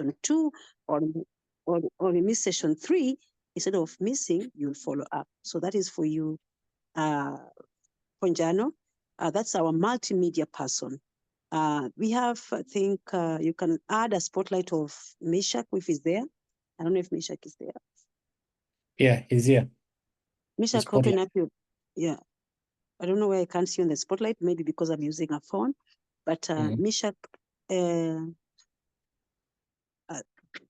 session 2 or you miss session 3, instead of missing, you'll follow up. So that is for you, Ponjano. That's our multimedia person. We have, I think, you can add a spotlight of Mishak if he's there. I don't know if Mishak is there. Yeah, he's here. Mishak, open up your, yeah. I don't know why I can't see on the spotlight, maybe because I'm using a phone. But Mishak,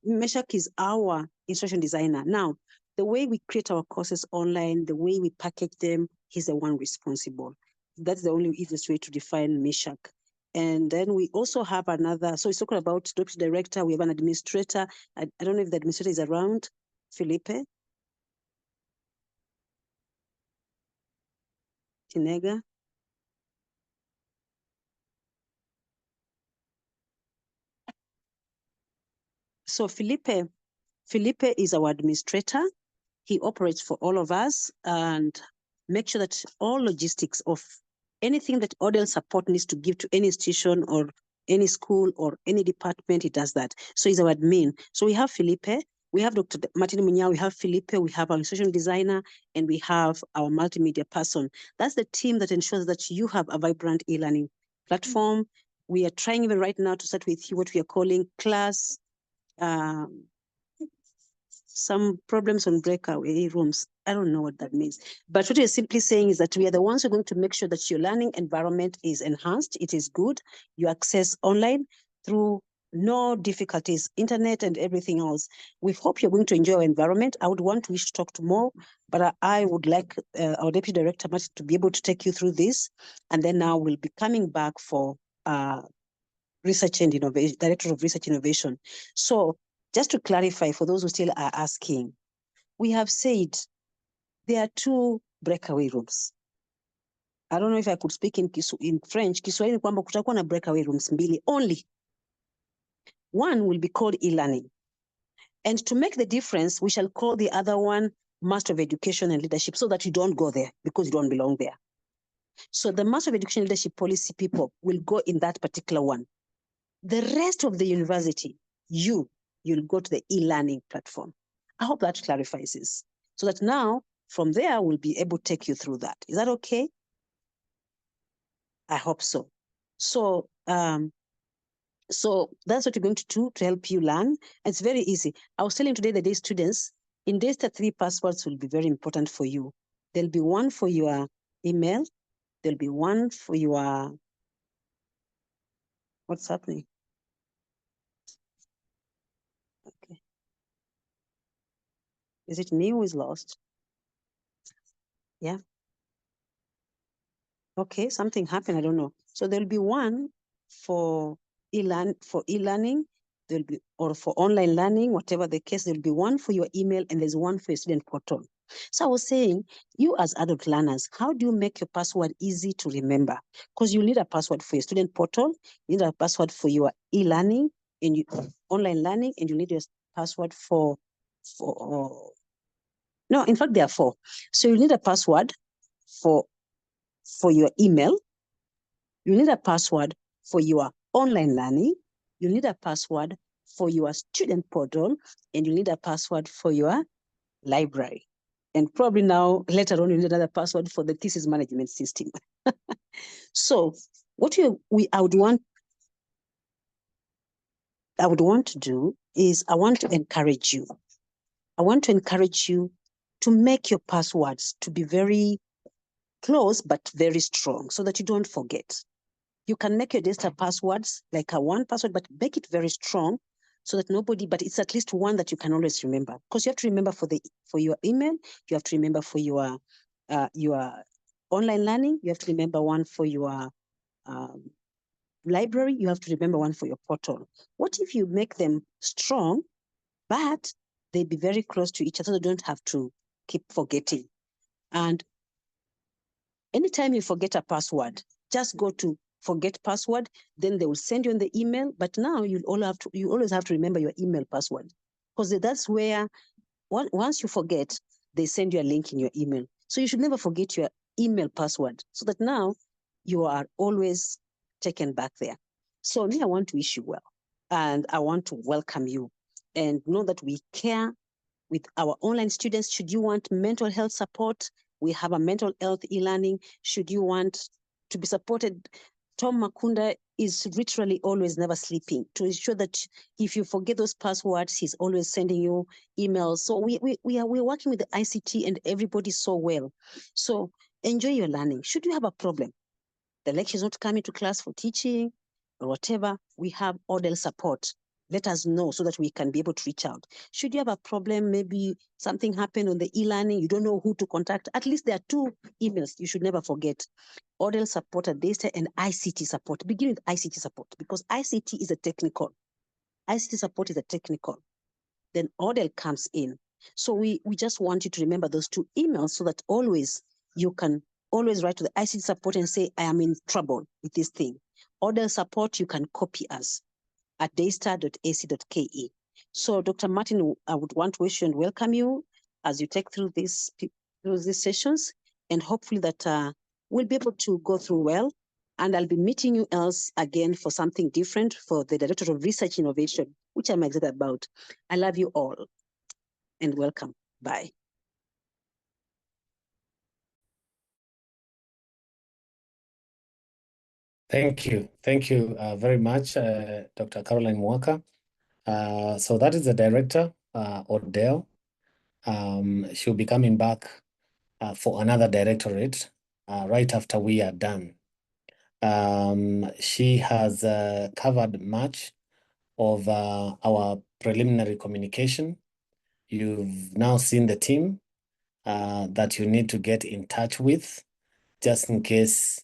Meshach is our instruction designer. Now, the way we create our courses online, the way we package them, he's the one responsible. That's the only easiest way to define Meshach. And then we also have another, so it's talking about deputy director, we have an administrator. I don't know if the administrator is around, Felipe Tinega. So Felipe is our administrator. He operates for all of us and make sure that all logistics of anything that Odell support needs to give to any institution or any school or any department, he does that. So he's our admin. So we have Felipe, we have Dr. Martin Munyao, we have Felipe, we have our instructional designer, and we have our multimedia person. That's the team that ensures that you have a vibrant e-learning platform. We are trying even right now to start with you what we are calling class, some problems on breakaway rooms. I don't know what that means. But what we're simply saying is that we are the ones who are going to make sure that your learning environment is enhanced, it is good, you access online through no difficulties, internet and everything else. We hope you're going to enjoy our environment. I would want to wish to talk to more, but I would like our Deputy Director to be able to take you through this. And then now we'll be coming back for Research and Innovation, Director of Research Innovation. So just to clarify, for those who still are asking, we have said there are 2 breakaway rooms. I don't know if I could speak in French. Kiswahili kwamba kutakuwa na breakaway rooms 2 only. One will be called e-learning. And to make the difference, we shall call the other one Master of Education and Leadership, so that you don't go there because you don't belong there. So the Master of Education and Leadership policy people will go in that particular one. The rest of the university, you'll go to the e-learning platform. I hope that clarifies this. So that now, from there, we'll be able to take you through that. Is that okay? I hope so. So, so that's what we're going to do to help you learn. It's very easy. I was telling today the day students, in DASTA 3 passwords will be very important for you. There'll be one for your email. There'll be one for your, what's happening? Okay. Is it me who is lost? Yeah. Okay, something happened, I don't know. So there'll be one for e-learning, there'll be, or for online learning, whatever the case, there'll be one for your email and there's one for your student portal. So I was saying, you as adult learners, how do you make your password easy to remember? Because you need a password for your student portal, you need a password for your e-learning and online learning, and you need your password for no, in fact, there are 4. So you need a password for your email, you need a password for your online learning, you need a password for your student portal, and you need a password for your library. And probably now, later on, you need another password for the thesis management system. So what I would want to do is I want to encourage you. I want to encourage you to make your passwords to be very close, but very strong, so that you don't forget. You can make your DASTA passwords like a one password, but make it very strong so that but it's at least one that you can always remember. Because you have to remember for your email, you have to remember for your online learning, you have to remember one for your library, you have to remember one for your portal. What if you make them strong, but they be very close to each other, so they don't have to keep forgetting? And anytime you forget a password, just go to forget password, then they will send you in the email. But now you always have to remember your email password, because that's where once you forget, they send you a link in your email. So you should never forget your email password, so that now you are always taken back there. So me, I want to wish you well. And I want to welcome you and know that we care with our online students. Should you want mental health support, we have a mental health e-learning. Should you want to be supported, Tom Makunda is literally always never sleeping to ensure that if you forget those passwords, he's always sending you emails. So we're working with the ICT and everybody so well. So enjoy your learning. Should you have a problem, the lecturer is not coming to class for teaching or whatever, we have ODEL support. Let us know so that we can be able to reach out. Should you have a problem, maybe something happened on the e-learning, you don't know who to contact, at least there are 2 emails you should never forget. ODEL support at Daystar and ICT support. Begin with ICT support because ICT is a technical. ICT support is a technical. Then ODEL comes in. So we just want you to remember those 2 emails so that always you can always write to the ICT support and say, I am in trouble with this thing. ODEL support, you can copy us at daystar.ac.ke. So Dr. Martin, I would want to wish you and welcome you as you take through these sessions, and hopefully that we'll be able to go through well. And I'll be meeting you else again for something different for the Director of Research Innovation, which I'm excited about. I love you all and welcome. Bye. Thank you. Thank you very much, Dr. Caroline Mwaka. So that is the director, ODEL. She'll be coming back for another directorate right after we are done. She has covered much of our preliminary communication. You've now seen the team that you need to get in touch with, just in case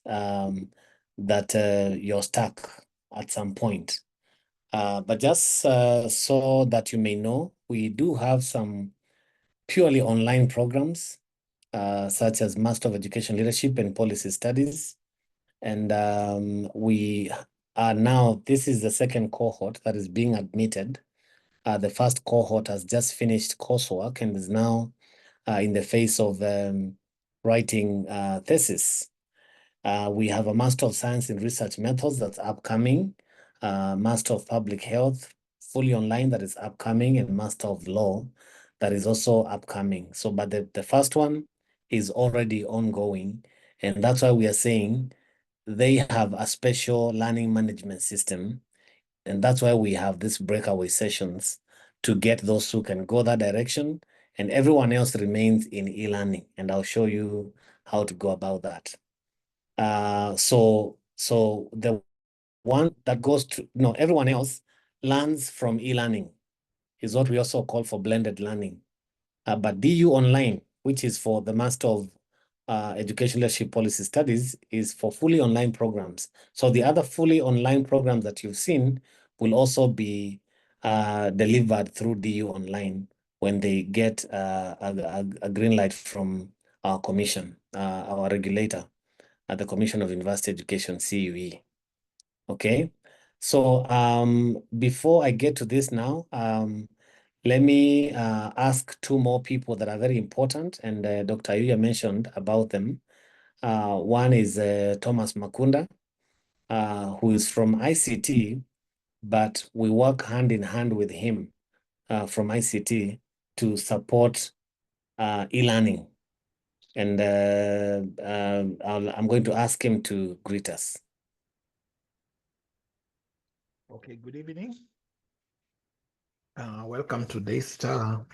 that you're stuck at some point. But just so that you may know, we do have some purely online programs, such as Master of Education Leadership and Policy Studies. And we are now, this is the 2nd cohort that is being admitted. The first cohort has just finished coursework and is now in the phase of writing thesis. We have a Master of Science in Research Methods that's upcoming, Master of Public Health, fully online, that is upcoming, and Master of Law that is also upcoming. So, but the first one is already ongoing, and that's why we are saying they have a special learning management system, and that's why we have these breakaway sessions to get those who can go that direction, and everyone else remains in e-learning, and I'll show you how to go about that. So the one that goes to, no, everyone else learns from e-learning is what we also call for blended learning. But DU Online, which is for the Master of Education Leadership Policy Studies, is for fully online programs. So the other fully online programs that you've seen will also be delivered through DU Online when they get a green light from our commission, our regulator at the Commission of University Education, CUE. Okay, so before I get to this now, let me ask 2 more people that are very important, and Dr. Ayuya mentioned about them. One is Thomas Makunda, who is from ICT, but we work hand in hand with him from ICT to support e-learning. And I'm going to ask him to greet us. Okay, good evening. Welcome to Daystar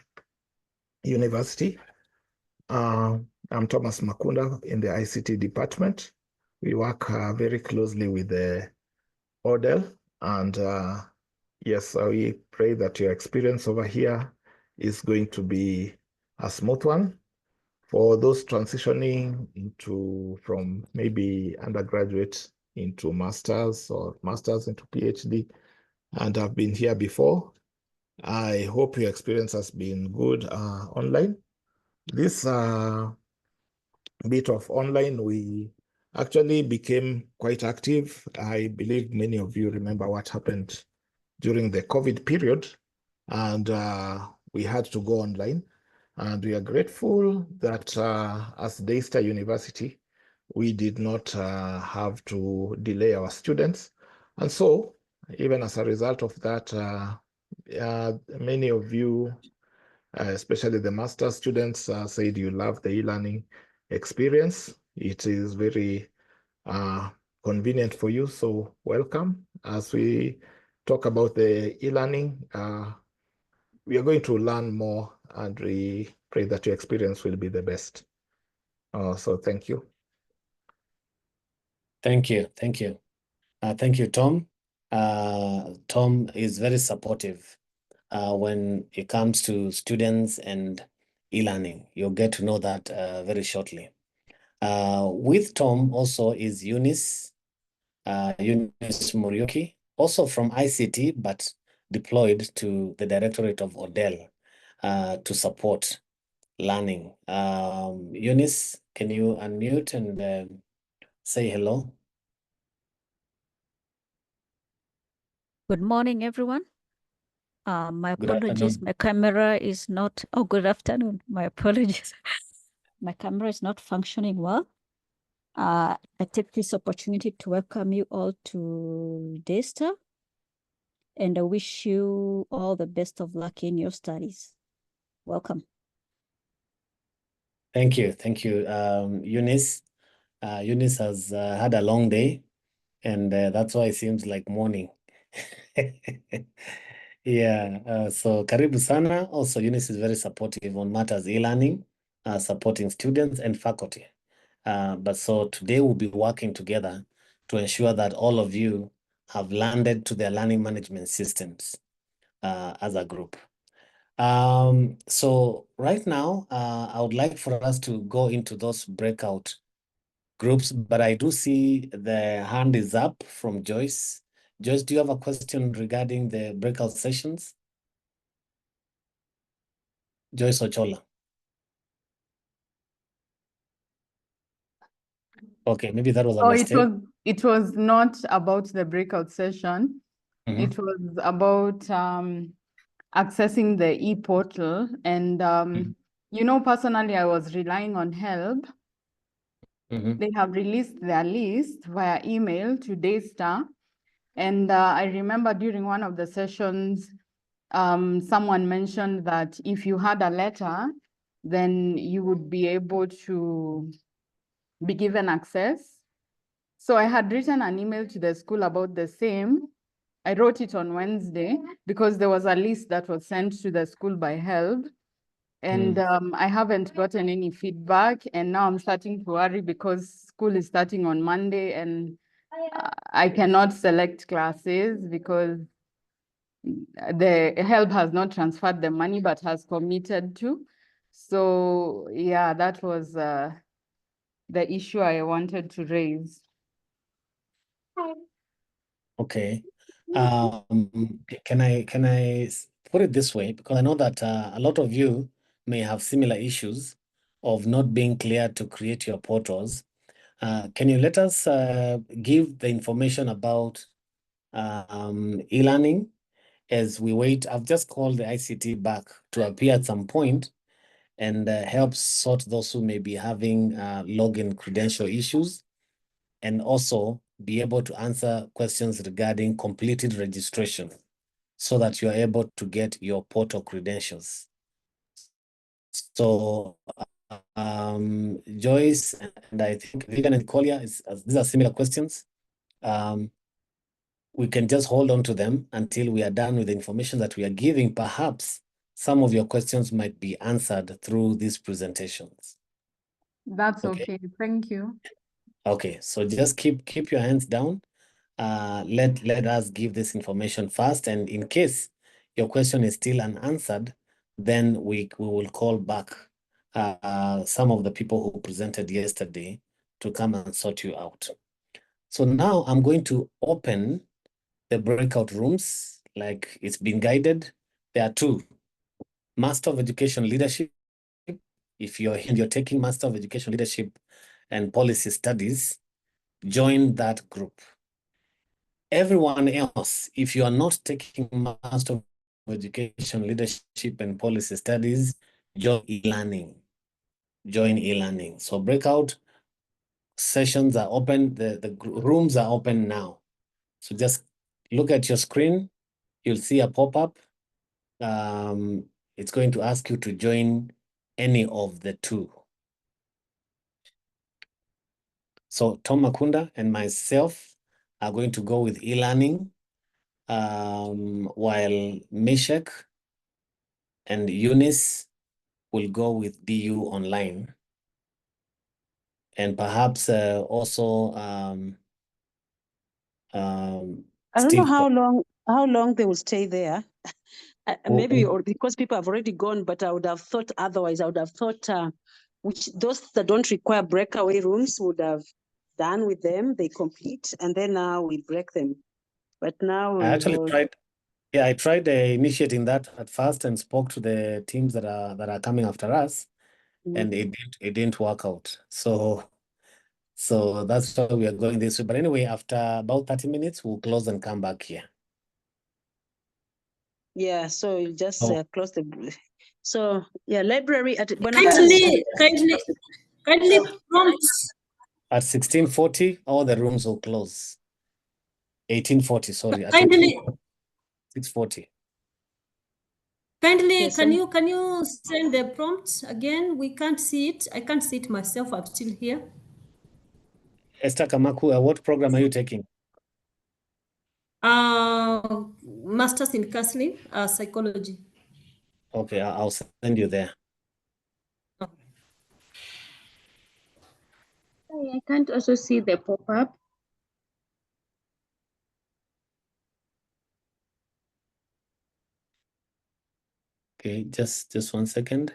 University. I'm Thomas Makunda in the ICT department. We work very closely with the ODEL, and yes, we pray that your experience over here is going to be a smooth one. For those transitioning from maybe undergraduate into masters or masters into PhD and have been here before, I hope your experience has been good online. This bit of online, we actually became quite active. I believe many of you remember what happened during the COVID period, and we had to go online. And we are grateful that as Daystar University, we did not have to delay our students. And so even as a result of that, many of you, especially the master students, said you love the e-learning experience. It is very convenient for you, so welcome. As we talk about the e-learning, we are going to learn more, and we pray that your experience will be the best. So thank you. Thank you. Thank you. Thank you, Tom. Tom is very supportive when it comes to students and e-learning. You'll get to know that very shortly. With Tom also is Eunice Muriuki, also from ICT, but deployed to the Directorate of Odell to support learning. Eunice, can you unmute and say hello? Good morning, everyone. My Good apologies. afternoon. My camera is not. Oh, good afternoon. My apologies. My camera is not functioning well. I take this opportunity to welcome you all to DAYSTAR, and I wish you all the best of luck in your studies. Welcome. Thank you. Thank you, Eunice. Eunice has had a long day, and that's why it seems like morning. Yeah, so karibu sana. Also, Eunice is very supportive on matters e-learning, supporting students and faculty. But so today we'll be working together to ensure that all of you have landed to their learning management systems as a group. So right now, I would like for us to go into those breakout groups, but I do see the hand is up from Joyce. Joyce, do you have a question regarding the breakout sessions? Joyce Ochola. Okay, maybe that was a mistake. It was not about the breakout session. Mhm. It was about accessing the e-portal. And, you know, personally, I was relying on HELB. Mhm. They have released their list via email to DAYSTAR. And I remember during one of the sessions, someone mentioned that if you had a letter, then you would be able to be given access. So I had written an email to the school about the same. I wrote it on Wednesday because there was a list that was sent to the school by HELB. And I haven't gotten any feedback. And now I'm starting to worry because school is starting on Monday and I cannot select classes because the HELB has not transferred the money but has committed to. So yeah, that was the issue I wanted to raise. Okay. Can I put it this way? Because I know that a lot of you may have similar issues of not being clear to create your portals. Can you let us give the information about e-learning as we wait? I've just called the ICT back to appear at some point and help sort those who may be having login credential issues, and also be able to answer questions regarding completed registration so that you are able to get your portal credentials. So Joyce and I think Vivian and Collier, these are similar questions. We can just hold on to them until we are done with the information that we are giving. Perhaps some of your questions might be answered through these presentations. That's Okay. okay. Thank you. Okay, so just keep your hands down. Let us give this information first, and in case your question is still unanswered, then we will call back some of the people who presented yesterday to come and sort you out. So now I'm going to open the breakout rooms like it's been guided. There are two: Master of Education Leadership. If you're taking Master of Education Leadership and Policy Studies, join that group. Everyone else, if you are not taking Master of Education Leadership and Policy Studies, join e-learning. Join e-learning. So breakout sessions are open. The rooms are open now. So just look at your screen, you'll see a pop-up. It's going to ask you to join any of the two. So Tom Makunda and myself are going to go with e-learning, while Meshach and Eunice will go with DU online. And perhaps also I don't know Steve. how long they will stay there. Maybe, or because people have already gone, but I would have thought otherwise. I would have thought which those that don't require breakaway rooms would have done with them, they complete, and then now we break them. But now I actually tried. Yeah, I tried initiating that at first and spoke to the teams that are coming after us, and it didn't work out. So that's why we are going this way. But anyway, after about 30 minutes, we'll close and come back here. Yeah, so you just close the. So yeah, library at kindly prompt. At 16:40, all the rooms will close. 18:40, sorry. Kindly. 6:40. Kindly, Yes, can you send the prompt again? We can't see it. I can't see it myself. I'm still here. Esther Kamaku, what program are you taking? Masters in Counseling, Psychology. Okay, I'll send you there. I can't also see the pop-up. Okay, just 1 second.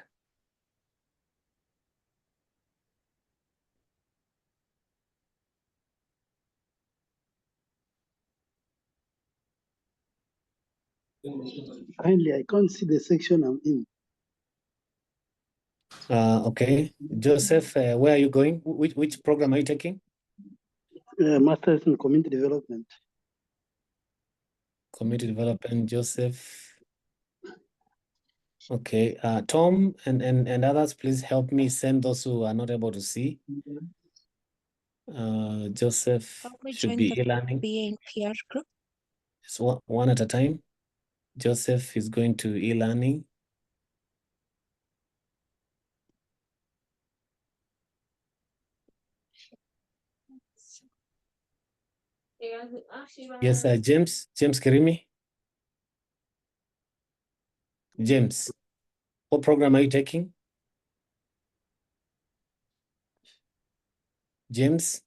Kindly, I can't see the section I'm in. Okay, Joseph, where are you going? Which program are you taking? Masters in Community Development. Community Development, Joseph. Okay, Tom and others, please help me send those who are not able to see. Joseph should be e-learning. PR group. It's one at a time. Joseph is going to e-learning. Yes, James Kirimi. James, what program are you taking? James?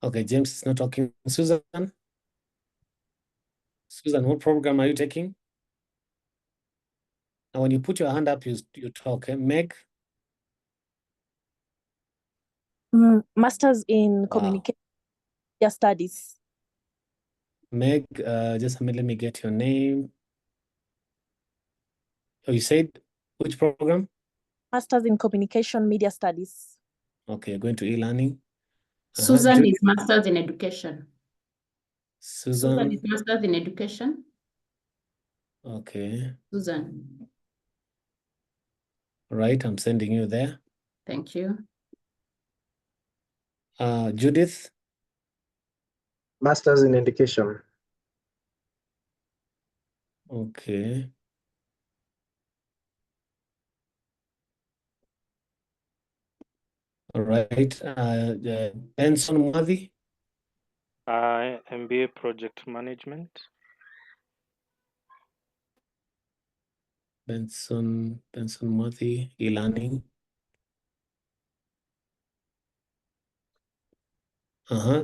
Okay, James is not talking. Susan? Susan, what program are you taking? Now, when you put your hand up, you talk. Okay? Meg? Masters in Communication Studies. Meg, just let me get your name. Oh, you said which program? Masters in Communication Media Studies. Okay, going to e-learning. Susan is Masters in Education. Susan is Masters in Education. Okay. Susan. Right, I'm sending you there. Thank you. Judith? Masters in Education. Okay. All right. Benson Mwadhi? MBA Project Management. Benson Mwadhi, e-learning.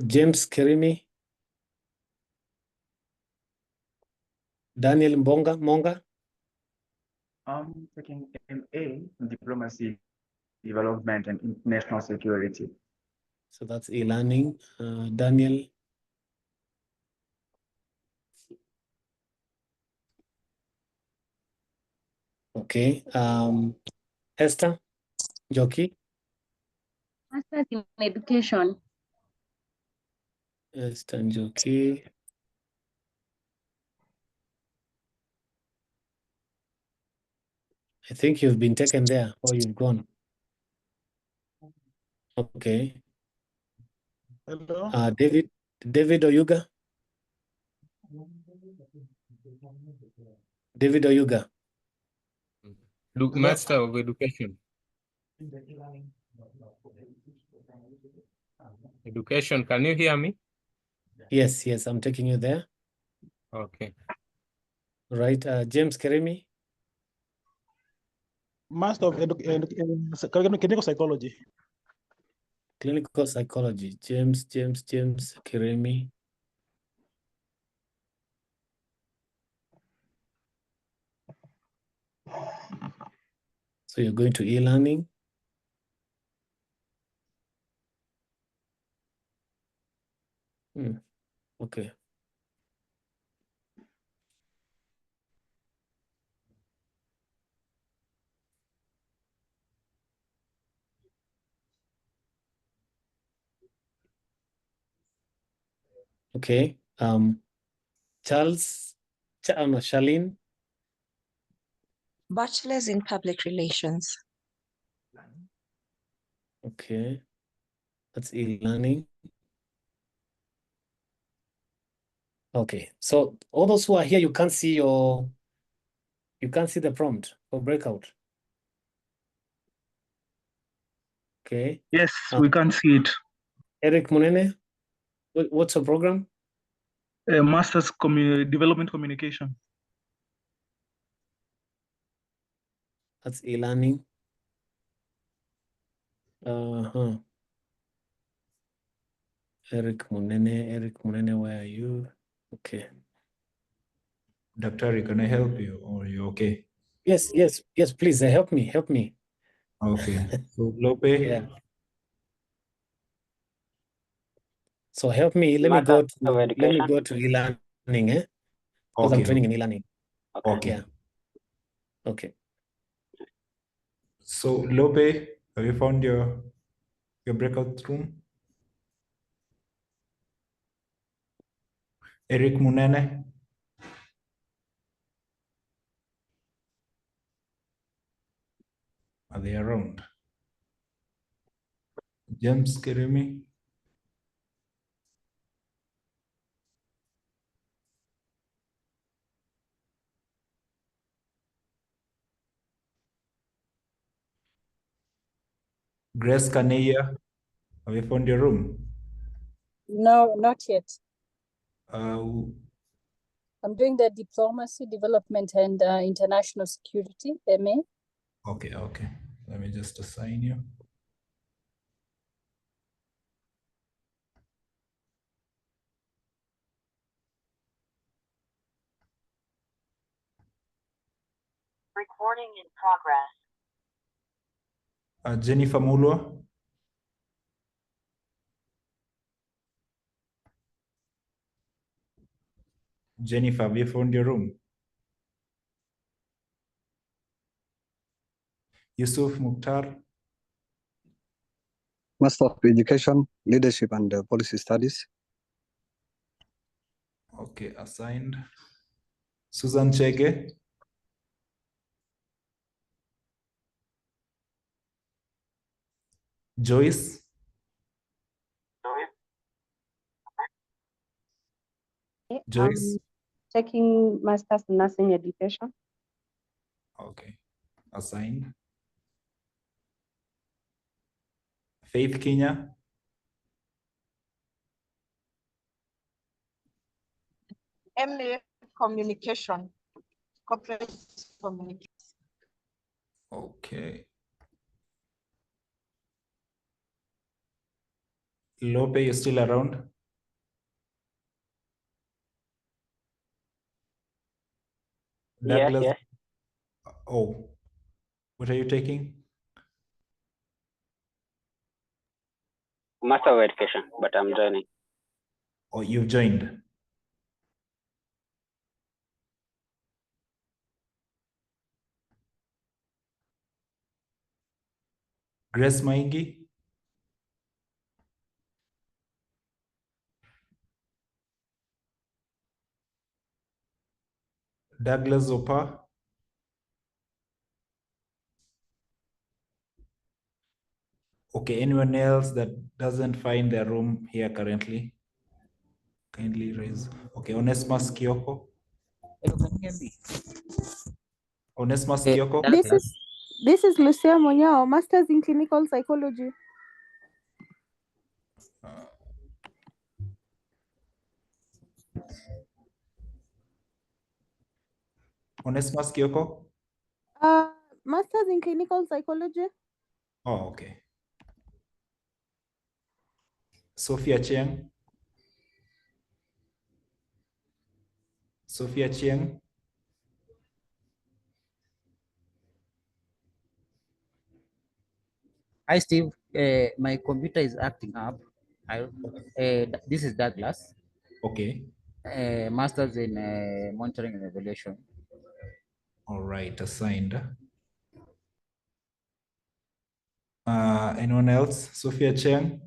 James Kirimi? Daniel Monga? I'm taking MA in Diplomacy, Development, and International Security. So that's e-learning. Daniel? Okay. Esther Njoki? Masters in Education. Esther Njoki. I think you've been taken there or you've gone. Okay. Hello? David Oyuga. David Oyuga. Look, Master of Education. Education, can you hear me? Yes, I'm taking you there. Okay. Right, James Keremi. Master of Clinical Psychology. Clinical Psychology, James Keremi. So you're going to e-learning. Okay. Okay. Charlene. Bachelor's in Public Relations. Okay. That's e-learning. Okay. So all those who are here, you can't see the prompt for breakout. Okay. Yes, we can see it. Eric Munene, what's your program? Master's Development Communication. That's e-learning. Eric Munene, where are you? Okay. Dr. Can I help you, or are you okay? Yes, please help me. Okay. So Lope. Yeah. So help me. Let me go to e-learning, because I'm training in e-learning. Okay. Yeah. Okay. So Lope, have you found your breakout room? Eric Munene. Are they around? James Keremi. Grace Kaneya, have you found your room? No, not yet. Uh, I'm doing the Diplomacy, Development, and International Security, MA. okay. Let me just assign you. Recording in progress. Jennifer Mulwa. Jennifer, have you found your room? Yusuf Mukhtar. Master of Education, Leadership and Policy Studies. Okay, assigned. Susan Chege. Joyce. Joyce. Taking Masters in Nursing Education. Okay, assigned. Faith Kenya. MA Communication, Corporate Communication. Okay. Lope, you still around? Douglas? Yes. Oh, what are you taking? Master of Education, but I'm joining. Oh, you've joined. Grace Maingi? Douglas Opa? Okay, anyone else that doesn't find their room here currently? Kindly raise. Okay, Onesimus Kioko. Hello, can you hear me? Onesimus Kioko. This is Lucia Monyao, Masters in Clinical Psychology. Onesimus Kioko. Masters in Clinical Psychology. Oh, okay. Sophia Chiang. Sophia Chiang. Hi, Steve. My computer is acting up. This is Douglas. Okay. Masters in Monitoring and Evaluation. All right, assigned. Anyone else? Sophia Chiang.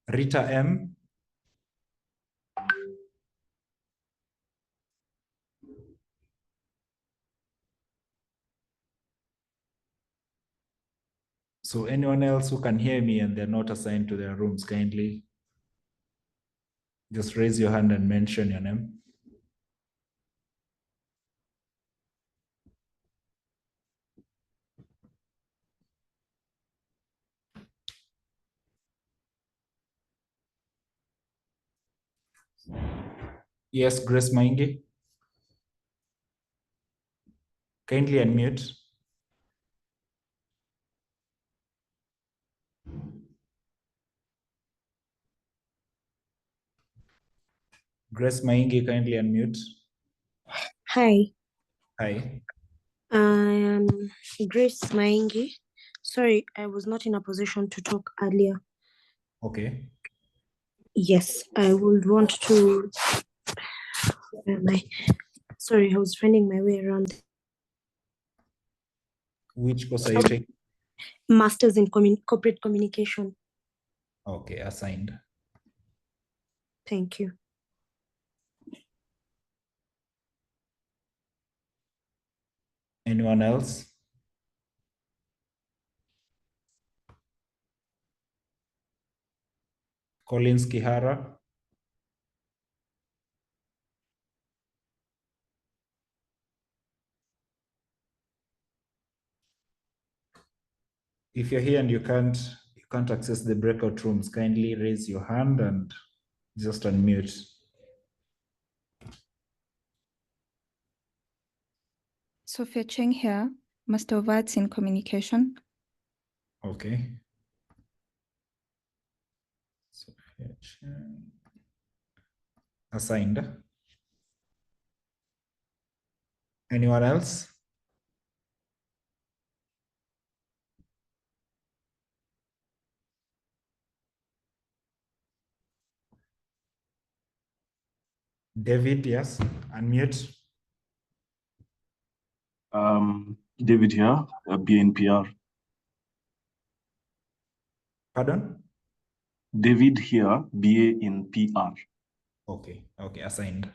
Rita M. So anyone else who can hear me and they're not assigned to their rooms, kindly just raise your hand and mention your name. Yes, Grace Maingi. Kindly unmute. Grace Maingi, kindly unmute. Hi, Hi. I am Grace Maingi. Sorry, I was not in a position to talk earlier. Okay. Yes, I would want to. Sorry, I was finding my way around. Which course are you taking? Masters in Corporate Communication. Okay, assigned. Thank you. Anyone else? Collins Kihara. If you're here and you can't access the breakout rooms, kindly raise your hand and just unmute. Sophia Cheng here, Master of Arts in Communication. Okay. Sophia Cheng. Assigned. Anyone else? David, yes, unmute. David here, BNPR. Pardon? David here, BA in PR. Okay, okay, assigned.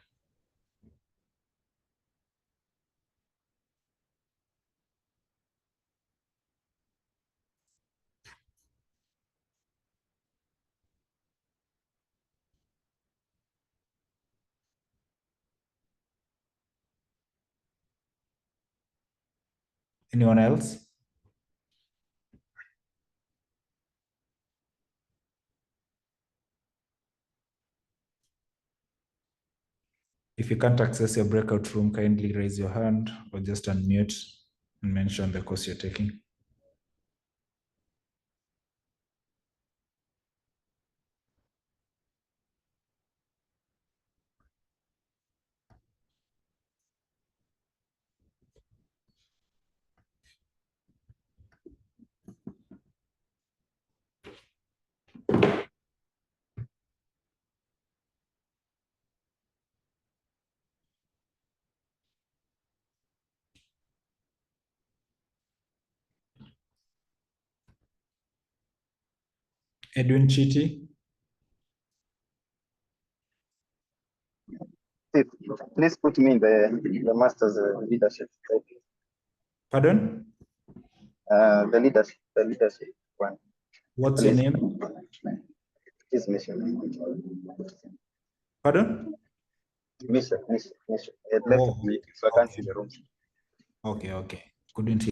Anyone else? If you can't access your breakout room, kindly raise your hand or just unmute and mention the course you're taking. Edwin Chiti. Please put me in the master's leadership. Pardon? The leadership one. What's your name? Is mission. Pardon? Mission. It left Oh, me, so I can't see the room. okay. Couldn't hear.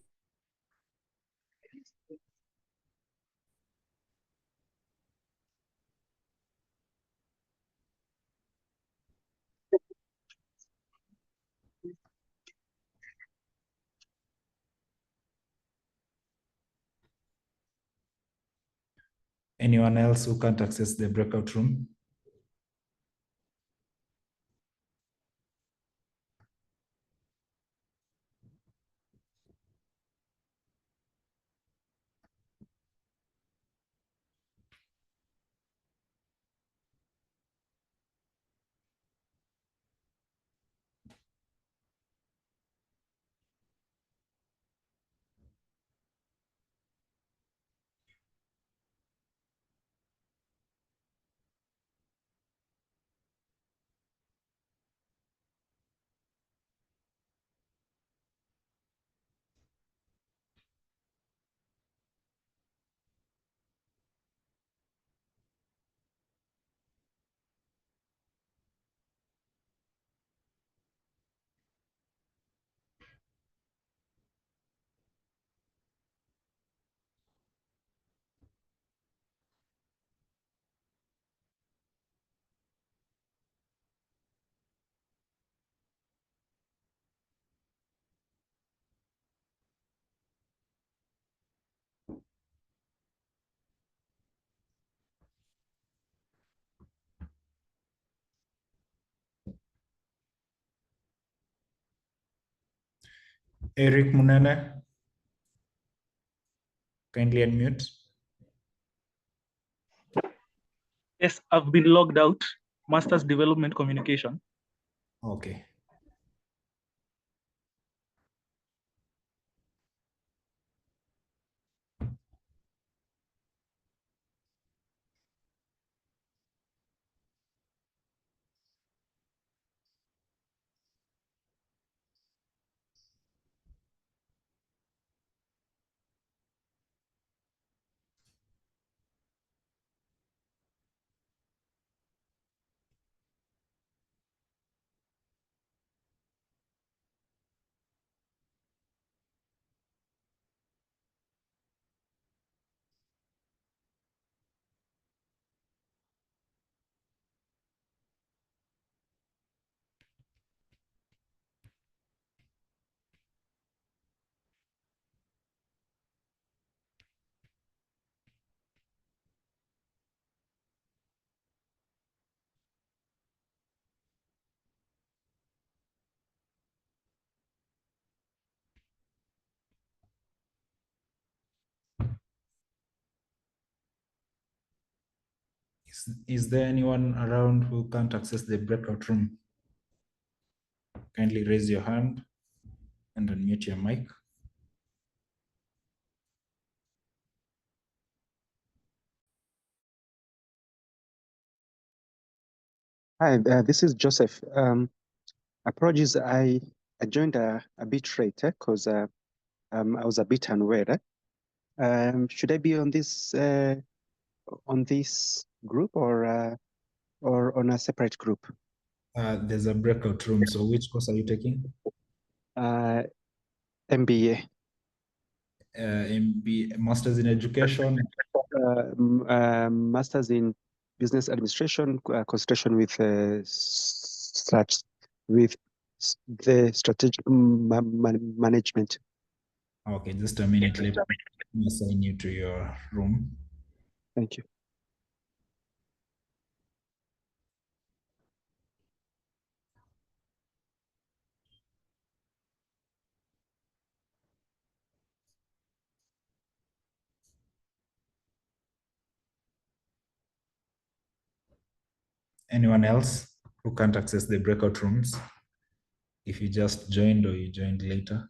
Anyone else who can't access the breakout room? Eric Munene, kindly unmute. Yes, I've been logged out. Masters Development Communication. Okay. Is there anyone around who can't access the breakout room? Kindly raise your hand and unmute your mic. Hi, this is Joseph. Apologies, I joined a bit late because I was a bit unaware. Should I be on this group or on a separate group? There's a breakout room. So which course are you taking? MBA. MBA, Masters in Education. Masters in Business Administration, concentration with the strategic management. Okay, just a minute. Let me assign you to your room. Thank you. Anyone else who can't access the breakout rooms? If you just joined or you joined later.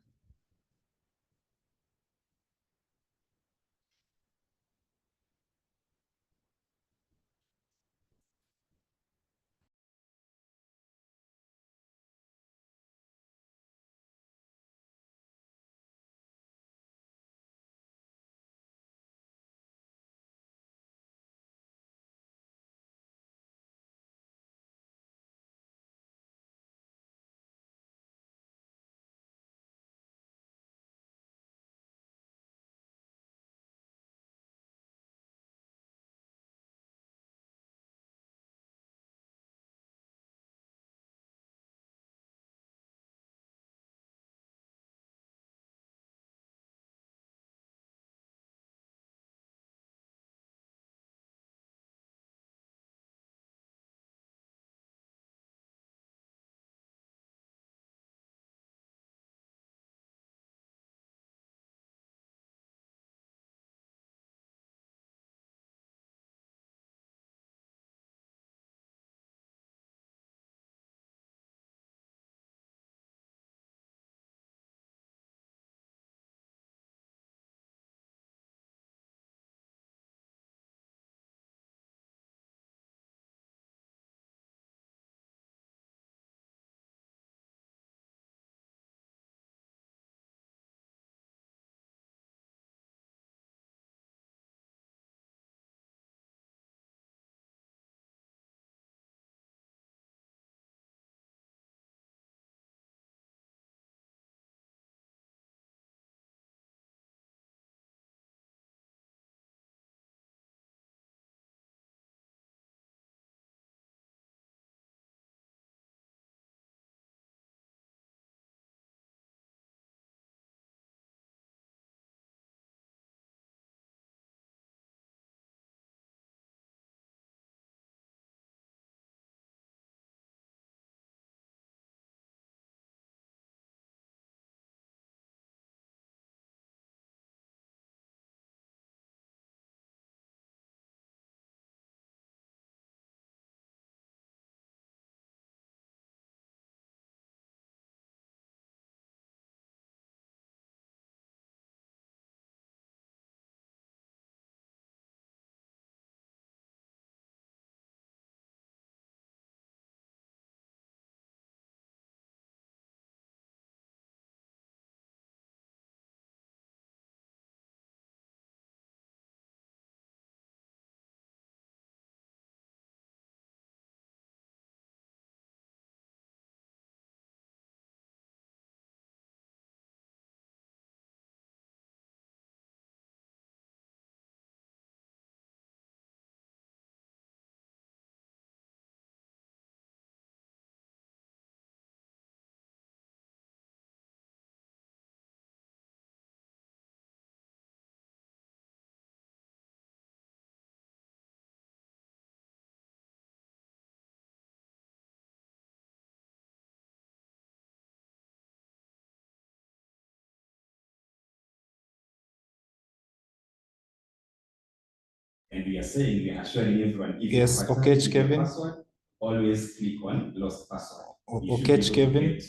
we are saying, we are assuring everyone, if Yes, your okay, password is your Kevin. password, always click on lost password. You should Okay, be able to Kevin. get,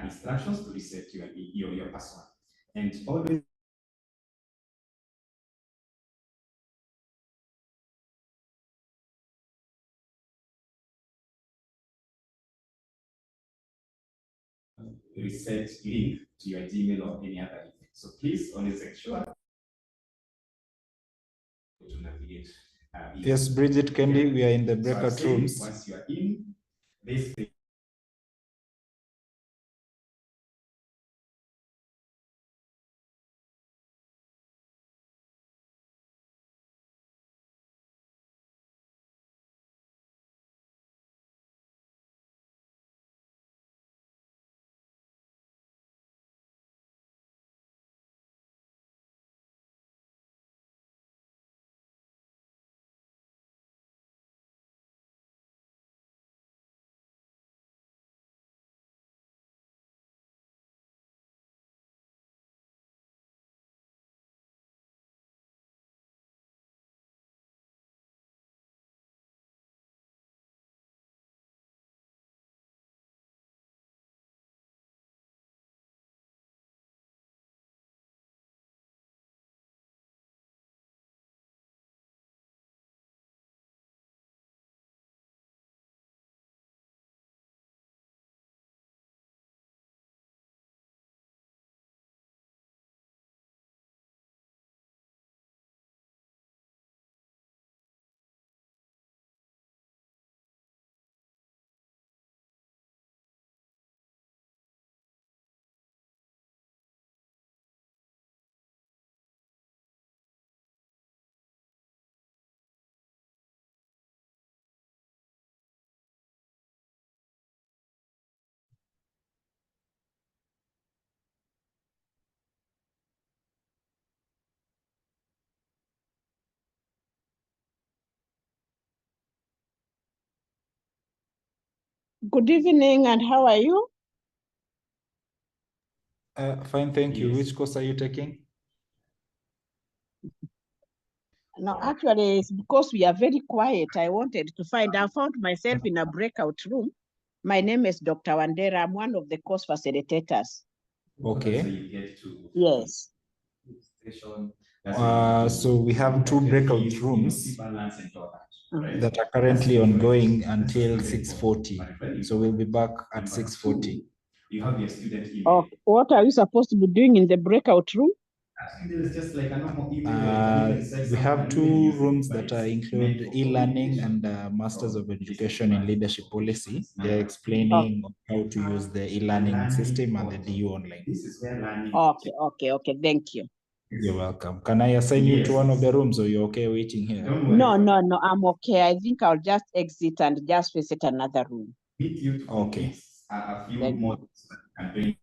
instructions to reset your password. And always reset link to your Gmail or any other email. So please always ensure to navigate. Yes, Bridget, Candy, we are in the So I've breakout said, rooms. once you are in, this Good evening, and how are you? Fine, thank you. Which course are you taking? No, actually, it's because we are very quiet. I wanted to find, I found myself in a breakout room. My name is Dr. Wandera. I'm one of the course facilitators. Okay. Yes. So we have two breakout rooms that are currently ongoing until 6:40. So we'll be back at 6:40. you have your student email. Oh, what are you supposed to be doing in the breakout room? There is just like a normal email. We have two rooms that include e-learning and Masters of Education in Leadership Policy. They're explaining how to use the e-learning system and the DU online. Okay. Thank you. You're welcome. Can I assign you to one of the rooms, or you're okay waiting here? No, I'm okay. I think I'll just exit and just visit another room. Okay. A few Thank more you.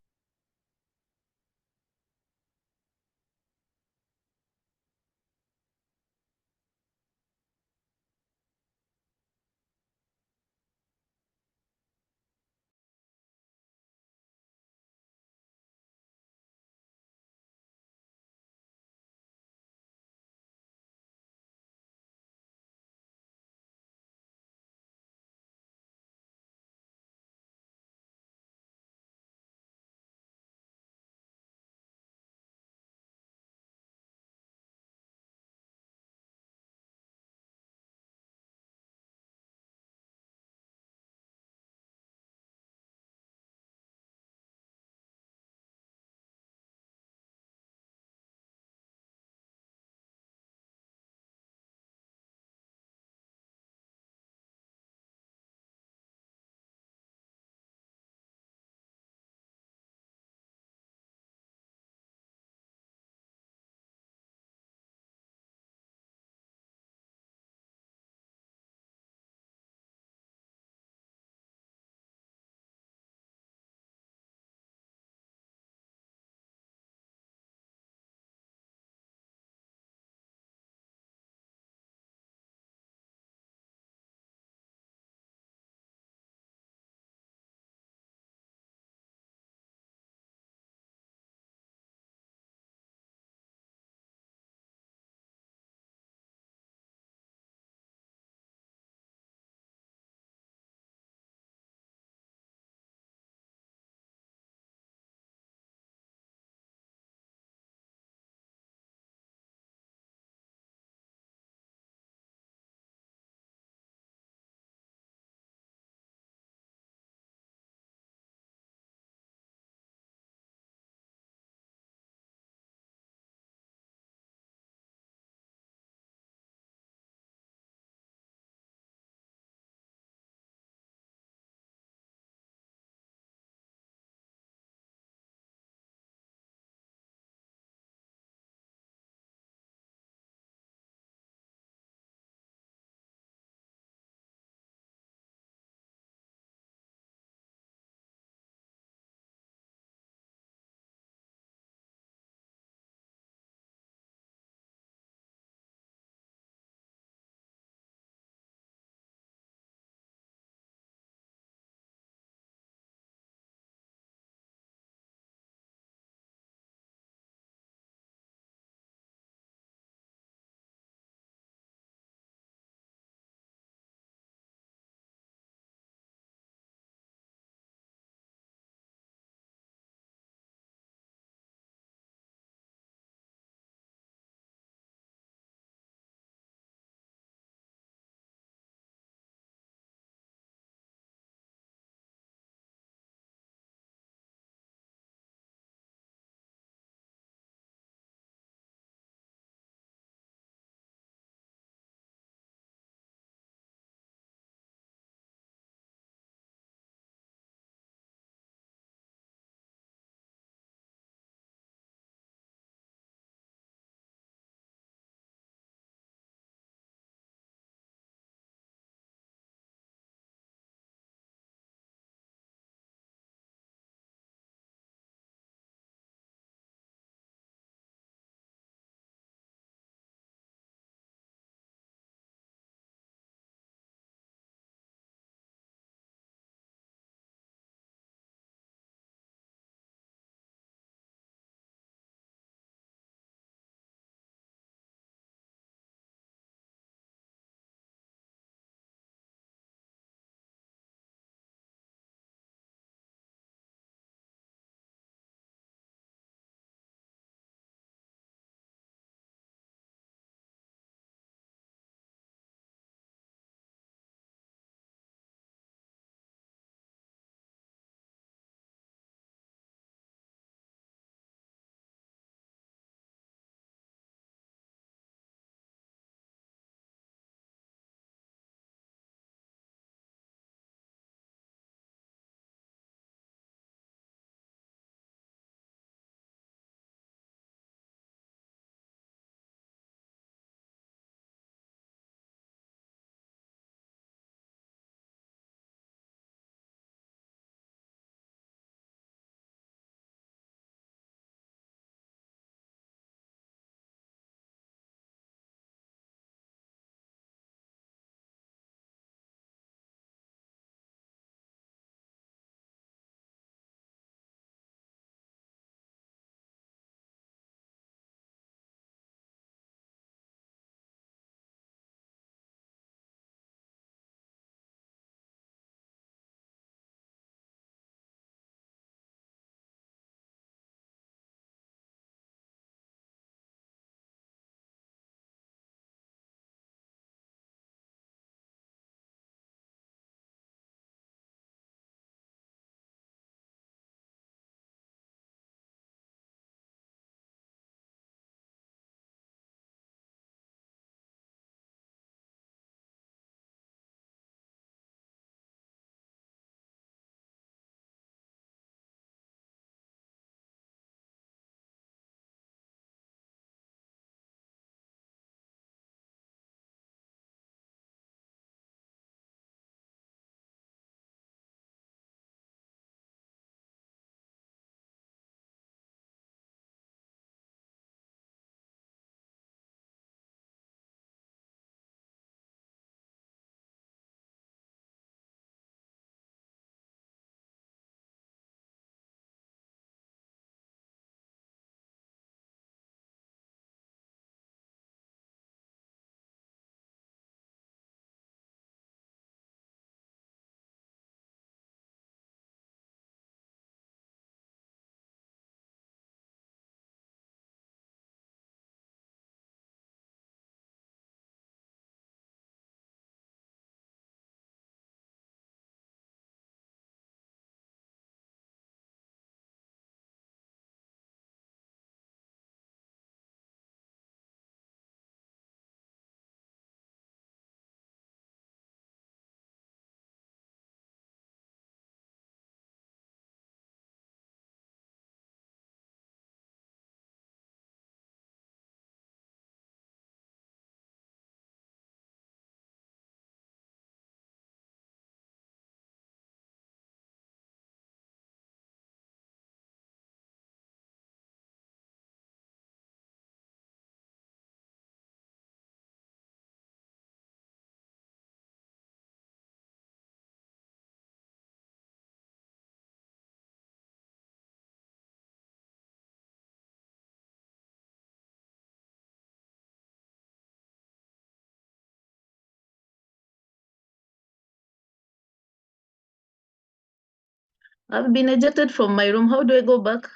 I've been ejected from my room. How do I go back?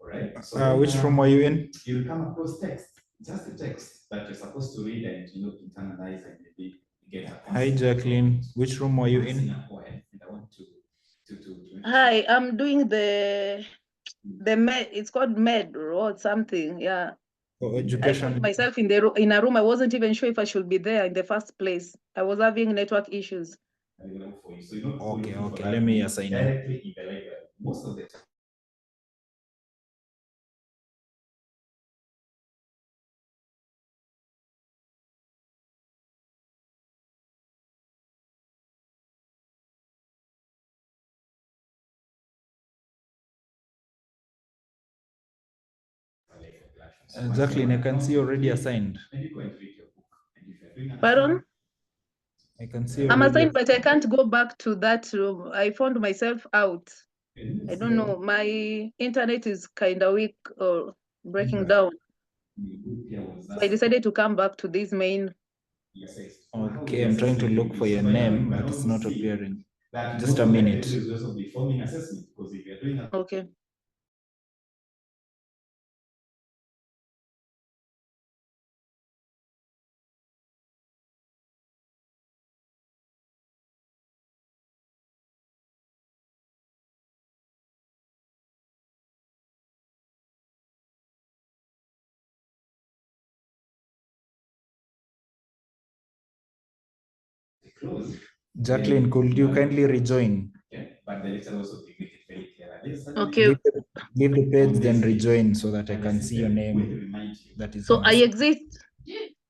All right. Which room were you in? You'll come across text, just a text that you're supposed to read and internalize and maybe get a Hi, Jacqueline. Which room were you in? And I want to Hi, I'm doing the med. It's called med or something. Yeah. For I education. found myself in a room. I wasn't even sure if I should be there in the first place. I was having network issues. Okay, let me assign you. directly in the library. Most of the time. Jacqueline, I can see already assigned. Pardon? I can see I'm already. assigned, but I can't go back to that room. I found myself out. I don't know. My internet is kind of weak or breaking down. So I decided to come back to this main. Okay, I'm trying to look for your name, but it's not appearing. Just a minute. Okay. Jacqueline, could you kindly rejoin? Okay. Leave the page, then rejoin so that I can see your name. That is. So I exit.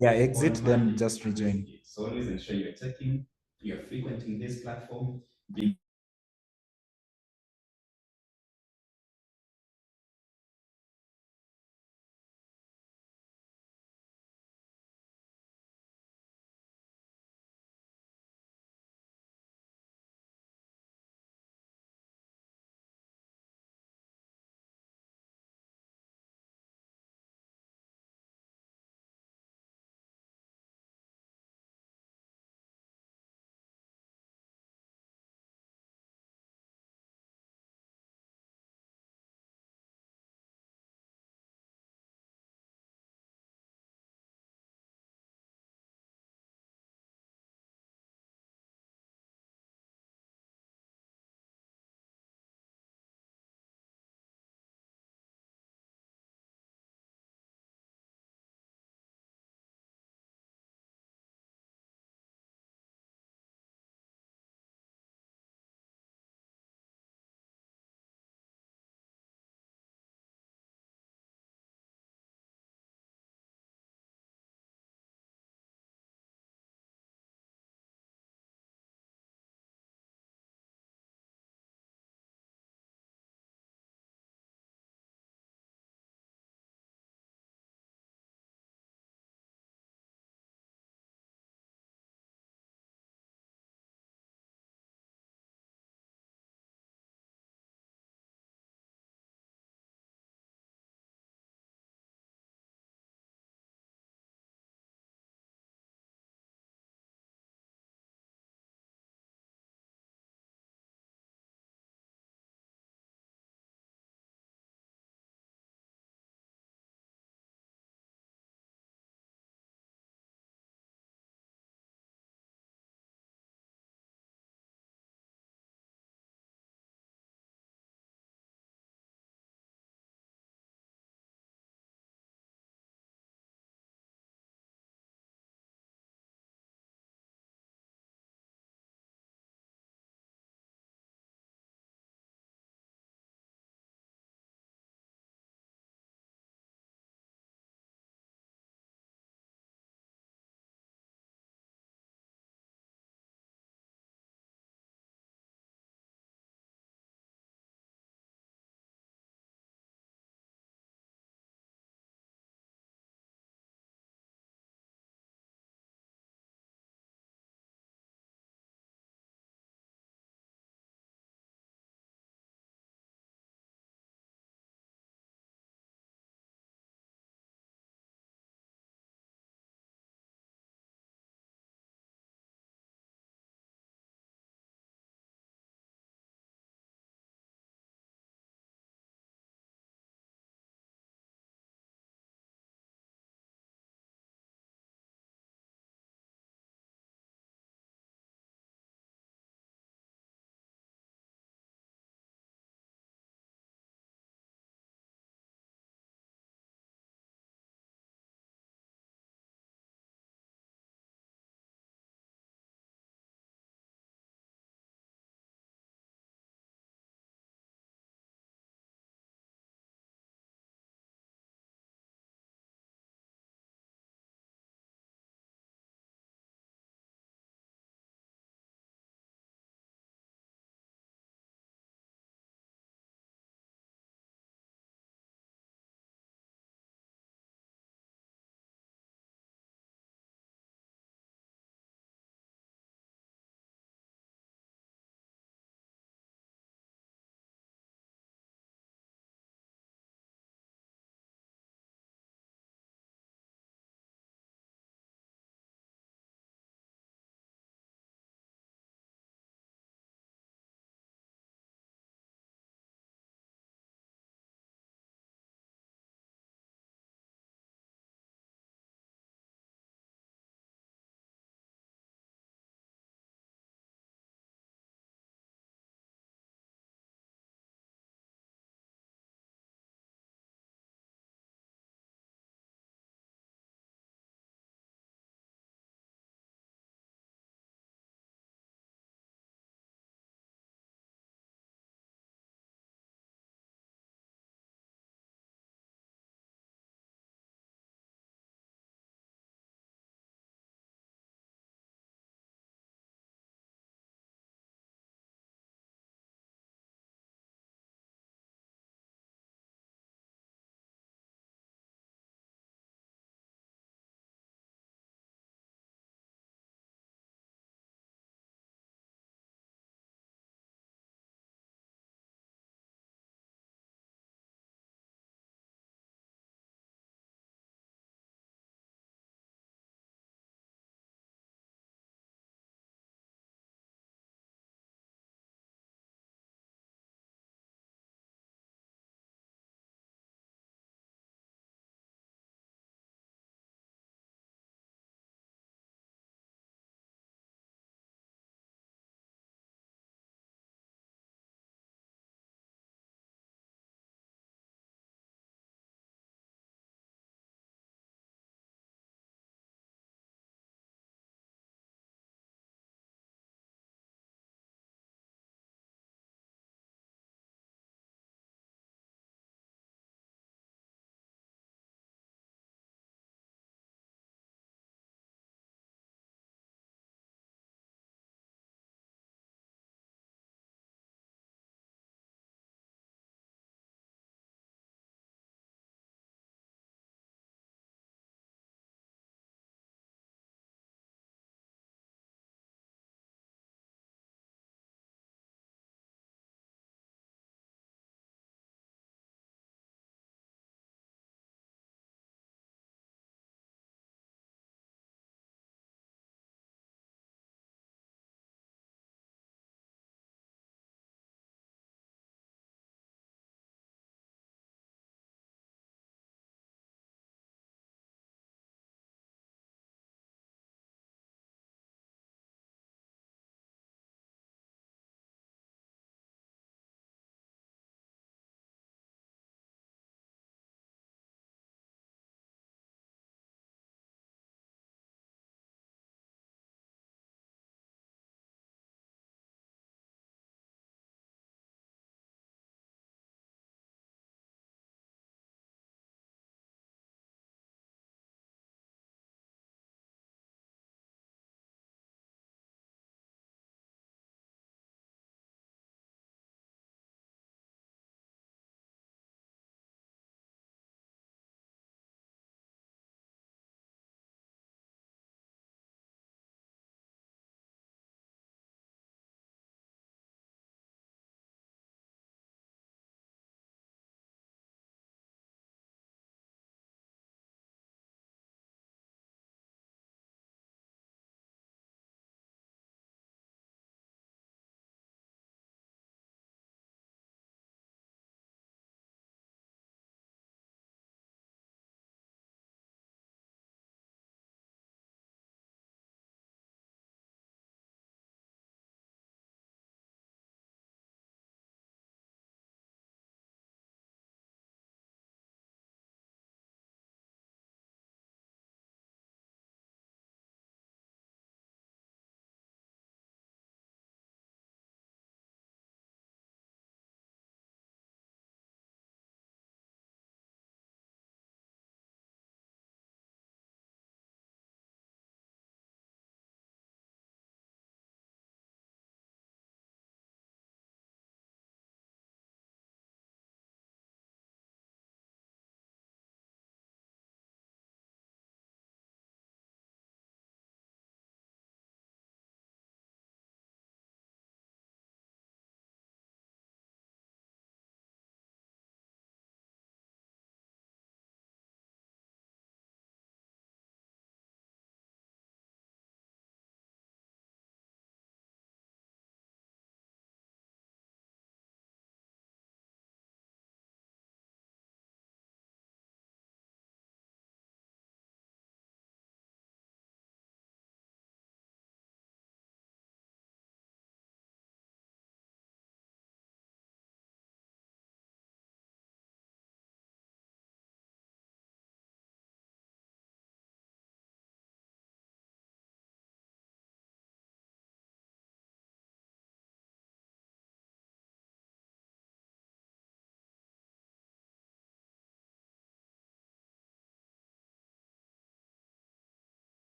Yeah, exit, then just rejoin. So always ensure you're checking, you're frequenting this platform,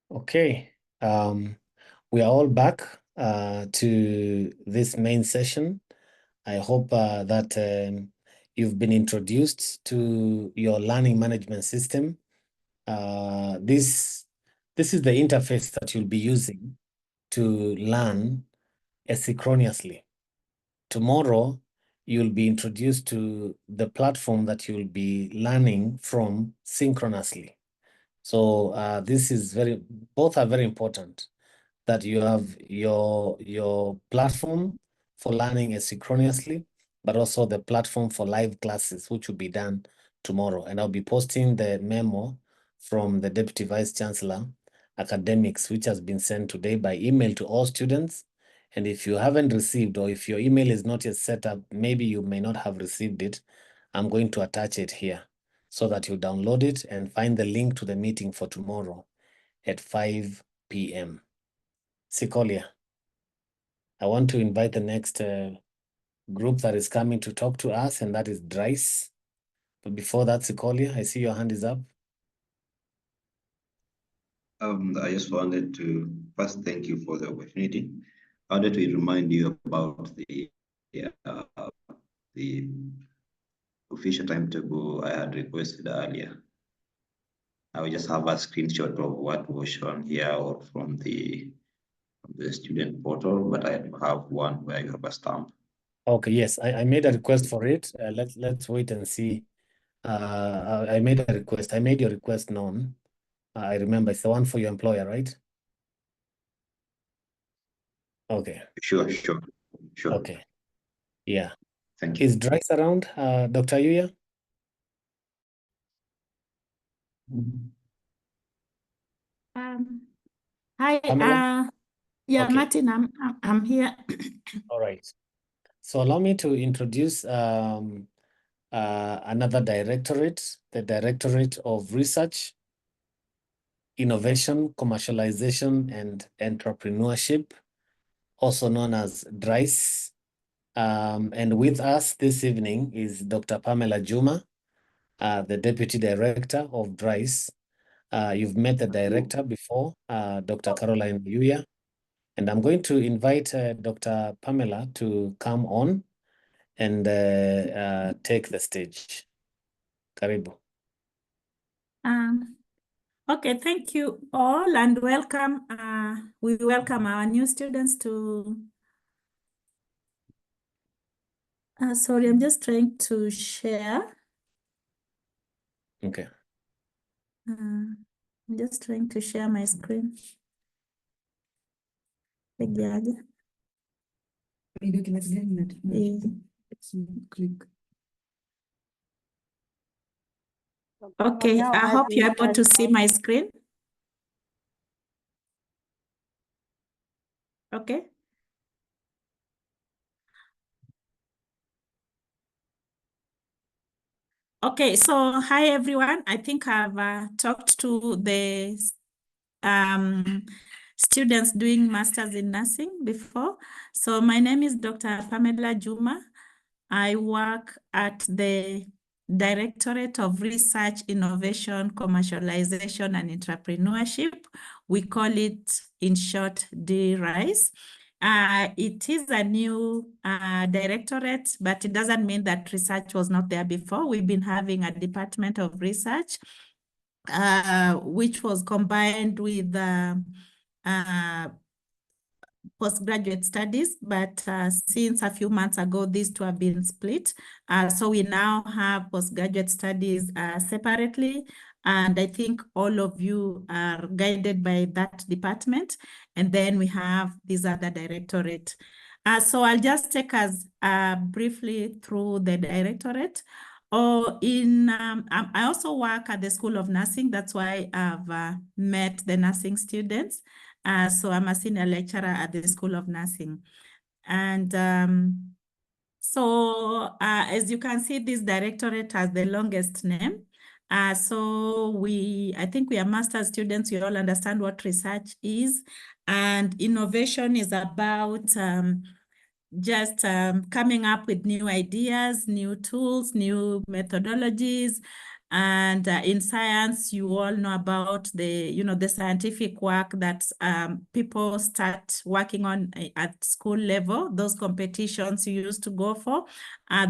Okay, we are all back to this main session. I hope that you've been introduced to your learning management system. This is the interface that you'll be using to learn asynchronously. Tomorrow, you'll be introduced to the platform that you'll be learning from synchronously. So this is both are very important, that you have your platform for learning asynchronously, but also the platform for live classes, which will be done tomorrow. And I'll be posting the memo from the Deputy Vice Chancellor Academics, which has been sent today by email to all students. And if you haven't received, or if your email is not yet set up, maybe you may not have received it, I'm going to attach it here so that you download it and find the link to the meeting for tomorrow at 5 p.m. Sikolia, I want to invite the next group that is coming to talk to us, and that is DRICE. But before that, Sikolia, I see your hand is up. I just wanted to first thank you for the opportunity. I wanted to remind you about the official timetable I had requested earlier. I will just have a screenshot of what was shown here or from the student portal, but I have one where you have a stamp. Okay, yes, I made a request for it. Let's wait and see. I made a request. I made your request known. I remember it's the one for your employer, right? Okay. Sure. Okay. Yeah. Thank you. Is DRICE around, Dr. Yuya? Hi, Pamela? yeah, Okay. Martin, I'm here. All right. So allow me to introduce another directorate, the Directorate of Research, Innovation, Commercialization, and Entrepreneurship, also known as DRICE. And with us this evening is Dr. Pamela Juma, the Deputy Director of DRICE. You've met the director before, Dr. Caroline Yuya, and I'm going to invite Dr. Pamela to come on and take the stage. Karibu. Okay, thank you all and welcome. We welcome our new students to, sorry, I'm just trying to share. Okay. I'm just trying to share my screen. Pegiaje. Okay, I hope you're able to see my screen. Okay. Okay, so hi everyone. I think I've talked to the students doing masters in nursing before. So my name is Dr. Pamela Juma. I work at the Directorate of Research, Innovation, Commercialization, and Entrepreneurship. We call it, in short, DRICE. It is a new directorate, but it doesn't mean that research was not there before. We've been having a Department of Research, which was combined with postgraduate studies, but since a few months ago, these two have been split. So we now have postgraduate studies separately, and I think all of you are guided by that department. And then we have this other directorate. So I'll just take us briefly through the directorate. I also work at the School of Nursing. That's why I've met the nursing students. So I'm a senior lecturer at the School of Nursing. And as you can see, this directorate has the longest name. So I think we are master's students. We all understand what research is. And innovation is about just coming up with new ideas, new tools, new methodologies, And in science, you all know about the, the scientific work that people start working on at school level. Those competitions you used to go for,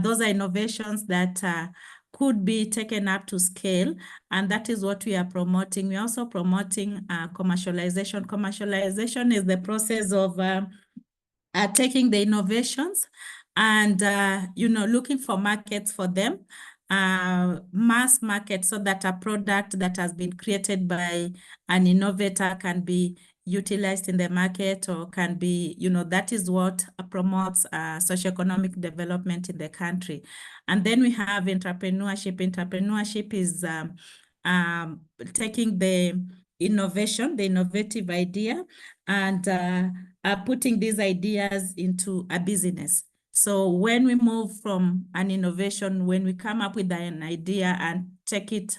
those are innovations that could be taken up to scale, and that is what we are promoting. We're also promoting commercialization. Commercialization is the process of taking the innovations and looking for markets for them, mass market, so that a product that has been created by an innovator can be utilized in the market, or can be, that is what promotes socioeconomic development in the country. And then we have entrepreneurship. Entrepreneurship is taking the innovation, the innovative idea, and putting these ideas into a business. So when we move from an innovation, when we come up with an idea and take it,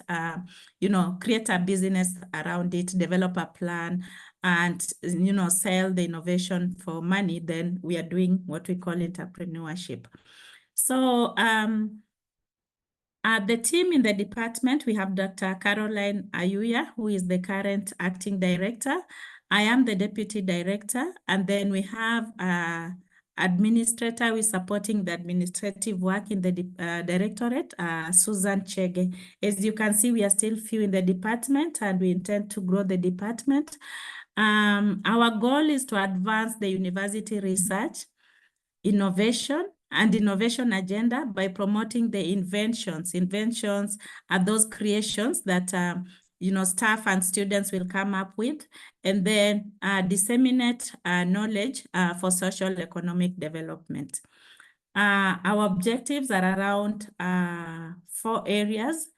create a business around it, develop a plan, and, sell the innovation for money, then we are doing what we call entrepreneurship. So the team in the department, we have Dr. Caroline Ayuya, who is the current acting director. I am the deputy director, and then we have administrator who is supporting the administrative work in the directorate, Susan Chege. As you can see, we are still few in the department, and we intend to grow the department. Our goal is to advance the university research, innovation, and innovation agenda by promoting the inventions. Inventions are those creations that staff and students will come up with, and then disseminate knowledge for social economic development. Our objectives are around 4 areas.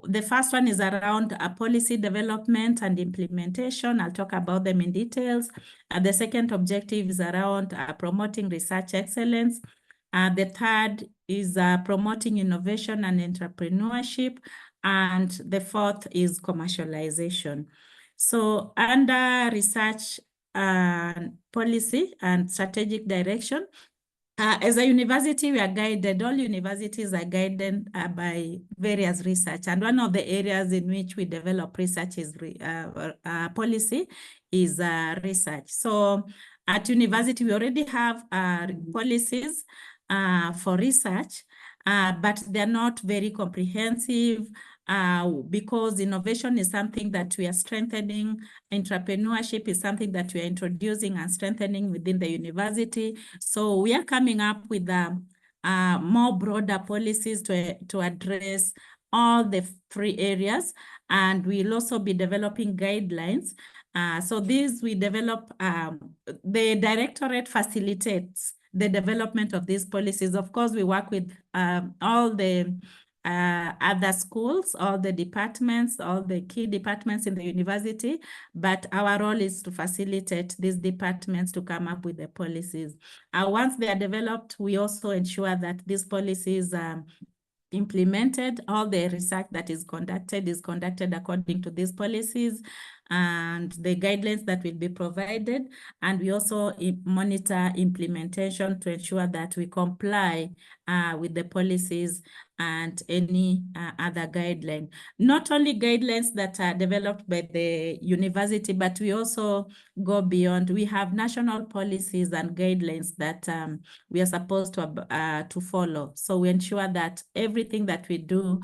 The first one is around policy development and implementation. I'll talk about them in details. The second objective is around promoting research excellence. The third is promoting innovation and entrepreneurship. And the fourth is commercialization. So under research policy and strategic direction, as a university, we are guided, all universities are guided by various research. And one of the areas in which we develop research is policy is research. So at university, we already have policies for research, but they're not very comprehensive, because innovation is something that we are strengthening. Entrepreneurship is something that we are introducing and strengthening within the university. So we are coming up with more broader policies to address all the 3 areas, and we'll also be developing guidelines. So these we develop, the directorate facilitates the development of these policies. Of course, we work with all the other schools, all the departments, all the key departments in the university, but our role is to facilitate these departments to come up with the policies. Once they are developed, we also ensure that these policies are implemented. All the research that is conducted according to these policies and the guidelines that will be provided. And we also monitor implementation to ensure that we comply with the policies and any other guideline. Not only guidelines that are developed by the university, but we also go beyond. We have national policies and guidelines that we are supposed to follow. So we ensure that everything that we do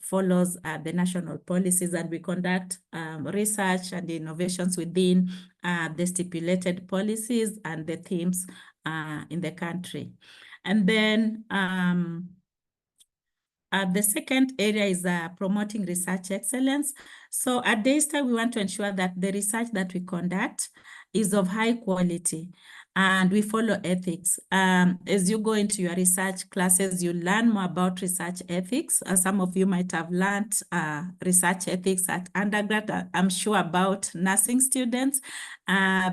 follows the national policies, and we conduct research and innovations within the stipulated policies and the themes in the country. And then the second area is promoting research excellence. So at DASTA, we want to ensure that the research that we conduct is of high quality, and we follow ethics. As you go into your research classes, you learn more about research ethics. Some of you might have learned research ethics at undergrad. I'm sure about nursing students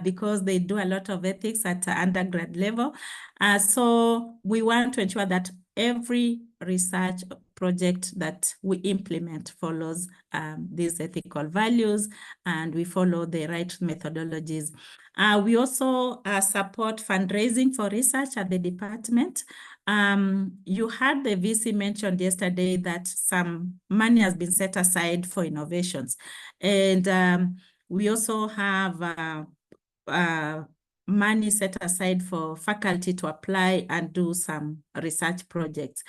because they do a lot of ethics at undergrad level. So we want to ensure that every research project that we implement follows these ethical values, and we follow the right methodologies. We also support fundraising for research at the department. You had the VC mentioned yesterday that some money has been set aside for innovations. And we also have money set aside for faculty to apply and do some research projects.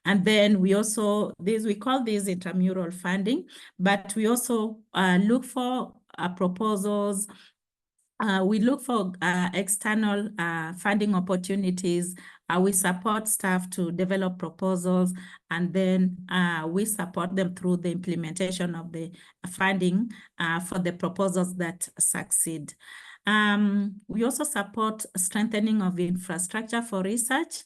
And then we also, we call this intramural funding, but we also look for proposals. We look for external funding opportunities. We support staff to develop proposals, and then we support them through the implementation of the funding for the proposals that succeed. We also support strengthening of infrastructure for research.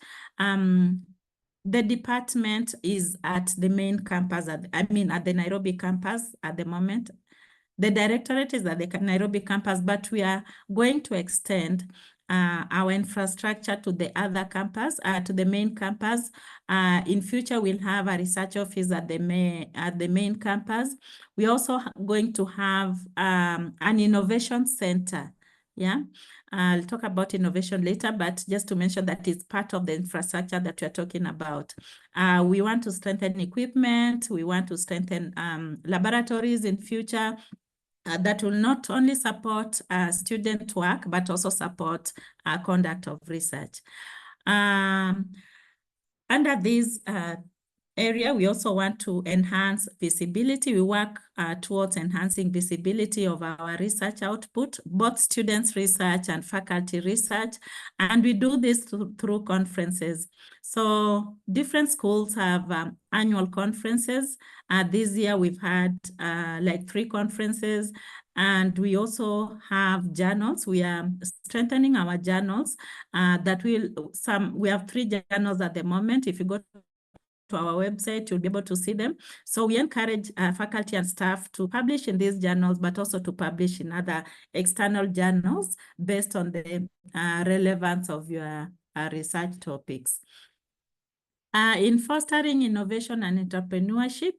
The department is at the main campus, at the Nairobi campus at the moment. The directorate is at the Nairobi campus, but we are going to extend our infrastructure to the other campus, to the main campus. In future, we'll have a research office at the main campus. We're also going to have an innovation center. Yeah, I'll talk about innovation later, but just to mention that it's part of the infrastructure that we're talking about. We want to strengthen equipment. We want to strengthen laboratories in future. That will not only support student work, but also support conduct of research. Under this area, we also want to enhance visibility. We work towards enhancing visibility of our research output, both students' research and faculty research, and we do this through conferences. So different schools have annual conferences. This year we've had like 3 conferences, and we also have journals. We are strengthening our journals we have 3 journals at the moment. If you go to our website, you'll be able to see them. So we encourage faculty and staff to publish in these journals, but also to publish in other external journals based on the relevance of your research topics. In fostering innovation and entrepreneurship,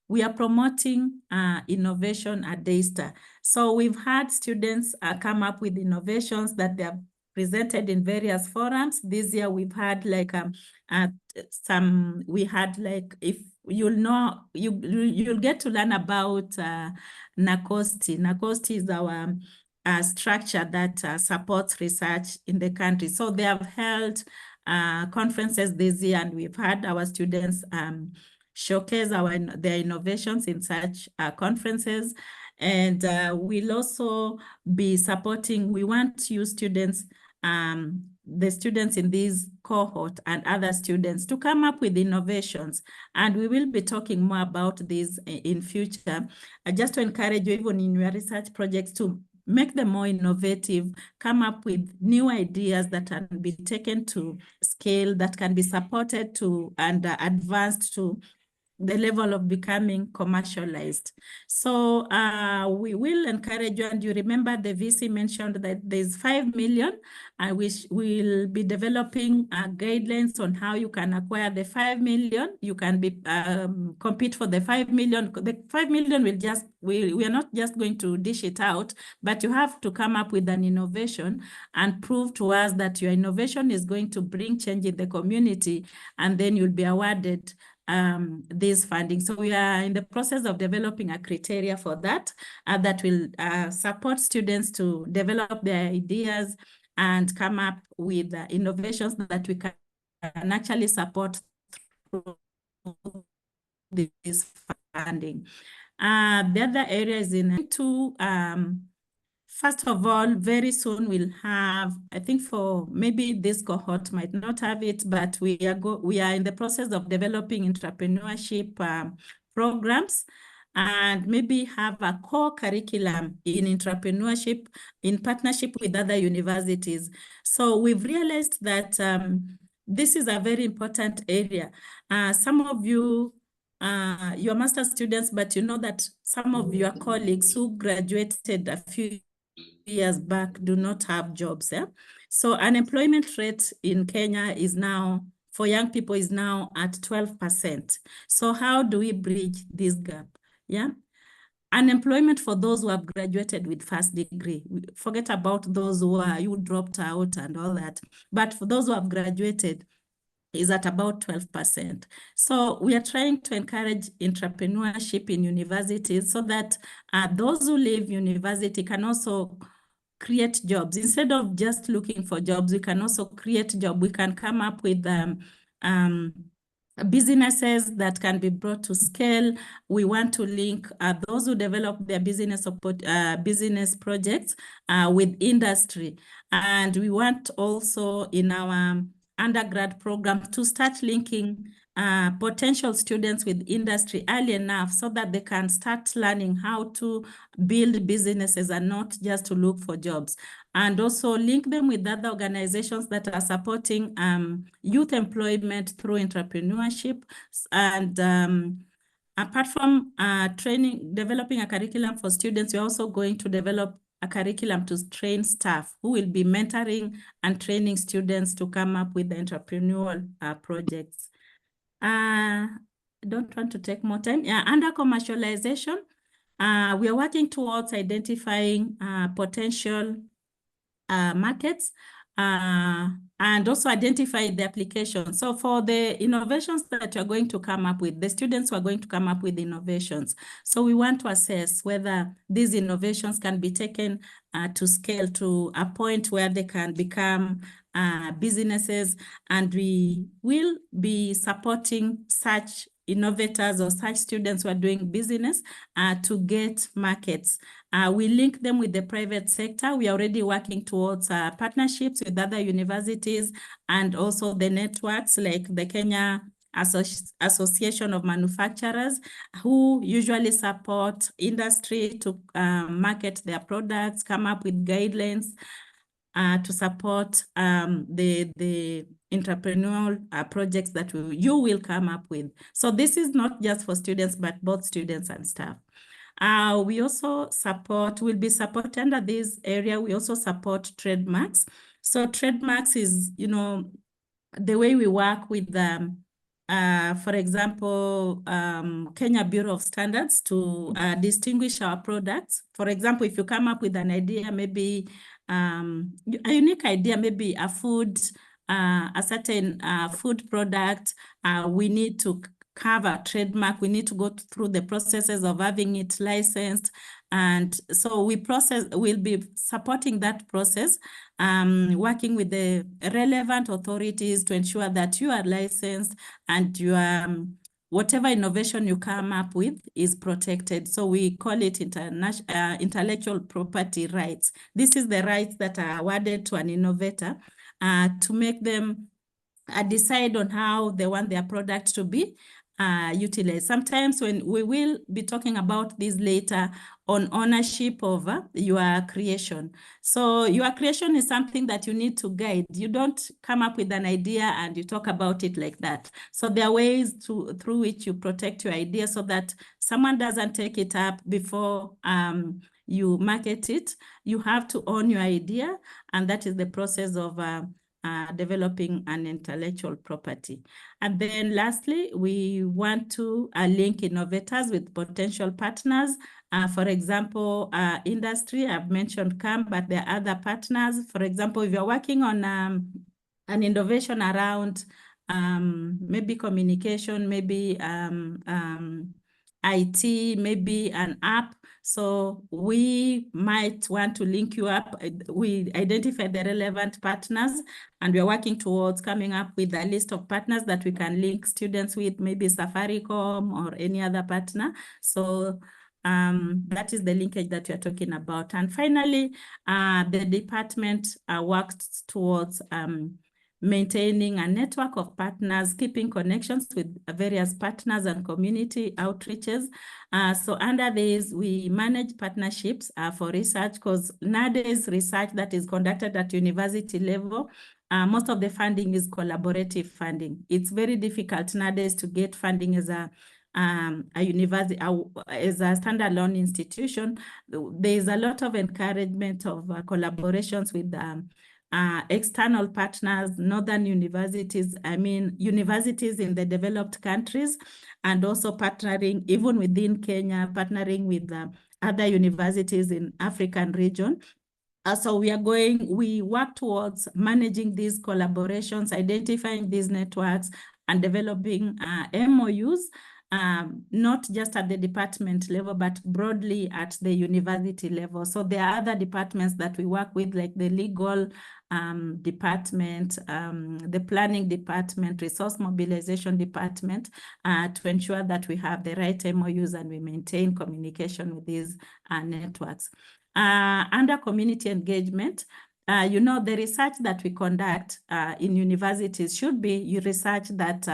we are promoting innovation at Daystar. So we've had students come up with innovations that they have presented in various forums. This year we've had like if you'll know, you'll get to learn about NACOSTI. NACOSTI is our structure that supports research in the country. So they have held conferences this year, and we've had our students showcase their innovations in such conferences. And we'll also be supporting, we want you students, the students in this cohort and other students to come up with innovations. And we will be talking more about this in future, just to encourage you even in your research projects to make them more innovative, come up with new ideas that can be taken to scale, that can be supported to and advanced to the level of becoming commercialized. So we will encourage you, and you remember the VC mentioned that there's 5 million, which we'll be developing guidelines on how you can acquire the 5 million. You can be compete for the 5 million. The 5 million we are not just going to dish it out, but you have to come up with an innovation and prove to us that your innovation is going to bring change in the community, and then you'll be awarded this funding. So we are in the process of developing a criteria for that, that will support students to develop their ideas and come up with innovations that we can actually support through this funding. The other area is first of all, very soon we'll have, I think for maybe this cohort might not have it, but we are in the process of developing entrepreneurship programs, and maybe have a core curriculum in entrepreneurship in partnership with other universities. So we've realized that this is a very important area. Some of you, you're master's students, but you know that some of your colleagues who graduated a few years back do not have jobs. So unemployment rate in Kenya is now, for young people, is now at 12%. So how do we bridge this gap? Yeah. unemployment for those who have graduated with first degree. Forget about those who dropped out and all that. But for those who have graduated, is at about 12%. So we are trying to encourage entrepreneurship in universities so that those who leave university can also create jobs. Instead of just looking for jobs, we can also create jobs. We can come up with businesses that can be brought to scale. We want to link those who develop their business projects with industry. And we want also in our undergrad program to start linking potential students with industry early enough so that they can start learning how to build businesses and not just to look for jobs. And also link them with other organizations that are supporting youth employment through entrepreneurship. And apart from developing a curriculum for students, we're also going to develop a curriculum to train staff who will be mentoring and training students to come up with the entrepreneurial projects. I don't want to take more time. Under commercialization, we are working towards identifying potential markets and also identify the application. So for the innovations that you're going to come up with, the students who are going to come up with innovations. So we want to assess whether these innovations can be taken to scale to a point where they can become businesses, and we will be supporting such innovators or such students who are doing business to get markets. We link them with the private sector. We are already working towards partnerships with other universities and also the networks like the Kenya Association of Manufacturers, who usually support industry to market their products, come up with guidelines to support the entrepreneurial projects that you will come up with. So this is not just for students, but both students and staff. We also will be supported under this area. We also support trademarks. So trademarks is, the way we work with them. For example, Kenya Bureau of Standards to distinguish our products. For example, if you come up with an idea, maybe a unique idea, maybe a certain food product, we need to have a trademark. We need to go through the processes of having it licensed. And so we'll be supporting that process, working with the relevant authorities to ensure that you are licensed and whatever innovation you come up with is protected. So we call it intellectual property rights. This is the rights that are awarded to an innovator to make them decide on how they want their product to be utilized. Sometimes when we will be talking about this later on ownership of your creation. So your creation is something that you need to guide. You don't come up with an idea and you talk about it like that. So there are ways through which you protect your idea so that someone doesn't take it up before you market it. You have to own your idea, and that is the process of developing an intellectual property. And then lastly, we want to link innovators with potential partners. For example, industry, I've mentioned CAM, but there are other partners. For example, if you're working on an innovation around maybe communication, maybe IT, maybe an app. So we might want to link you up. We identify the relevant partners, and we're working towards coming up with a list of partners that we can link students with, maybe Safaricom or any other partner. So that is the linkage that we're talking about. And finally, the department works towards maintaining a network of partners, keeping connections with various partners and community outreaches. So under this, we manage partnerships for research, because nowadays research that is conducted at university level, most of the funding is collaborative funding. It's very difficult nowadays to get funding as a university, as a standalone institution. There is a lot of encouragement of collaborations with external partners, northern universities, universities in the developed countries, and also partnering even within Kenya, partnering with other universities in African region. So we work towards managing these collaborations, identifying these networks, and developing MOUs, not just at the department level, but broadly at the university level. So there are other departments that we work with, like the legal department, the planning department, resource mobilization department, to ensure that we have the right MOUs and we maintain communication with these networks. Under community engagement, the research that we conduct in universities should be research that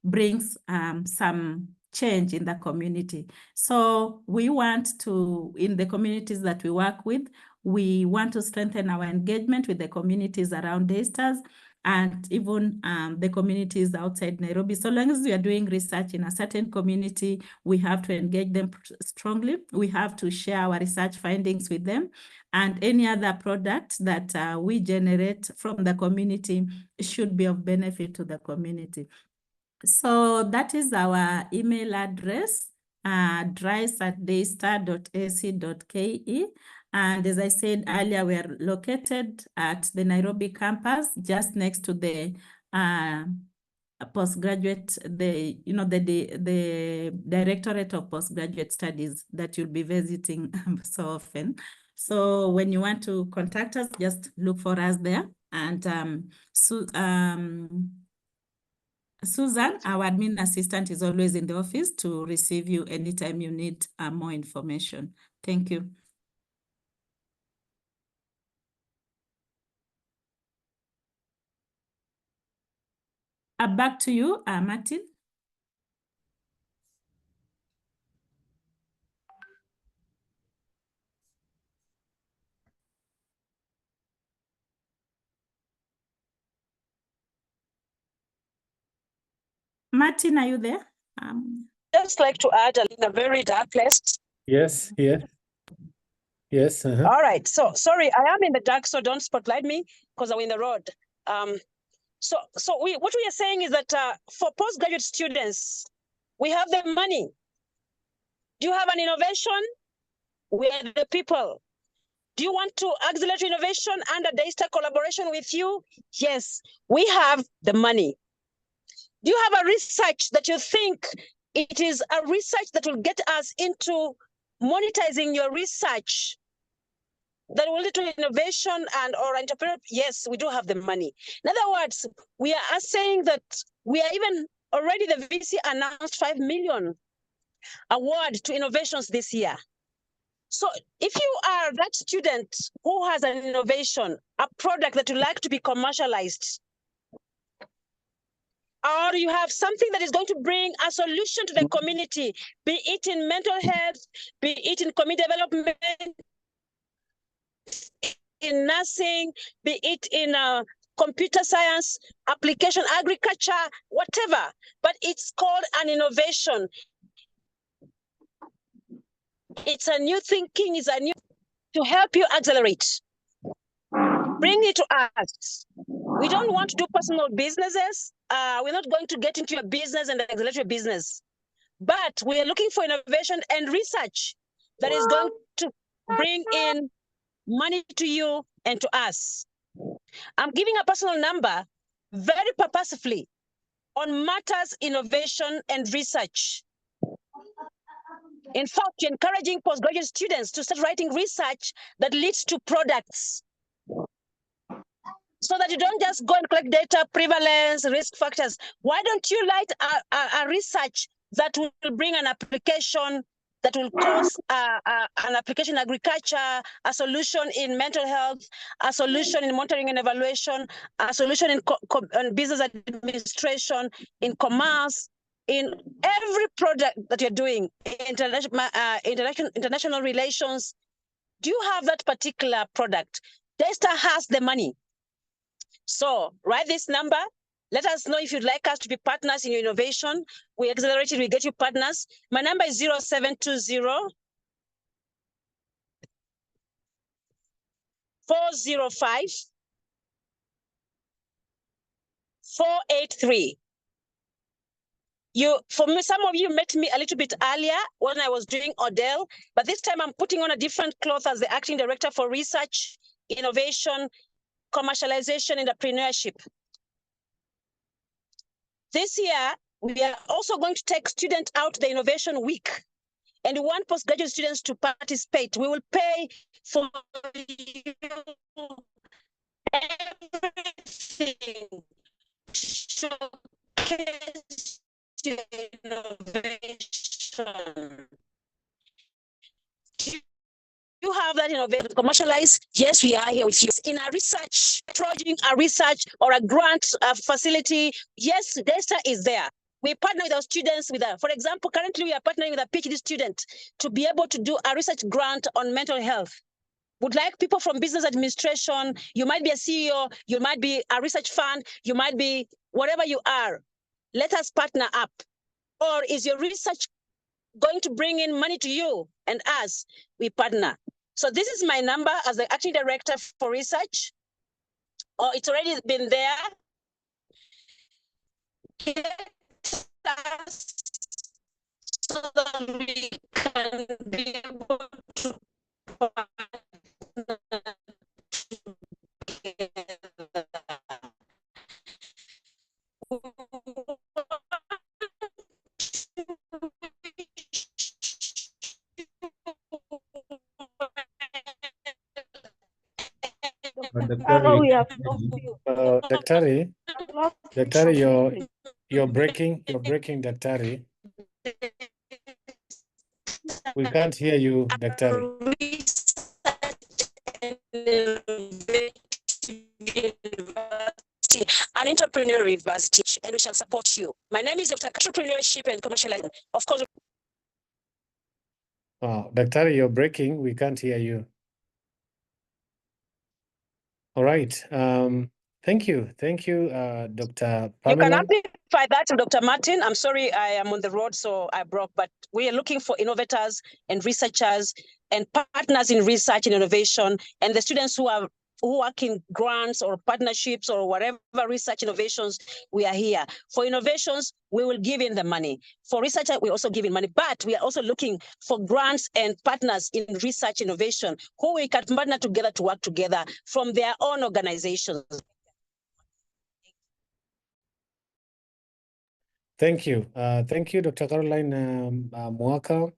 brings some change in the community. So we want to, in the communities that we work with, we want to strengthen our engagement with the communities around Daystars and even the communities outside Nairobi. So long as we are doing research in a certain community, we have to engage them strongly. We have to share our research findings with them, and any other product that we generate from the community should be of benefit to the community. So that is our email address, dries@daystar.ac.ke. And as I said earlier, we are located at the Nairobi campus, just next to the postgraduate, the Directorate of Postgraduate Studies that you'll be visiting so often. So when you want to contact us, just look for us there. And Susan, our admin assistant, is always in the office to receive you anytime you need more information. Thank you. Back to you, Martin. Martin, are you there? Just like to add in a very dark place. Yes, here. Yes. All right. So sorry, I am in the dark, so don't spotlight me because I'm in the road. So what we are saying is that for postgraduate students, we have the money. Do you have an innovation? We are the people. Do you want to accelerate innovation under Daystar collaboration with you? Yes, we have the money. Do you have a research that you think it is a research that will get us into monetizing your research that will lead to innovation and or entrepreneurship? Yes, we do have the money. In other words, we are saying that we are even already, the VC announced 5 million award to innovations this year. So if you are that student who has an innovation, a product that you like to be commercialized, or you have something that is going to bring a solution to the community, be it in mental health, be it in community development, in nursing, be it in computer science, application agriculture, whatever, but it's called an innovation. It's a new thinking, it's a new to help you accelerate. Bring it to us. We don't want to do personal businesses. We're not going to get into your business and accelerate your business. But we are looking for innovation and research that is going to bring in money to you and to us. I'm giving a personal number very purposefully on matters innovation and research. In fact, you're encouraging postgraduate students to start writing research that leads to products, so that you don't just go and collect data, prevalence, risk factors. Why don't you write a research that will bring an application that will cause an application in agriculture, a solution in mental health, a solution in monitoring and evaluation, a solution in business administration, in commerce, in every product that you're doing, international relations. Do you have that particular product? Daystar has the money. So write this number. Let us know if you'd like us to be partners in your innovation. We accelerate it, we get you partners. My number is 0720 405 483. For me, some of you met me a little bit earlier when I was doing Odell, but this time I'm putting on a different cloth as the acting director for research, innovation, commercialization, entrepreneurship. This year, we are also going to take students out the Innovation Week, and we want postgraduate students to participate. We will pay for you everything. Showcase your innovation. You have that innovation commercialized. Yes, we are here with you. In a research project, a research or a grant facility, yes, DESTA is there. We partner with our students for example, currently we are partnering with a PhD student to be able to do a research grant on mental health. Would like people from business administration, you might be a CEO, you might be a research fund, you might be whatever you are. Let us partner up. Or is your research going to bring in money to you and us? We partner. So this is my number as the acting director for research. Oh, it's already been there. Get us so that we can be able to partner together. Daktari, you're breaking, Daktari. We can't hear you, Daktari. An entrepreneur university, and we shall support you. My name is Dr. Entrepreneurship and Commercialization. Of course. Daktari, you're breaking. We can't hear you. All right. Thank you. Thank you, Dr. Pamela. You can amplify that to Dr. Martin. I'm sorry, I am on the road, so I broke, but we are looking for innovators and researchers and partners in research and innovation, and the students who work in grants or partnerships or whatever research innovations, we are here. For innovations, we will give in the money. For research, we also give in money, but we are also looking for grants and partners in research innovation who we can partner together to work together from their own organizations. Thank you. Thank you, Dr. Caroline Mwaka.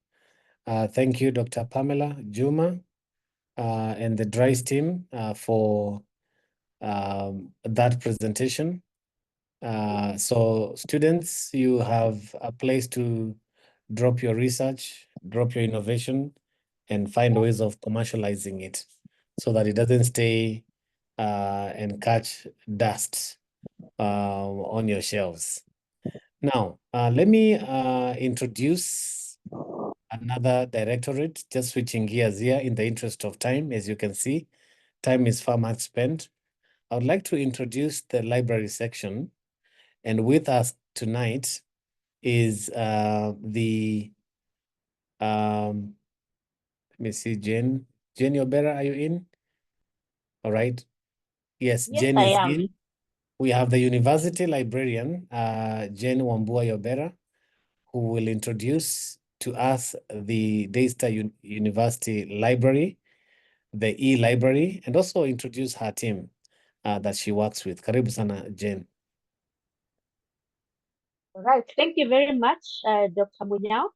Thank you, Dr. Pamela Juma, and the DRICE team for that presentation. So students, you have a place to drop your research, drop your innovation, and find ways of commercializing it so that it doesn't stay and catch dust on your shelves. Now, let me introduce another directorate, just switching gears here in the interest of time. As you can see, time is far much spent. I would like to introduce the library section. And with us tonight is let me see, Jane Yobera, are you in? All right. Yes, Jane is in. We have the university librarian, Jane Wambua Yobera, who will introduce to us the Daystar University Library, the e-library, and also introduce her team that she works with. Karibu sana, Jane. All right, thank you very much, Dr. Munyao.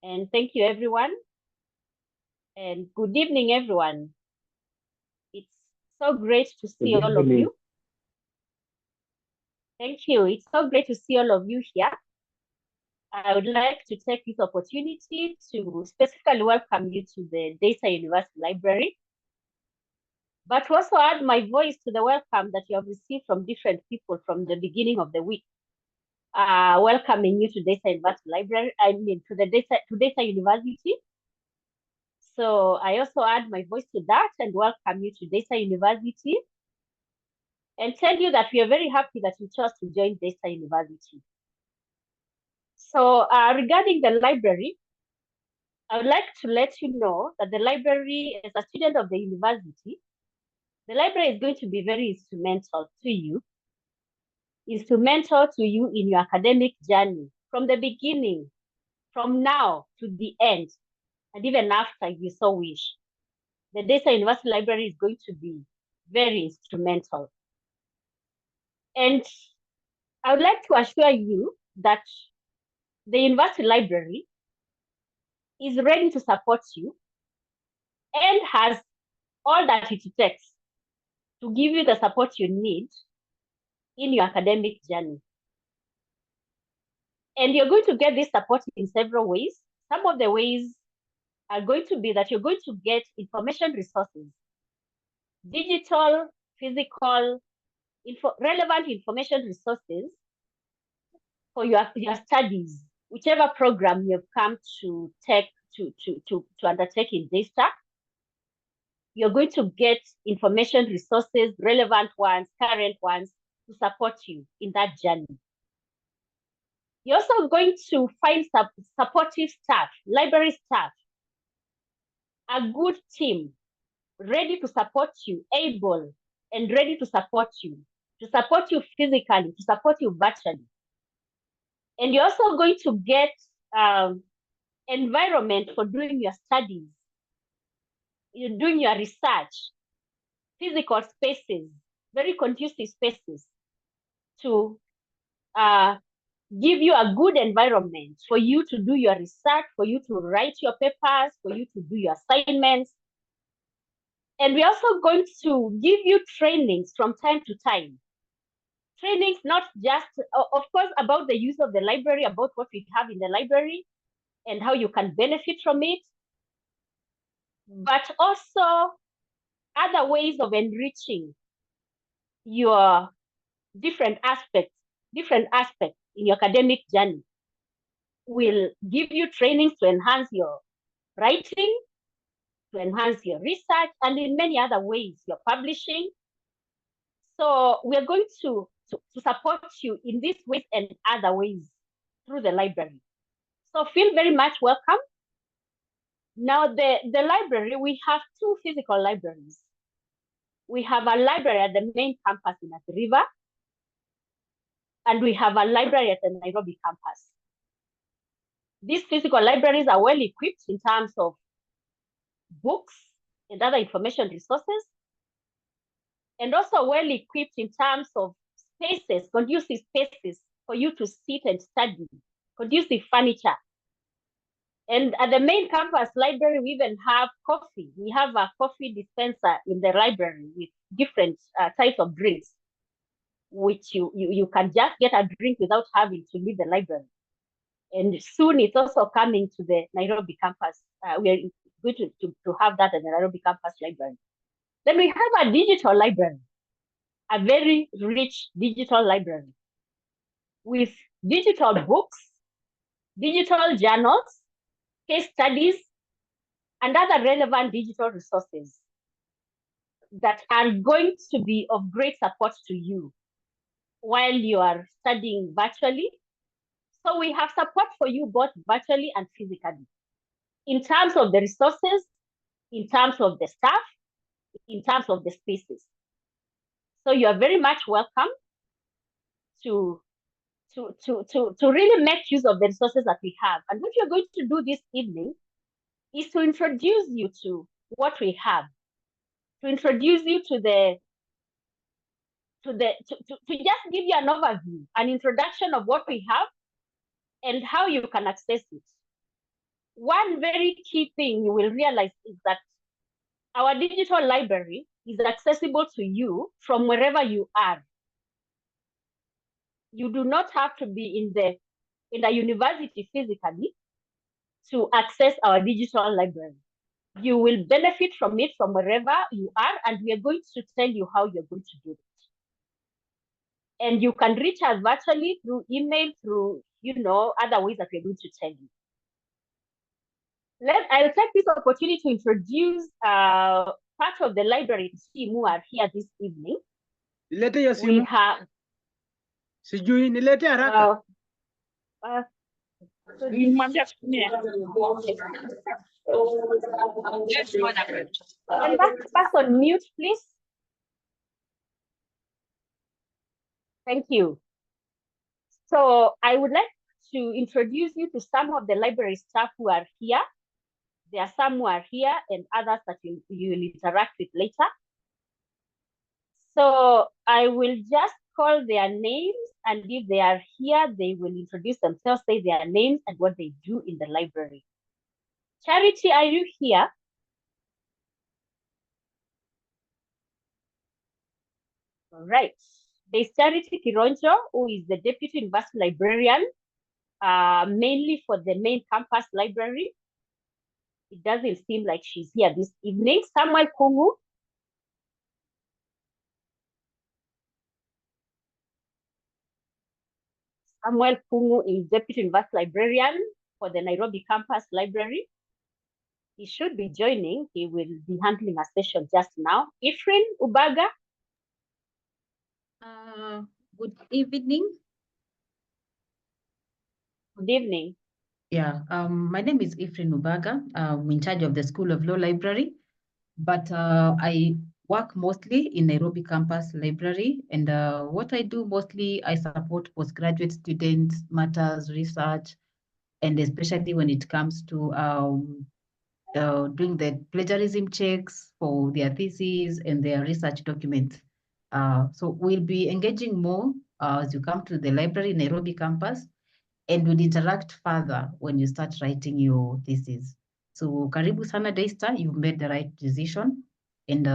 And thank you, everyone. And good evening, everyone. It's so great to see all of you. Thank you. It's so great to see all of you here. I would like to take this opportunity to specifically welcome you to the Daystar University Library, but to also add my voice to the welcome that you have received from different people from the beginning of the week. Welcoming you to Daystar University Library, to Daystar University. So I also add my voice to that and welcome you to Daystar University and tell you that we are very happy that you chose to join Daystar University. So regarding the library, I would like to let you know that the library, as a student of the university, the library is going to be very instrumental to you instrumental to you in your academic journey from the beginning, from now to the end, and even after you so wish. The Desa University Library is going to be very instrumental. And I would like to assure you that the University Library is ready to support you and has all that it takes to give you the support you need in your academic journey. And you're going to get this support in several ways. Some of the ways are going to be that you're going to get information resources, digital, physical, relevant information resources for your studies, whichever program you've come to take to undertake in DESTA. You're going to get information resources, relevant ones, current ones, to support you in that journey. You're also going to find supportive staff, library staff, a good team ready to support you, able and ready to support you physically, to support you virtually. And you're also going to get environment for doing your studies, you're doing your research, physical spaces, very conducive spaces to give you a good environment for you to do your research, for you to write your papers, for you to do your assignments. And we're also going to give you trainings from time to time. Trainings not just, of course, about the use of the library, about what we have in the library and how you can benefit from it, but also other ways of enriching your different aspects in your academic journey. We'll give you trainings to enhance your writing, to enhance your research, and in many other ways, your publishing. So we're going to support you in these ways and other ways through the library. So feel very much welcome. Now, the library, we have two physical libraries. We have a library at the main campus in Athi River, and we have a library at the Nairobi campus. These physical libraries are well equipped in terms of books and other information resources, and also well equipped in terms of spaces, conducive spaces for you to sit and study, conducive furniture. And at the main campus library, we even have coffee. We have a coffee dispenser in the library with different types of drinks, which you can just get a drink without having to leave the library. And soon it's also coming to the Nairobi campus. We are going to have that at the Nairobi campus library. Then we have a digital library, a very rich digital library with digital books, digital journals, case studies, and other relevant digital resources that are going to be of great support to you while you are studying virtually. So we have support for you both virtually and physically, in terms of the resources, in terms of the staff, in terms of the spaces. So you are very much welcome to really make use of the resources that we have. And what you're going to do this evening is to introduce you to what we have, to introduce you to just give you an overview, an introduction of what we have and how you can access it. One very key thing you will realize is that our digital library is accessible to you from wherever you are. You do not have to be in the university physically to access our digital library. You will benefit from it from wherever you are, and we are going to tell you how you're going to do it. And you can reach us virtually through email, through other ways that we're going to tell you. I'll take this opportunity to introduce part of the library team who are here this evening. We have sijui nilete haraka. Can that person mute, please? Thank you. So I would like to introduce you to some of the library staff who are here. There are some who are here and others that you will interact with later. So I will just call their names, and if they are here, they will introduce themselves, say their names and what they do in the library. Charity, are you here? All right. There's Charity Kironjo, who is the Deputy University Librarian, mainly for the main campus library. It doesn't seem like she's here this evening. Samuel Kungu. Samuel Kungu is Deputy University Librarian for the Nairobi Campus Library. He should be joining. He will be handling a session just now. Ephraim Ubaga. Good evening. Good evening. Yeah, my name is Ephraim Ubaga. I'm in charge of the School of Law Library, but I work mostly in Nairobi Campus Library. And what I do mostly, I support postgraduate students, matters, research, and especially when it comes to doing the plagiarism checks for their theses and their research documents. So we'll be engaging more as you come to the library, Nairobi campus, and we'll interact further when you start writing your thesis. So karibu sana Daystar, you've made the right decision. And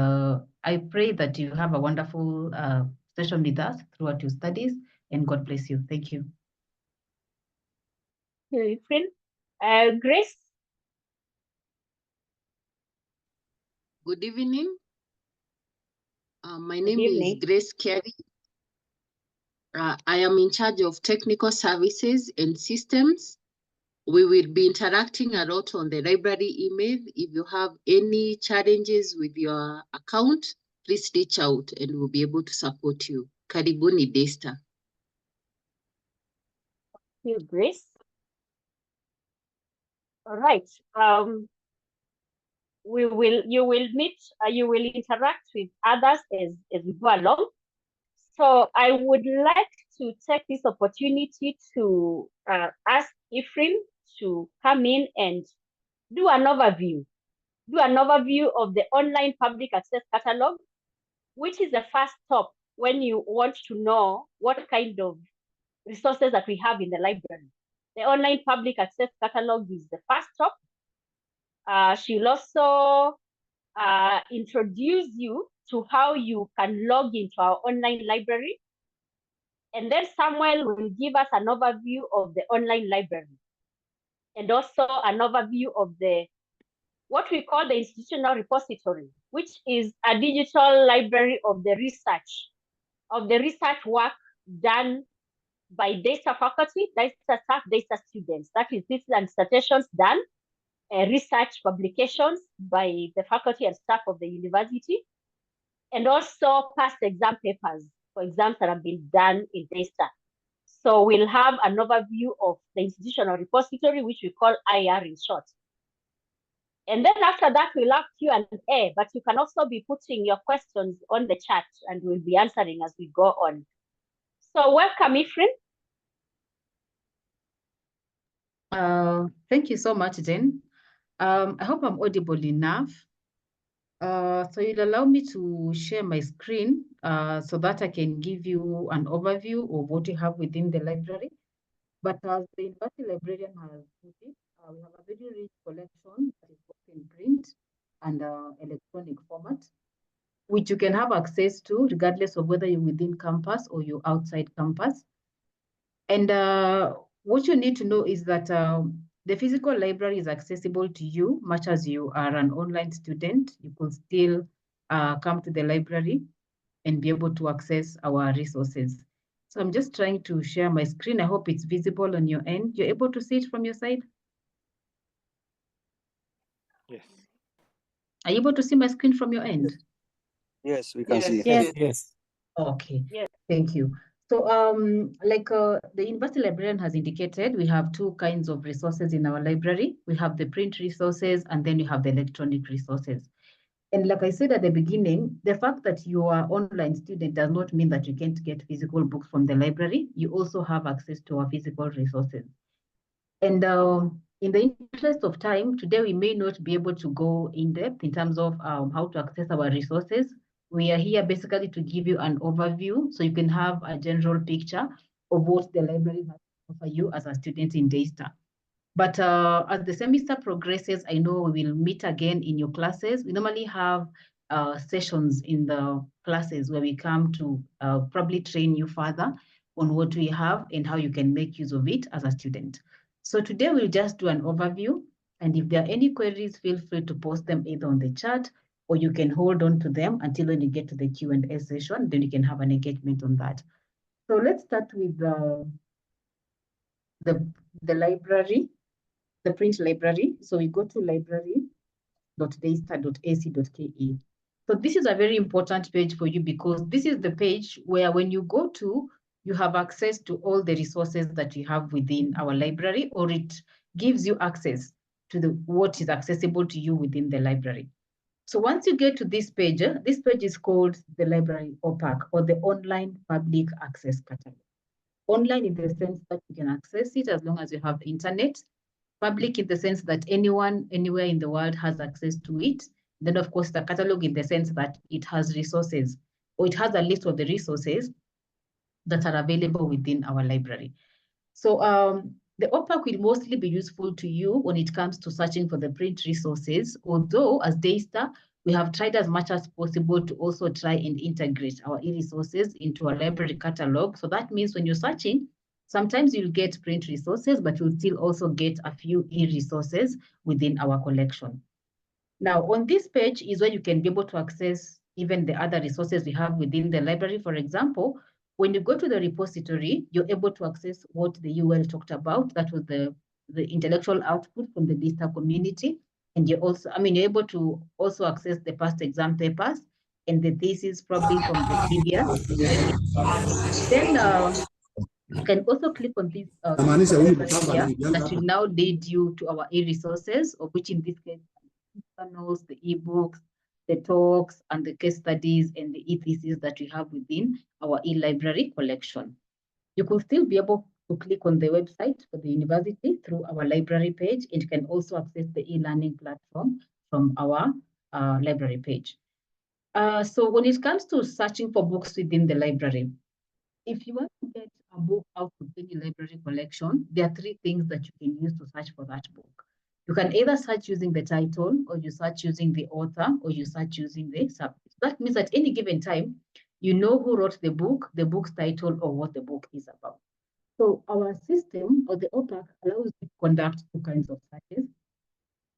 I pray that you have a wonderful session with us throughout your studies, and God bless you. Thank you. Thank you, Grace. Good evening. My name is Grace Carey. I am in charge of technical services and systems. We will be interacting a lot on the library email. If you have any challenges with your account, please reach out and we'll be able to support you. Karibuni Daystar. Thank you, Grace. All right. You will interact with others as we go along. So I would like to take this opportunity to ask Ephraim to come in and do an overview of the online public access catalog, which is the first stop when you want to know what kind of resources that we have in the library. The online public access catalog is the first stop. She'll also introduce you to how you can log into our online library. And then Samuel will give us an overview of the online library and also an overview of what we call the institutional repository, which is a digital library of the research work done by Daystar faculty, Daystar staff, Daystar students. That is, this and citations done, research publications by the faculty and staff of the university, and also past exam papers for exams that have been done in Daystar. So we'll have an overview of the institutional repository, which we call IR in short. And then after that, we'll have Q&A, but you can also be putting your questions on the chat and we'll be answering as we go on. So welcome, Ephraim. Thank you so much, Jen. I hope I'm audible enough. So you'll allow me to share my screen so that I can give you an overview of what you have within the library. But as the university librarian has put it, we have a very rich collection that is both in print and electronic format, which you can have access to regardless of whether you're within campus or you're outside campus. And what you need to know is that the physical library is accessible to you much as you are an online student. You could still come to the library and be able to access our resources. So I'm just trying to share my screen. I hope it's visible on your end. You're able to see it from your side? Yes. Are you able to see my screen from your end? Yes, we can see. Yes. Okay. Yes. Thank you. So like the university librarian has indicated, we have two kinds of resources in our library. We have the print resources and then we have the electronic resources. And like I said at the beginning, the fact that you are online student does not mean that you can't get physical books from the library. You also have access to our physical resources. And in the interest of time, today we may not be able to go in depth in terms of how to access our resources. We are here basically to give you an overview so you can have a general picture of what the library has to offer you as a student in Daystar. But as the semester progresses, I know we will meet again in your classes. We normally have sessions in the classes where we come to probably train you further on what we have and how you can make use of it as a student. So today we'll just do an overview, and if there are any queries, feel free to post them either on the chat or you can hold on to them until when you get to the Q&A session, then you can have an engagement on that. So let's start with the library, the print library. So we go to library.daystar.ac.ke. So this is a very important page for you because this is the page where when you go to, you have access to all the resources that you have within our library, or it gives you access to what is accessible to you within the library. So once you get to this page is called the library OPAC, or the Online Public Access Catalog. Online in the sense that you can access it as long as you have the internet. Public in the sense that anyone, anywhere in the world has access to it. Then of course the catalog in the sense that it has resources, or it has a list of the resources that are available within our library. So the OPAC will mostly be useful to you when it comes to searching for the print resources, although as Daystar, we have tried as much as possible to also try and integrate our e-resources into our library catalog. So that means when you're searching, sometimes you'll get print resources, but you'll still also get a few e-resources within our collection. Now, on this page is where you can be able to access even the other resources we have within the library. For example, when you go to the repository, you're able to access what the UL talked about. That was the intellectual output from the Daystar community. And you're also, you're able to also access the past exam papers and the thesis probably from the previous. Then you can also click on this here that will now lead you to our e-resources, of which in this case, the journals, the ebooks, the talks, and the case studies and the e-theses that we have within our e-library collection. You could still be able to click on the website for the university through our library page, and you can also access the e-learning platform from our library page. So when it comes to searching for books within the library, if you want to get a book out of any library collection, there are three things that you can use to search for that book. You can either search using the title, or you search using the author, or you search using the subject. That means at any given time, you know who wrote the book's title, or what the book is about. So our system, or the OPAC, allows you to conduct two kinds of searches.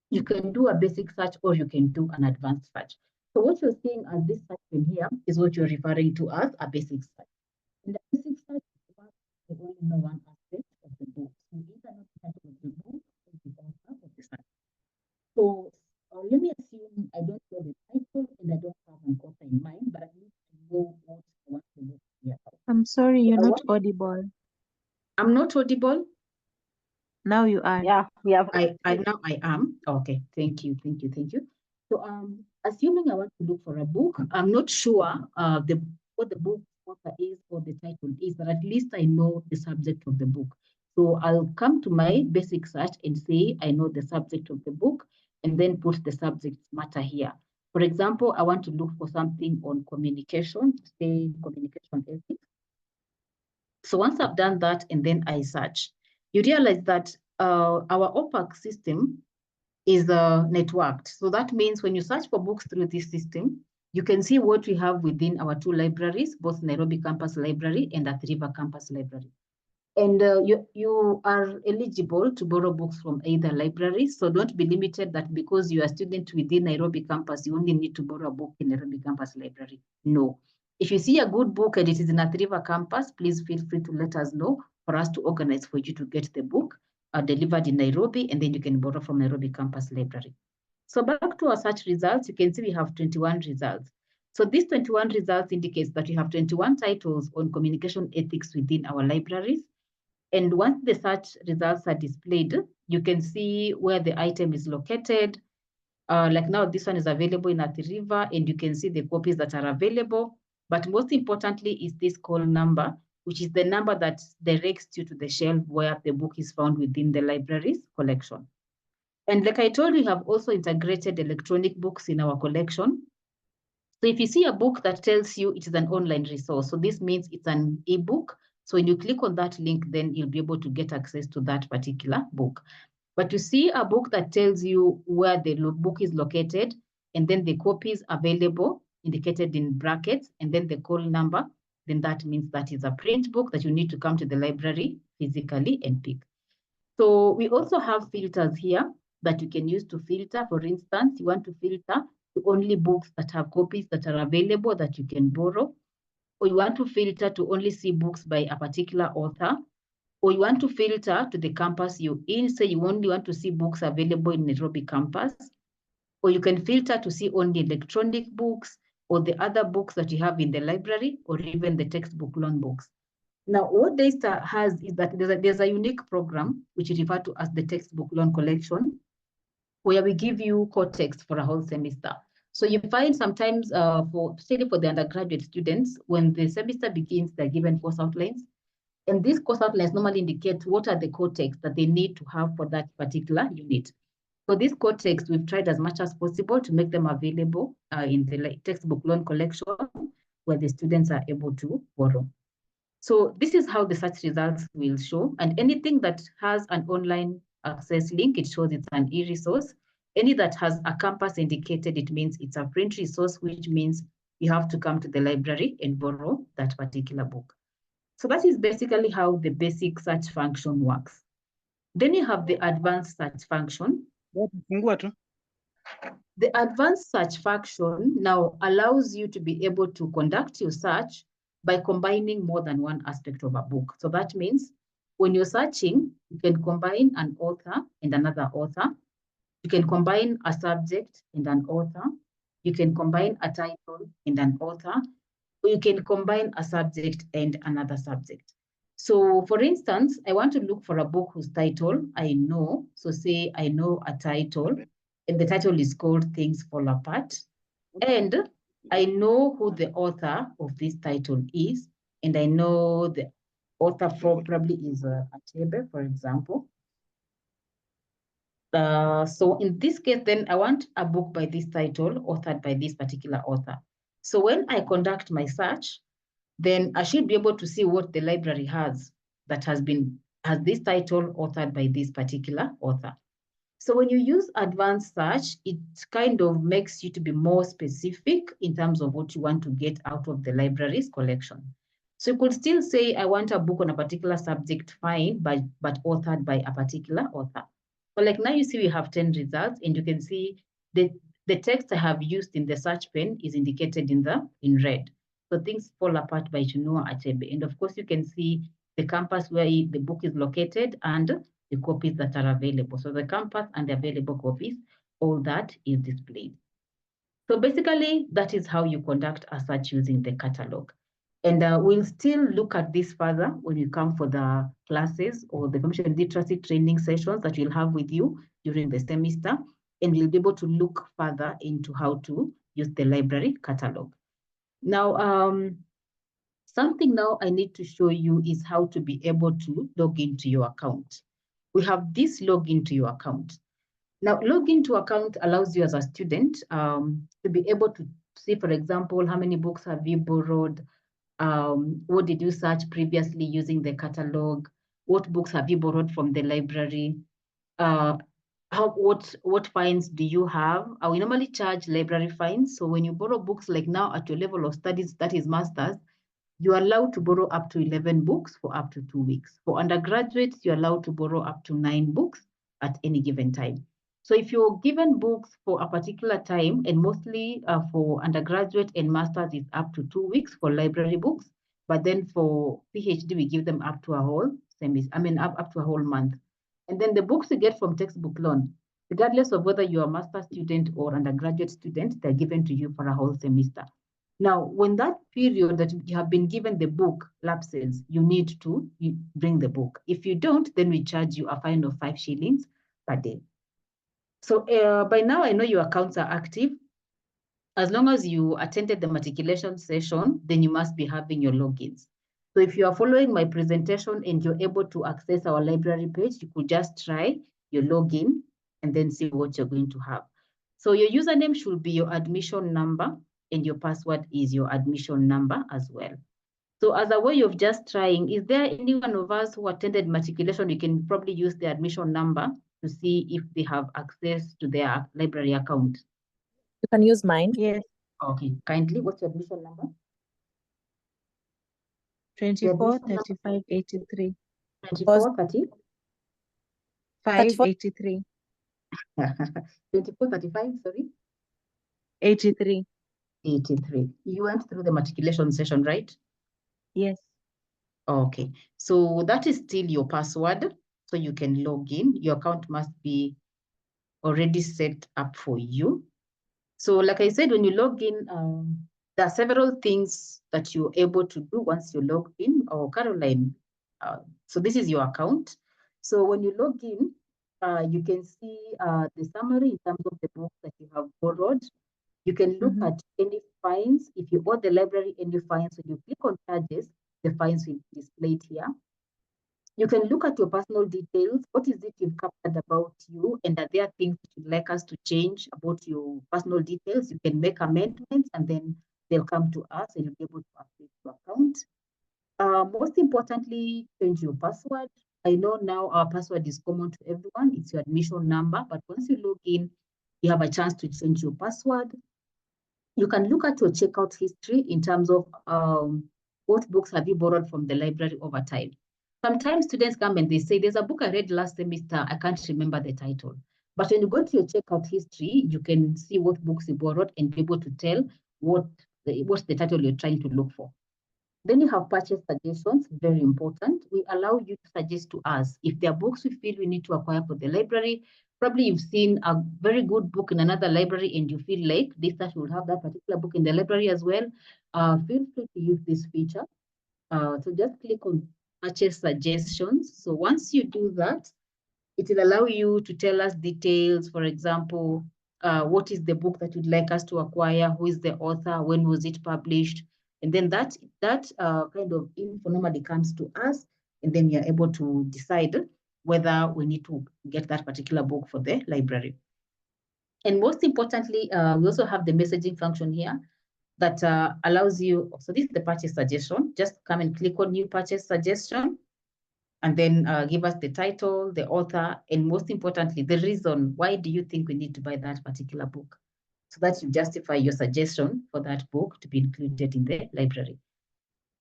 You can do a basic search, or you can do an advanced search. So what you're seeing as this search in here is what you're referring to as a basic search. In the basic search, you only know one aspect of the book. So either not the title of the book or the author of the search. So let me assume I don't know the title and I don't have an author in mind, but at least I know what I want the book to be about. I'm sorry, you're not audible. I'm not audible? Now you are. Yeah, we have. Now I am. Okay, thank you. So assuming I want to look for a book, I'm not sure what the book author is or the title is, but at least I know the subject of the book. So I'll come to my basic search and say I know the subject of the book, and then put the subject matter here. For example, I want to look for something on communication, say communication ethics. So once I've done that and then I search, you realize that our OPAC system is networked. So that means when you search for books through this system, you can see what we have within our two libraries, both Nairobi Campus Library and Athi River Campus Library. And you are eligible to borrow books from either libraries. So don't be limited that because you are a student within Nairobi Campus, you only need to borrow a book in Nairobi Campus Library. No. If you see a good book and it is in Athi River Campus, please feel free to let us know for us to organize for you to get the book delivered in Nairobi, and then you can borrow from Nairobi Campus Library. So back to our search results, you can see we have 21 results. So these 21 results indicates that we have 21 titles on communication ethics within our libraries. And once the search results are displayed, you can see where the item is located, Like now, this one is available in Athi River, and you can see the copies that are available. But most importantly is this call number, which is the number that directs you to the shelf where the book is found within the library's collection. And like I told you, we have also integrated electronic books in our collection. So if you see a book that tells you it is an online resource, so this means it's an ebook. So when you click on that link, then you'll be able to get access to that particular book. But you see a book that tells you where the book is located, and then the copies available indicated in brackets, and then the call number, then that means that is a print book that you need to come to the library physically and pick. So we also have filters here that you can use to filter. For instance, you want to filter to only books that have copies that are available that you can borrow, or you want to filter to only see books by a particular author, or you want to filter to the campus you're in, say you only want to see books available in Nairobi campus, or you can filter to see only electronic books or the other books that you have in the library, or even the textbook loan books. Now, what DAYSTAR has is that there's a unique program, which is referred to as the textbook loan collection, where we give you core text for a whole semester. So you find sometimes, especially for the undergraduate students, when the semester begins, they're given course outlines. And these course outlines normally indicate what are the core texts that they need to have for that particular unit. So these core texts, we've tried as much as possible to make them available in the textbook loan collection, where the students are able to borrow. So this is how the search results will show. And anything that has an online access link, it shows it's an e-resource. Any that has a campus indicated, it means it's a print resource, which means you have to come to the library and borrow that particular book. So that is basically how the basic search function works. Then you have the advanced search function. The advanced search function now allows you to be able to conduct your search by combining more than one aspect of a book. So that means when you're searching, you can combine an author and another author. You can combine a subject and an author. You can combine a title and an author. Or you can combine a subject and another subject. So for instance, I want to look for a book whose title I know. So say I know a title, and the title is called Things Fall Apart. And I know who the author of this title is, and I know the author probably is Achebe, for example. So in this case, then I want a book by this title, authored by this particular author. So when I conduct my search, then I should be able to see what the library has that has this title authored by this particular author. So when you use advanced search, it kind of makes you to be more specific in terms of what you want to get out of the library's collection. So you could still say, I want a book on a particular subject, fine, but authored by a particular author. So like now you see we have 10 results, and you can see the text I have used in the search pane is indicated in red. So Things Fall Apart by Chinua Achebe. And of course, you can see the campus where the book is located and the copies that are available. So the campus and the available copies, all that is displayed. So basically, that is how you conduct a search using the catalog. And we'll still look at this further when you come for the classes or the information literacy training sessions that we'll have with you during the semester. And we'll be able to look further into how to use the library catalog. Now, something now I need to show you is how to be able to log into your account. We have this login to your account. Now, login to account allows you as a student to be able to see, for example, how many books have you borrowed? What did you search previously using the catalog? What books have you borrowed from the library? What fines do you have? We normally charge library fines. So when you borrow books like now at your level of studies, that is master's, you're allowed to borrow up to 11 books for up to 2 weeks. For undergraduates, you're allowed to borrow up to 9 books at any given time. So if you're given books for a particular time, and mostly for undergraduate and masters, it's up to 2 weeks for library books. But then for PhD, we give them up to a whole semester, up to a whole month. And then the books you get from textbook loan, regardless of whether you're a master's student or undergraduate student, they're given to you for a whole semester. Now, when that period that you have been given the book lapses, you need to bring the book. If you don't, then we charge you a fine of 5 shillings per day. So by now, I know your accounts are active. As long as you attended the matriculation session, then you must be having your logins. So if you are following my presentation and you're able to access our library page, you could just try your login and then see what you're going to have. So your username should be your admission number and your password is your admission number as well. So as a way of just trying, is there any one of us who attended matriculation? You can probably use the admission number to see if they have access to their library account. You can use mine. Yes. Okay, kindly, what's your admission number? 24 35 83. 24 30? 583. 24 35, sorry? 83. 83. You went through the matriculation session, right? Yes. Okay, so that is still your password, so you can log in. Your account must be already set up for you. So like I said, when you log in, there are several things that you're able to do once you log in. Or Caroline, so this is your account. So when you log in, you can see the summary in terms of the books that you have borrowed. You can look at any fines. If you owe the library any fines, when you click on charges, the fines will be displayed here. You can look at your personal details. What is it you've captured about you? And are there things that you'd like us to change about your personal details? You can make amendments and then they'll come to us and you'll be able to update your account. Most importantly, change your password. I know now our password is common to everyone. It's your admission number, but once you log in, you have a chance to change your password. You can look at your checkout history in terms of what books have you borrowed from the library over time. Sometimes students come and they say, there's a book I read last semester, I can't remember the title. But when you go to your checkout history, you can see what books you borrowed and be able to tell what's the title you're trying to look for. Then you have purchase suggestions, very important. We allow you to suggest to us if there are books we feel we need to acquire for the library. Probably you've seen a very good book in another library and you feel like this will have that particular book in the library as well. Feel free to use this feature. So just click on purchase suggestions. So once you do that, it will allow you to tell us details. For example, what is the book that you'd like us to acquire? Who is the author? When was it published? And then that kind of info normally comes to us, and then we are able to decide whether we need to get that particular book for the library. And most importantly, we also have the messaging function here that allows you, so this is the purchase suggestion. Just come and click on new purchase suggestion, and then give us the title, the author, and most importantly, the reason. Why do you think we need to buy that particular book? So that you justify your suggestion for that book to be included in the library.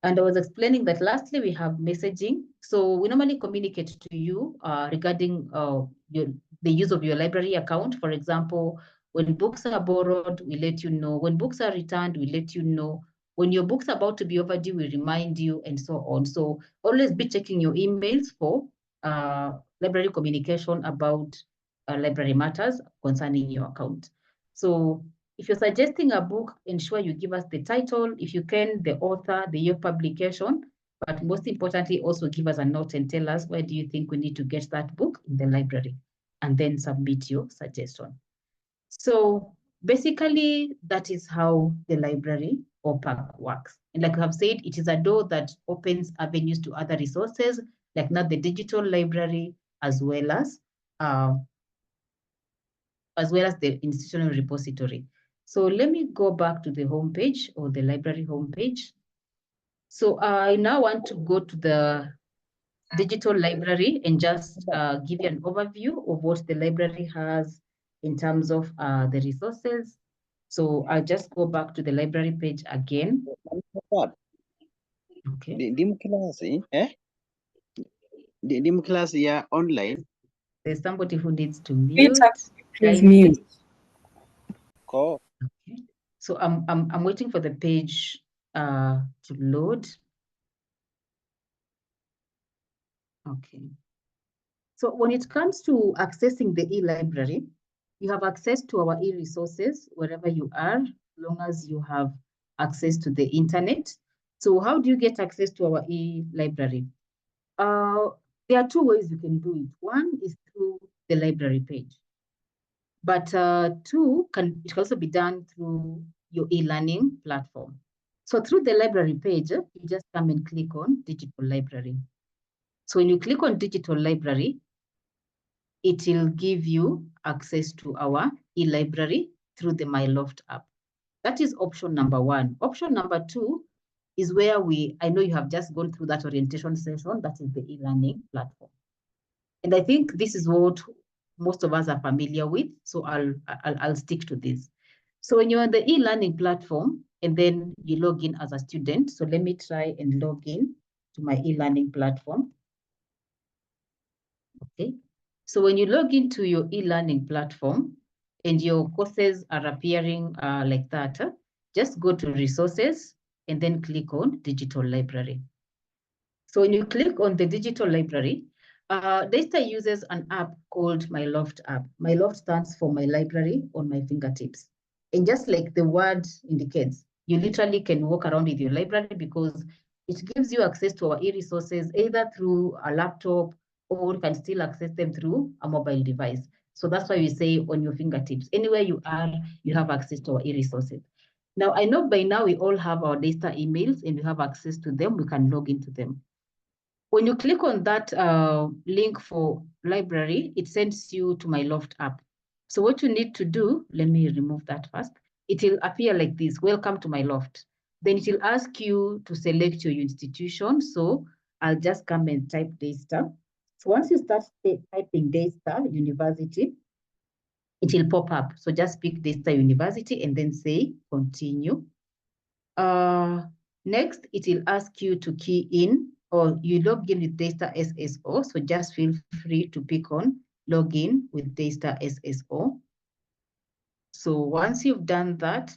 And I was explaining that lastly, we have messaging. So we normally communicate to you regarding the use of your library account. For example, when books are borrowed, we let you know. When books are returned, we let you know. When your book's about to be overdue, we remind you, and so on. So always be checking your emails for library communication about library matters concerning your account. So if you're suggesting a book, ensure you give us the title, if you can, the author, the year of publication, but most importantly, also give us a note and tell us where do you think we need to get that book in the library, and then submit your suggestion. So basically, that is how the library or park works. And like I have said, it is a door that opens avenues to other resources, like not the digital library, as well as the institutional repository. So let me go back to the homepage or the library homepage. So I now want to go to the digital library and just give you an overview of what the library has in terms of the resources. So I'll just go back to the library page again. Okay. The class here online. There's somebody who needs to mute. Please mute. Cool. Okay. So I'm waiting for the page to load. Okay. So when it comes to accessing the e-library, you have access to our e-resources wherever you are, as long as you have access to the internet. So how do you get access to our e-library? There are two ways you can do it. One is through the library page. But two, it can also be done through your e-learning platform. So through the library page, you just come and click on digital library. So when you click on digital library, it will give you access to our e-library through the MyLoft app. That is option number one. Option number two is where I know you have just gone through that orientation session, that is the e-learning platform. And I think this is what most of us are familiar with, so I'll stick to this. So when you're on the e-learning platform and then you log in as a student, so let me try and log in to my e-learning platform. Okay, so when you log into your e-learning platform and your courses are appearing like that, just go to resources and then click on digital library. So when you click on the digital library, Daystar uses an app called MyLoft app. MyLoft stands for My Library on My Fingertips. And just like the word indicates, you literally can walk around with your library because it gives you access to our e-resources either through a laptop or you can still access them through a mobile device. So that's why we say on your fingertips. Anywhere you are, you have access to our e-resources. Now, I know by now we all have our Daystar emails and we have access to them. We can log into them. When you click on that link for library, it sends you to MyLoft app. So what you need to do, let me remove that first. It will appear like this, welcome to MyLoft. Then it will ask you to select your institution. So I'll just come and type Daystar. So once you start typing Daystar University, it will pop up. So just pick Daystar University and then say continue. Next, it will ask you to key in or you log in with Daystar SSO. So just feel free to pick on login with Daystar SSO. So once you've done that,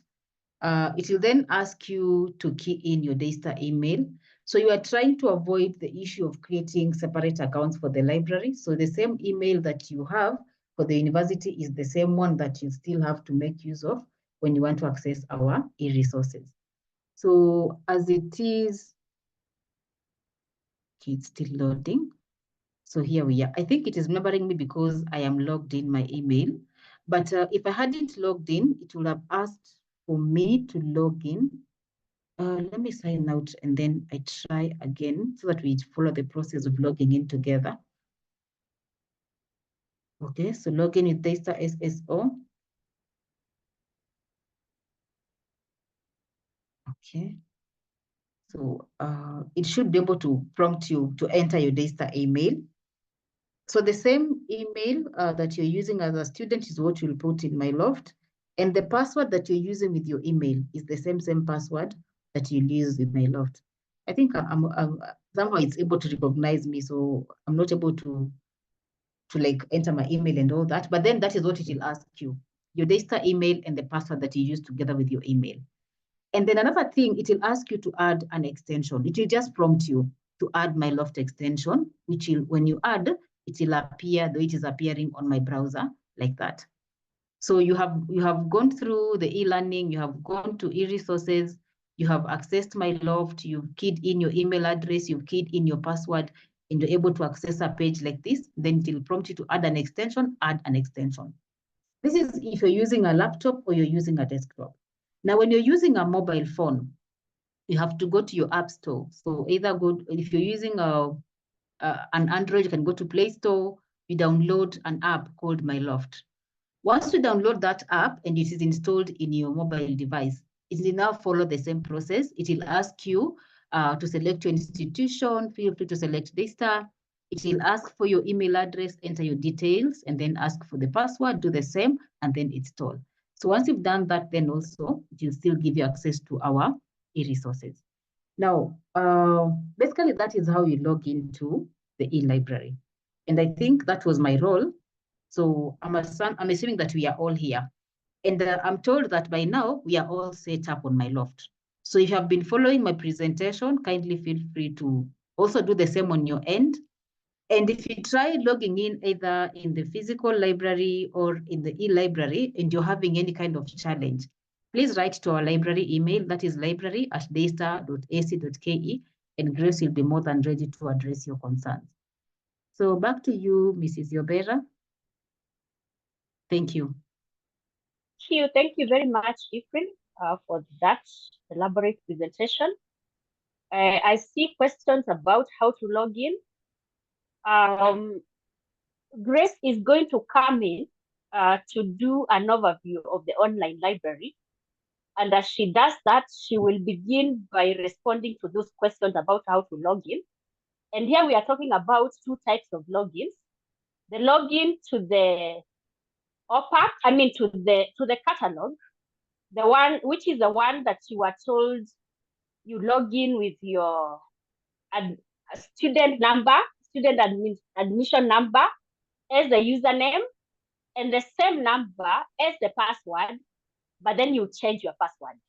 it will then ask you to key in your Daystar email. So you are trying to avoid the issue of creating separate accounts for the library. So the same email that you have for the university is the same one that you still have to make use of when you want to access our e-resources. So as it is, okay, it's still loading. So here we are. I think it is remembering me because I am logged in my email. But if I hadn't logged in, it would have asked for me to log in. Let me sign out and then I try again so that we follow the process of logging in together. Okay, so log in with Daystar SSO. Okay. So it should be able to prompt you to enter your Daystar email. So the same email that you're using as a student is what you'll put in MyLoft. And the password that you're using with your email is the same password that you'll use with MyLoft. I think somehow it's able to recognize me, so I'm not able to like enter my email and all that. But then that is what it will ask you, your Daystar email and the password that you use together with your email. And then another thing, it will ask you to add an extension. It will just prompt you to add MyLoft extension, which will, when you add, it will appear the way it is appearing on my browser like that. So you have gone through the e-learning, you have gone to e-resources, you have accessed MyLoft, you've keyed in your email address, you've keyed in your password, and you're able to access a page like this. Then it will prompt you to add an extension, add an extension. This is if you're using a laptop or you're using a desktop. Now, when you're using a mobile phone, you have to go to your app store. So either if you're using an Android, you can go to Play Store, you download an app called MyLoft. Once you download that app and it is installed in your mobile device, it will now follow the same process. It will ask you to select your institution, feel free to select Daystar. It will ask for your email address, enter your details, and then ask for the password, do the same, and then install. So once you've done that, then also it will still give you access to our e-resources. Now, basically that is how you log into the e-library. And I think that was my role. So I'm assuming that we are all here. And I'm told that by now we are all set up on MyLoft. So if you have been following my presentation, kindly feel free to also do the same on your end. And if you try logging in either in the physical library or in the e-library and you're having any kind of challenge, please write to our library email, that is library@daystar.ac.ke, and Grace will be more than ready to address your concerns. So back to you, Mrs. Yobera. Thank you. Thank you very much, Ephraim, for that elaborate presentation. I see questions about how to log in. Grace is going to come in to do an overview of the online library. And as she does that, she will begin by responding to those questions about how to log in. And here we are talking about two types of logins. The login to the OPAC, to the catalog, the one which is the one that you are told you log in with your student admission number as the username and the same number as the password, but then you change your password.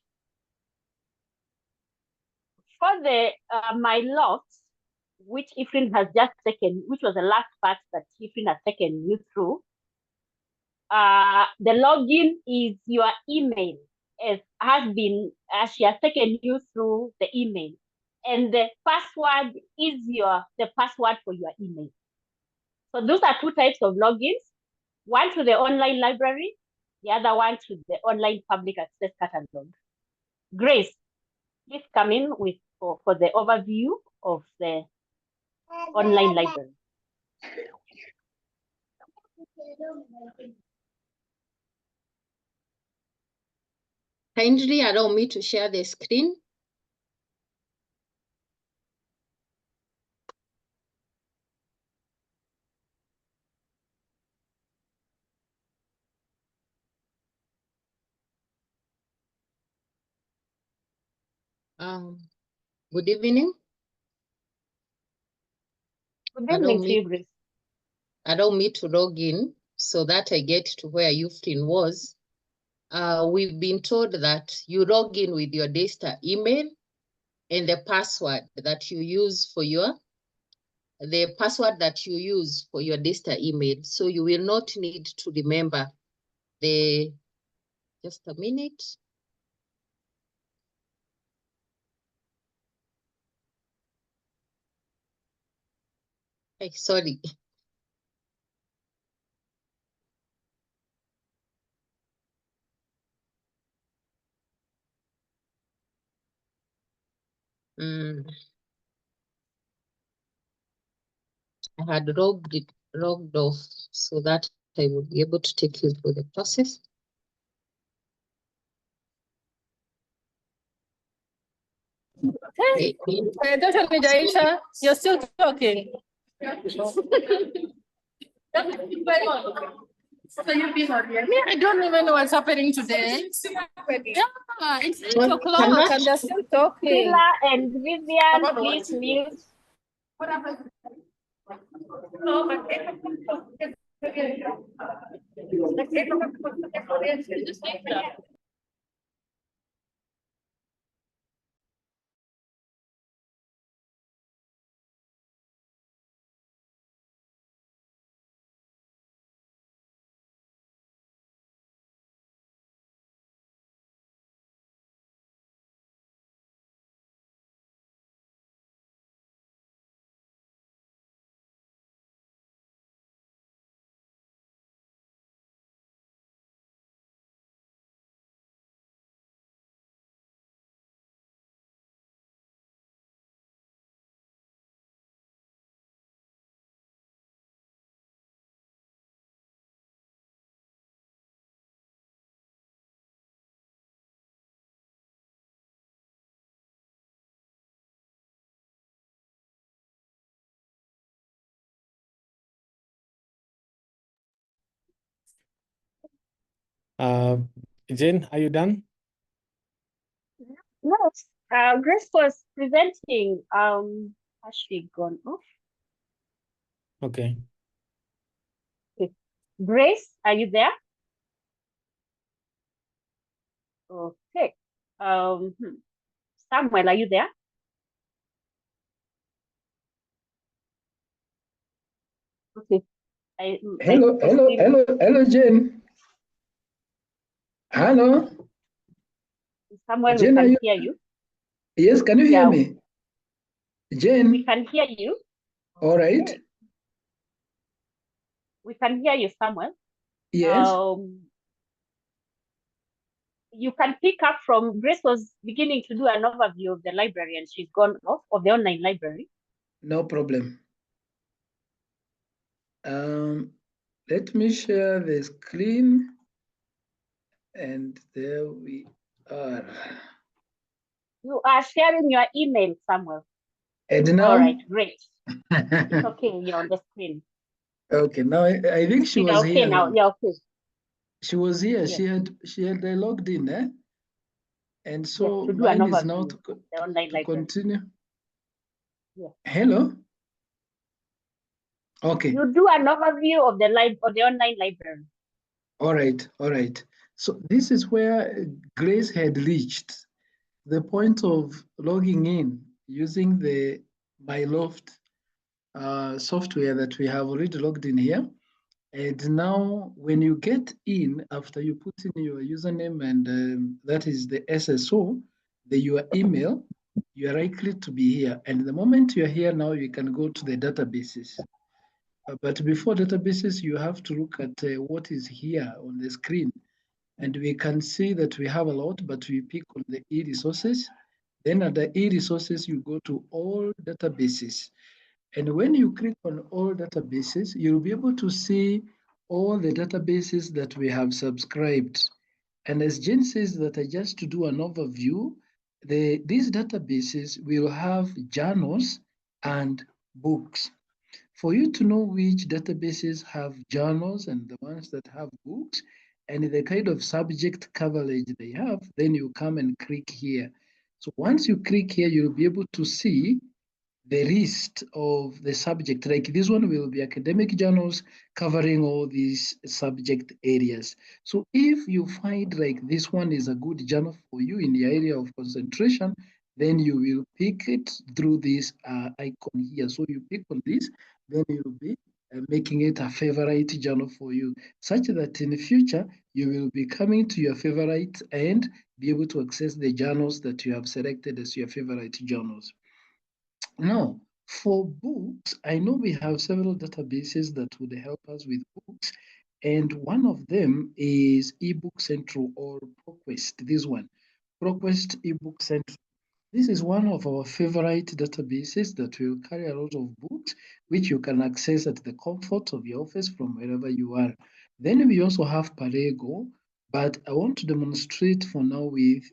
For the My Loft, which Ephraim has just taken, which was the last part that Ephraim has taken you through, the login is your email, as she has taken you through the email. And the password is the password for your email. So those are two types of logins, one to the online library, the other one to the online public access catalog. Grace, please come in for the overview of the online library. Kindly allow me to share the screen. Good evening. Good evening to you, Grace. Allow me to log in so that I get to where Ephraim was. We've been told that you log in with your Daystar email and the password that you use for your Daystar email. So you will not need to remember just a minute. Hey, sorry. I had logged off so that I would be able to take you through the process. Hey, Dr. Mijaisha, you're still talking. So you've been on here. Me, I don't even know what's happening today. Yeah, it's 8 o'clock and they're still talking. Sheila and Vivian, please mute. Jane, are you done? No, Grace was presenting. Has she gone off? Okay. Okay. Grace, are you there? Okay. Samuel, are you there? Okay. Hello, Jane. Hello. Samuel, Jane, we can hear you. Yes, can you hear me? Jane? We can hear you. All right. We can hear you, Samuel. Yes. you can pick up from, Grace was beginning to do an overview of the library and she's gone off, of the online library. No problem. Let me share the screen, and there we are. You are sharing your email somewhere. And now? All right, great. It's okay, you're on the screen. Okay, now I think she You're was okay here. now. Yeah, okay. She was here. Yes. She had logged in, eh? And so Yes, to do an mine is now overview of the online library. continue. Yes. Hello. Okay. You do an overview of the online library. All right. All right. So this is where Grace had reached the point of logging in using the MyLoft software that we have already logged in here. And now when you get in, after you put in your username and that is the SSO, your email, you are likely to be here. And the moment you're here now, you can go to the databases. But before databases, you have to look at what is here on the screen. And we can see that we have a lot, but we pick on the e-resources. Then at the e-resources, you go to all databases. And when you click on all databases, you'll be able to see all the databases that we have subscribed. And as Jane says that just to do an overview, these databases will have journals and books. For you to know which databases have journals and the ones that have books and the kind of subject coverage they have, then you come and click here. So once you click here, you'll be able to see the list of the subject. Like this one will be academic journals covering all these subject areas. So if you find like this one is a good journal for you in the area of concentration, then you will pick it through this icon here. So you pick on this, then you'll be making it a favorite journal for you, such that in the future, you will be coming to your favorite and be able to access the journals that you have selected as your favorite journals. Now, for books, I know we have several databases that would help us with books, and one of them is eBook Central or ProQuest, this one, ProQuest eBook Central. This is one of our favorite databases that will carry a lot of books, which you can access at the comfort of your office from wherever you are. Then we also have Parego, but I want to demonstrate for now with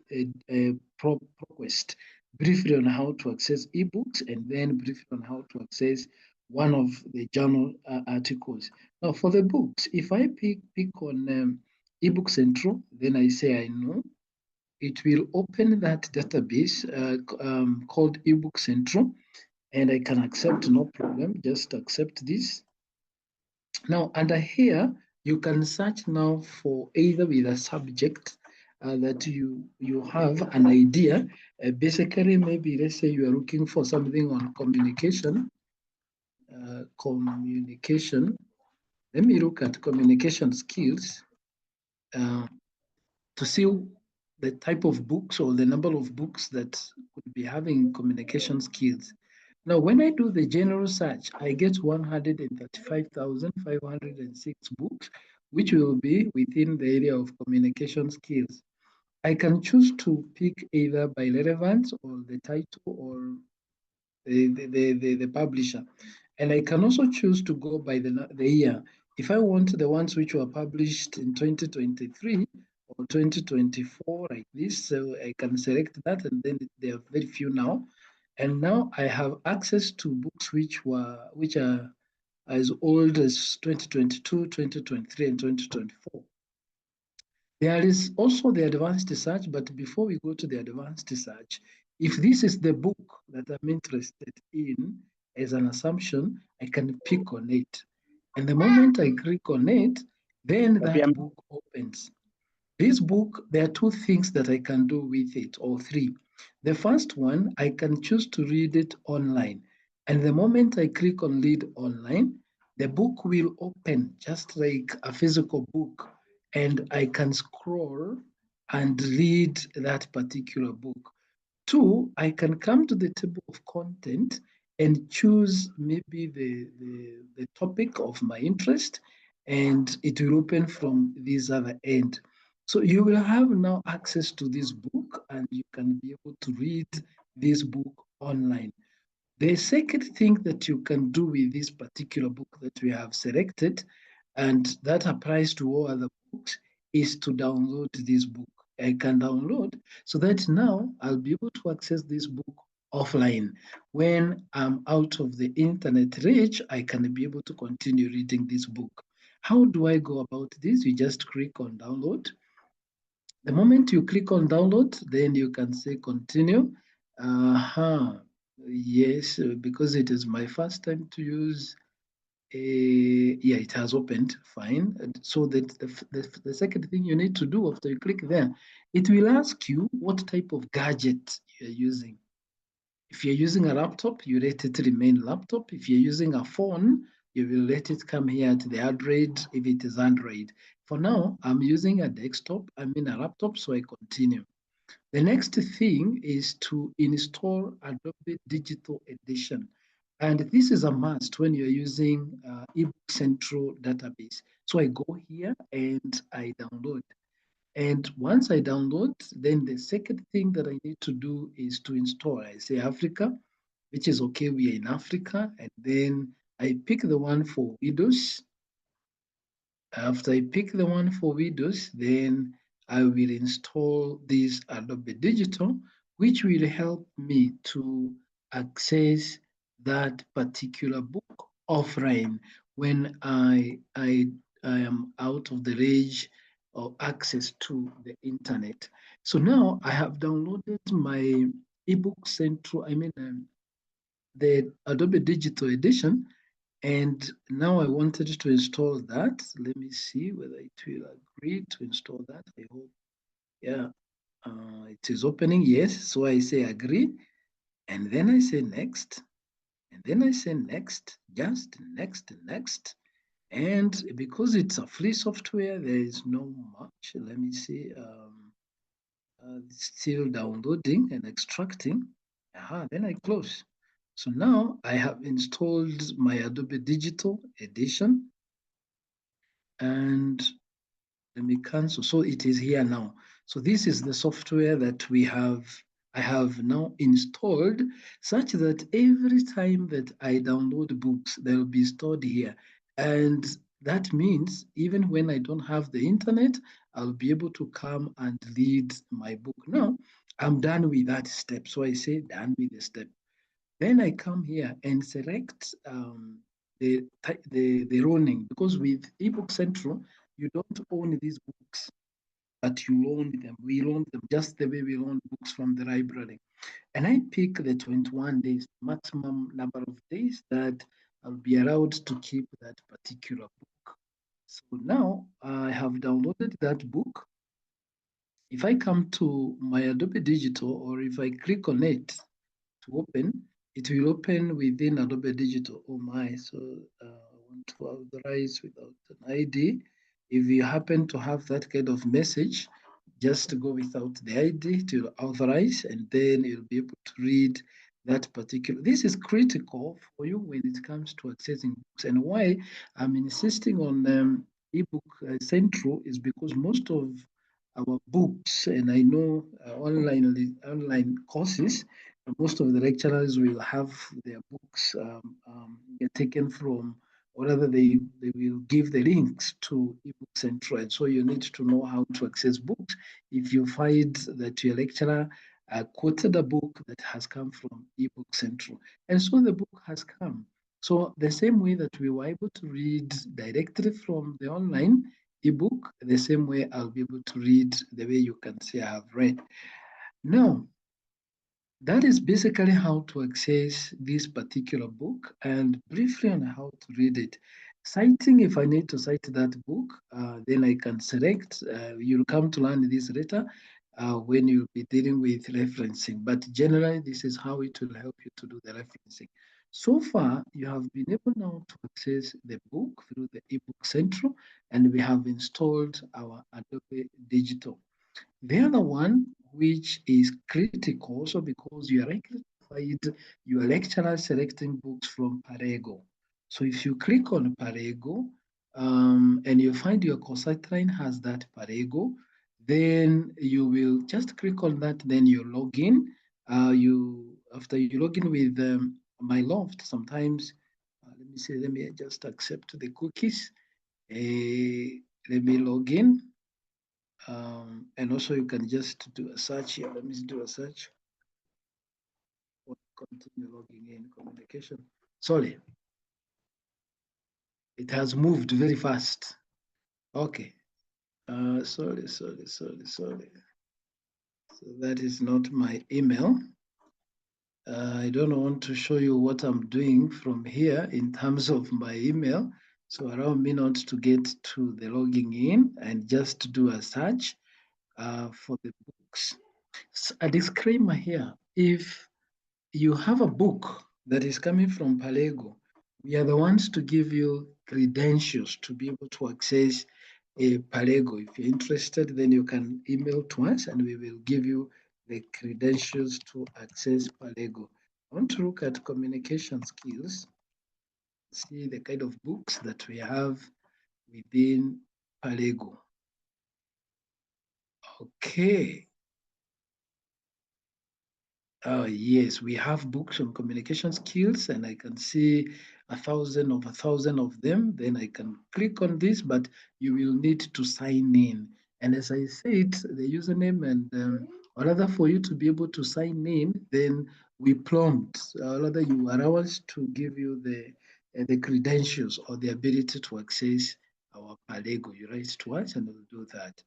ProQuest, briefly on how to access ebooks and then briefly on how to access one of the journal articles. Now for the books, if I pick on eBook Central, then I say I know, it will open that database called eBook Central, and I can accept, no problem, just accept this. Now under here, you can search now for either with a subject that you have an idea. Basically, maybe let's say you are looking for something on communication. Let me look at communication skills to see the type of books or the number of books that could be having communication skills. Now, when I do the general search, I get 135,506 books, which will be within the area of communication skills. I can choose to pick either by relevance or the title or the publisher. And I can also choose to go by the year. If I want the ones which were published in 2023 or 2024 like this, so I can select that, and then there are very few now. And now I have access to books which are as old as 2022, 2023, and 2024. There is also the advanced search, but before we go to the advanced search, if this is the book that I'm interested in as an assumption, I can pick on it. And the moment I click on it, then that book opens. This book, there are two things that I can do with it, or three. The first one, I can choose to read it online. And the moment I click on read online, the book will open just like a physical book, and I can scroll and read that particular book. Two, I can come to the table of content and choose maybe the topic of my interest, and it will open from this other end. So you will have now access to this book and you can be able to read this book online. The second thing that you can do with this particular book that we have selected, and that applies to all other books, is to download this book. I can download so that now I'll be able to access this book offline. When I'm out of the internet reach, I can be able to continue reading this book. How do I go about this? You just click on download. The moment you click on download, then you can say continue. Yes, because it is my first time to use yeah, it has opened, fine. And so that the second thing you need to do after you click there, it will ask you what type of gadget you're using. If you're using a laptop, you let it remain laptop. If you're using a phone, you will let it come here to the Android if it is Android. For now, I'm using a desktop, I'm in a laptop, so I continue. The next thing is to install Adobe Digital Edition. And this is a must when you're using eBook Central database. So I go here and I download. And once I download, then the second thing that I need to do is to install. I say Africa, which is okay, we are in Africa. And then I pick the one for Windows. After I pick the one for Windows, then I will install this Adobe Digital, which will help me to access that particular book offline when I am out of the range of access to the internet. So now I have downloaded my eBook Central, the Adobe Digital Edition, and now I wanted to install that. Let me see whether it will agree to install that. I hope, yeah, it is opening, yes. So I say agree, and then I say next, and then I say next, just next, next. And because it's a free software, there is no much. Let me see, it's still downloading and extracting. Then I close. So now I have installed my Adobe Digital Edition, and let me cancel. So it is here now. So this is the software that I have now installed, such that every time that I download books, they'll be stored here. And that means even when I don't have the internet, I'll be able to come and read my book. Now, I'm done with that step. So I say done with the step. Then I come here and select the owning, because with eBook Central, you don't own these books, but you loan them. We loan them just the way we loan books from the library. And I pick the 21 days, maximum number of days that I'll be allowed to keep that particular book. So now I have downloaded that book. If I come to my Adobe Digital, or if I click on it to open, it will open within Adobe Digital. Oh my, so I want to authorize without an ID. If you happen to have that kind of message, just go without the ID to authorize, and then you'll be able to read that particular. This is critical for you when it comes to accessing books. And why I'm insisting on eBook Central is because most of our books, and I know online courses, most of the lecturers will have their books taken from, or rather they will give the links to eBook Central. And so you need to know how to access books if you find that your lecturer quoted a book that has come from eBook Central. And so the book has come. So the same way that we were able to read directly from the online ebook, the same way I'll be able to read the way you can see I have read. Now, that is basically how to access this particular book, and briefly on how to read it. Citing, if I need to cite that book, then I can select. You'll come to learn this later when you'll be dealing with referencing. But generally, this is how it will help you to do the referencing. So far, you have been able now to access the book through the eBook Central, and we have installed our Adobe Digital. The other one, which is critical also because you are likely to find your lecturer selecting books from Parego. So if you click on Parego and you find your course outline has that Parego, Then you will just click on that, then you log in. After you log in with MyLoft, sometimes, let me see, let me just accept the cookies. Let me log in. And also you can just do a search here. Let me do a search. Continue logging in communication. Sorry. It has moved very fast. Okay. Sorry. So that is not my email. I don't want to show you what I'm doing from here in terms of my email. So allow me not to get to the logging in and just do a search for the books. So a disclaimer here, if you have a book that is coming from Palego, we are the ones to give you credentials to be able to access a Palego. If you're interested, then you can email to us and we will give you the credentials to access Palego. I want to look at communication skills, see the kind of books that we have within Palego. Okay. Yes, we have books on communication skills, and I can see 1,000 of them. Then I can click on this, but you will need to sign in. And as I said, the username and or rather for you to be able to sign in, then we prompt, rather you allow us to give you the credentials or the ability to access our Palego. You write to us and we'll do that.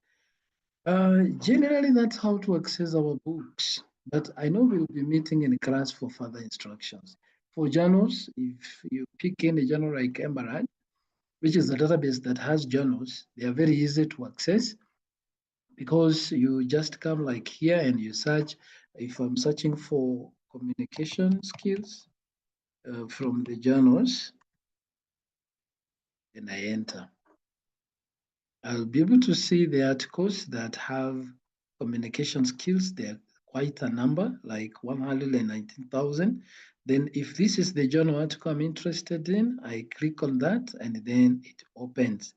Generally, that's how to access our books, but I know we'll be meeting in class for further instructions. For journals, if you pick any journal like Emerald, which is a database that has journals, they are very easy to access because you just come like here and you search. If I'm searching for communication skills from the journals, and I enter, I'll be able to see the articles that have communication skills. They're quite a number, like 119,000. Then if this is the journal article I'm interested in, I click on that and then it opens.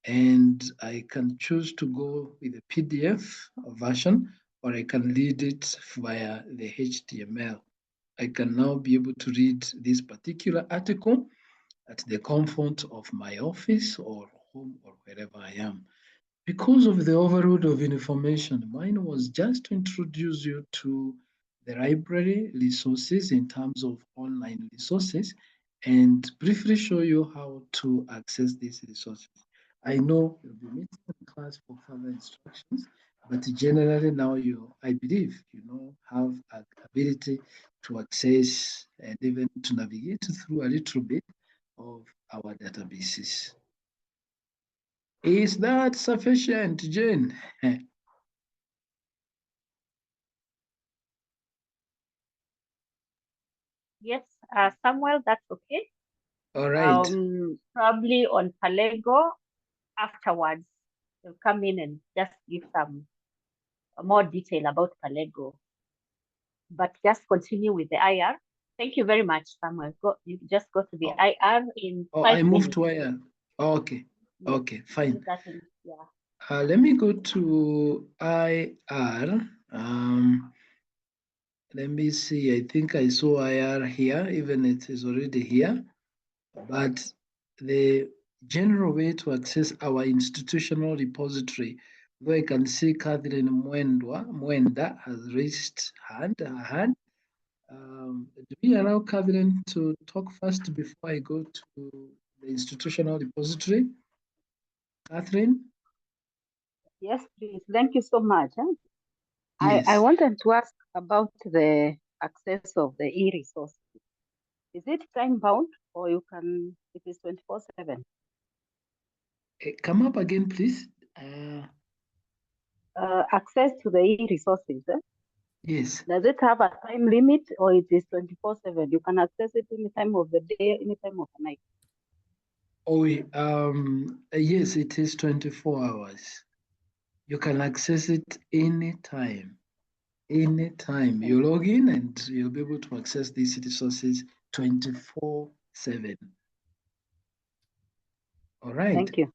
And I can choose to go with a PDF version, or I can read it via the HTML. I can now be able to read this particular article at the comfort of my office or home or wherever I am. Because of the overload of information, mine was just to introduce you to the library resources in terms of online resources and briefly show you how to access these resources. I know you'll be meeting in class for further instructions, but generally now I believe have an ability to access and even to navigate through a little bit of our databases. Is that sufficient, Jane? Yes, Samuel, that's okay. All right. Probably on Palego afterwards, they'll come in and just give some more detail about Palego. But just continue with the IR. Thank you very much, Samuel. You just go to the IR in 5 I minutes. moved to IR. Okay. Yes. Okay, fine. Yeah. Let me go to IR. Let me see. I think I saw IR here, even it is already here. But the general way to access our institutional repository, where I can see Catherine Mwenda has raised her hand. Do we allow Catherine to talk first before I go to the institutional repository? Catherine? Yes, please. Thank you so much. Yes. I wanted to ask about the access of the e-resources. Is it time bound or it is 24/7? Come up again, please. Access to the e-resources. Yes. Does it have a time limit or it is 24/7? You can access it any time of the day, any time of the night. Oh, yes, it is 24 hours. You can access it anytime. Anytime. You log in and you'll be able to access these resources 24/7. All right. Thank you.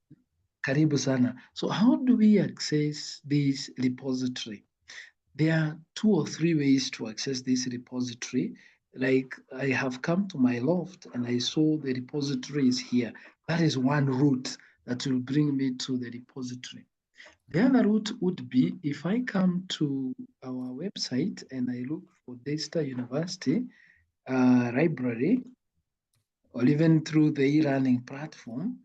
Karibu sana. So how do we access this repository? There are 2 or 3 ways to access this repository. Like I have come to my loft and I saw the repository is here. That is one route that will bring me to the repository. The other route would be if I come to our website and I look for Daystar University library, or even through the e-learning platform,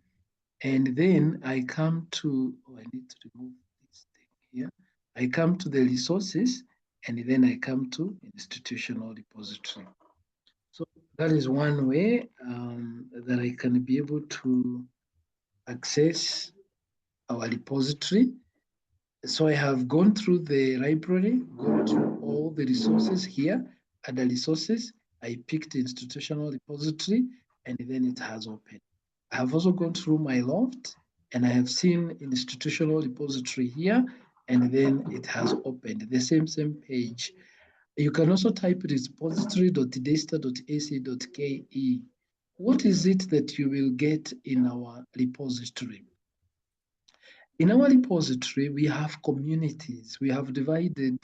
and then I come to, oh, I need to remove this thing here. I come to the resources, and then I come to institutional repository. So that is one way that I can be able to access our repository. So I have gone through the library, gone to all the resources here. At the resources, I picked institutional repository, and then it has opened. I have also gone through my loft, and I have seen institutional repository here, and then it has opened the same page. You can also type repository.daystar.ac.ke. What is it that you will get in our repository? In our repository, we have communities. We have divided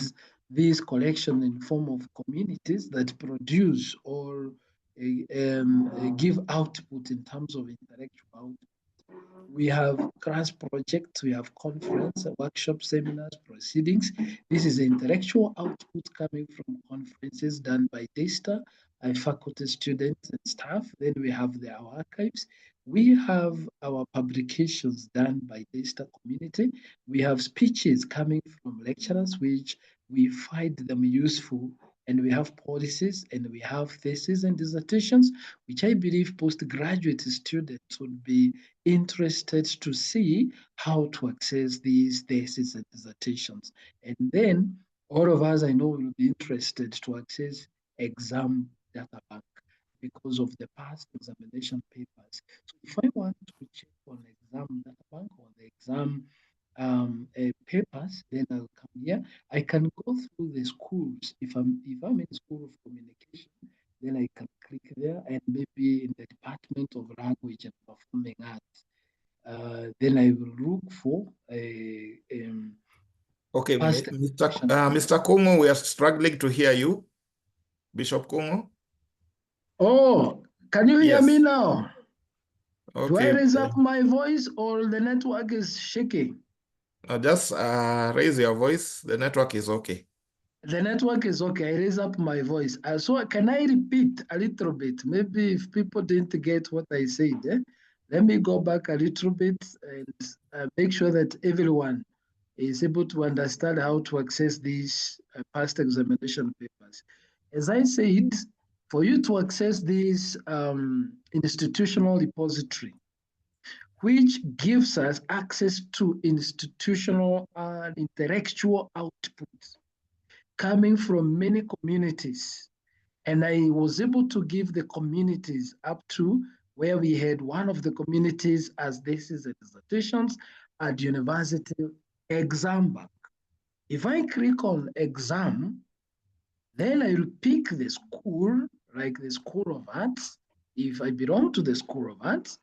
this collection in form of communities that produce or give output in terms of intellectual output. We have class projects, we have conference, workshop, seminars, proceedings. This is the intellectual output coming from conferences done by Daystar, faculty, students, and staff. Then we have our archives. We have our publications done by Daystar community. We have speeches coming from lecturers, which we find them useful. And we have policies, and we have theses and dissertations, which I believe postgraduate students would be interested to see how to access these theses and dissertations. And then all of us, I know, will be interested to access exam data bank because of the past examination papers. So if I want to check on exam data bank or the exam papers, then I'll come here. I can go through the schools. If I'm in School of Communication, then I can click there, and maybe in the Department of Language and Performing Arts. Then I will look for a okay, Mr. Kongo, we are struggling to hear you. Bishop Kongo. Oh, can you hear me now? Okay. Do I raise up my voice or the network is shaking? Just raise your voice. The network is okay. The network is okay. I raise up my voice. So can I repeat a little bit? Maybe if people didn't get what I said, let me go back a little bit and make sure that everyone is able to understand how to access these past examination papers. As I said, for you to access this institutional repository, which gives us access to institutional and intellectual outputs coming from many communities. And I was able to give the communities up to where we had one of the communities as theses and dissertations at university exam bank. If I click on exam, then I will pick the school, like the School of Arts. If I belong to the School of Arts,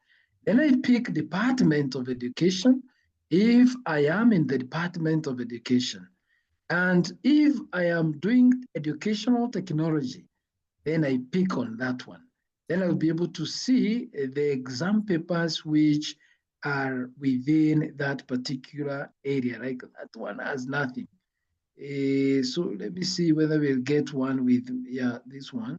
then I pick Department of Education if I am in the Department of Education. And if I am doing educational technology, then I pick on that one. Then I'll be able to see the exam papers which are within that particular area. Like that one has nothing. So let me see whether we'll get one with, this one.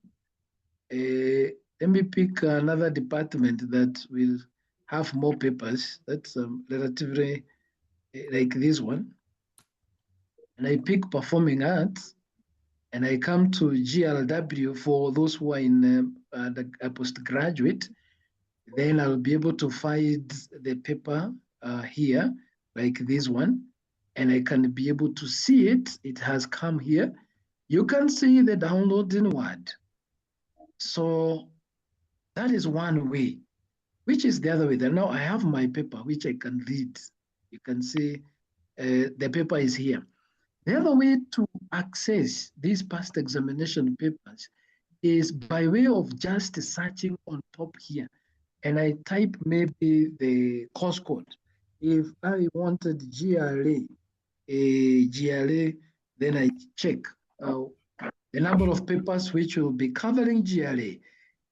Let me pick another department that will have more papers. That's relatively like this one. And I pick Performing Arts, and I come to GLW for those who are in the postgraduate. Then I'll be able to find the paper here, like this one, and I can be able to see it. It has come here. You can see the downloading word. So that is one way. Which is the other way? Then now I have my paper, which I can read. You can see the paper is here. The other way to access these past examination papers is by way of just searching on top here. And I type maybe the course code. If I wanted GRA, then I check the number of papers which will be covering GRA.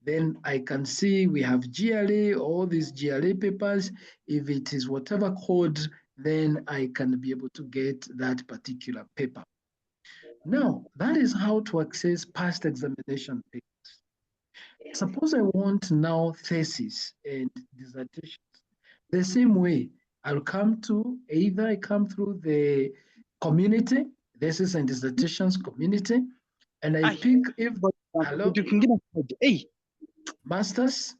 Then I can see we have GRA, all these GRA papers. If it is whatever code, then I can be able to get that particular paper. Now, that is how to access past examination papers. Suppose I want now thesis and dissertations. The same way, I'll come to either I come through the community, thesis and dissertations community, and I pick if hello, masters.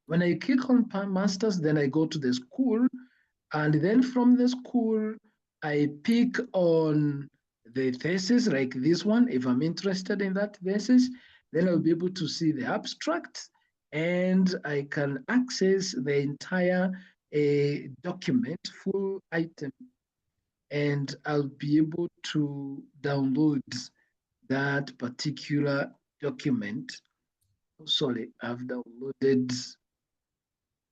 When I click on masters, then I go to the school, and then from the school, I pick on the thesis like this one. If I'm interested in that thesis, then I'll be able to see the abstract, and I can access the entire document, full item, and I'll be able to download that particular document. Sorry, I've downloaded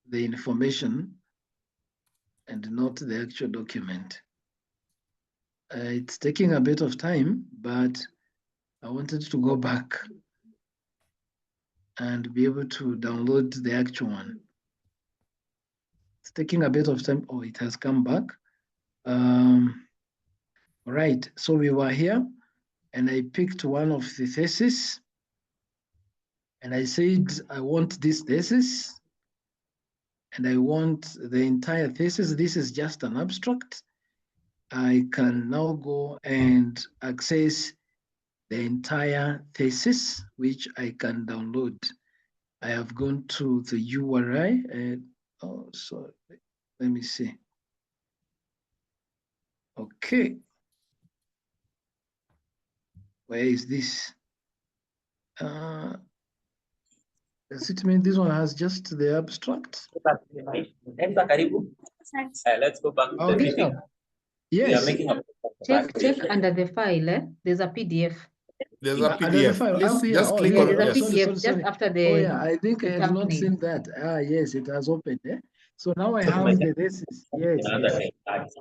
the information and not the actual document. It's taking a bit of time, but I wanted to go back and be able to download the actual one. It's taking a bit of time. Oh, it has come back. All right, so we were here and I picked one of the theses and I said, I want this thesis and I want the entire thesis. This is just an abstract. I can now go and access the entire thesis, which I can download. I have gone to the URI and, oh, sorry, let me see. Okay. Where is this? Does it mean this one has just the abstract? Let's go back to the meeting. Yes. We are making a Check under the file. There's a PDF. There's a Under the PDF. file, Please up here. just Oh, click yeah, on There's a yeah, yes. PDF sorry. just after the. Oh yeah, I think I the had not thumbnail. seen that. Ah, yes, it has opened. Eh? So now I have the thesis. Yes, yes.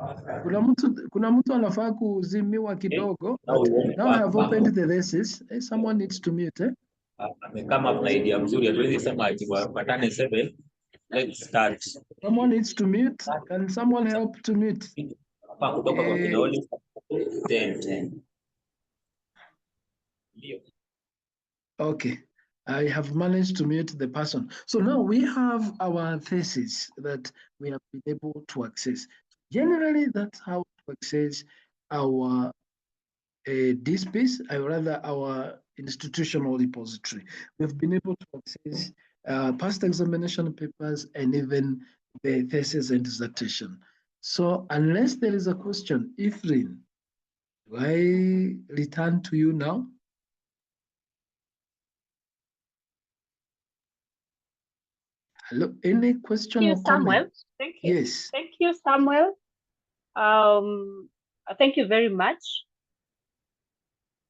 Kuna mtu anafaa kuzimiwa kidogo, but now I have opened the thesis. Eh, someone needs to mute. Eh? amekama up na idea mzuri, hatuwezi sema ati wapatane 7. Let's start. Someone needs to mute. Can someone help to mute? Hapa kutoka kwa kidole 10. Okay, I have managed to mute the person. So now we have our thesis that we have been able to access. Generally, that's how to access our DSpace, or rather our institutional repository. We've been able to access past examination papers and even the thesis and dissertation. So unless there is a question, Ephraim, do I return to you now? Hello, any question Thank or you, comment? Samuel. Thank you. Yes. Thank you, Samuel. Thank you very much.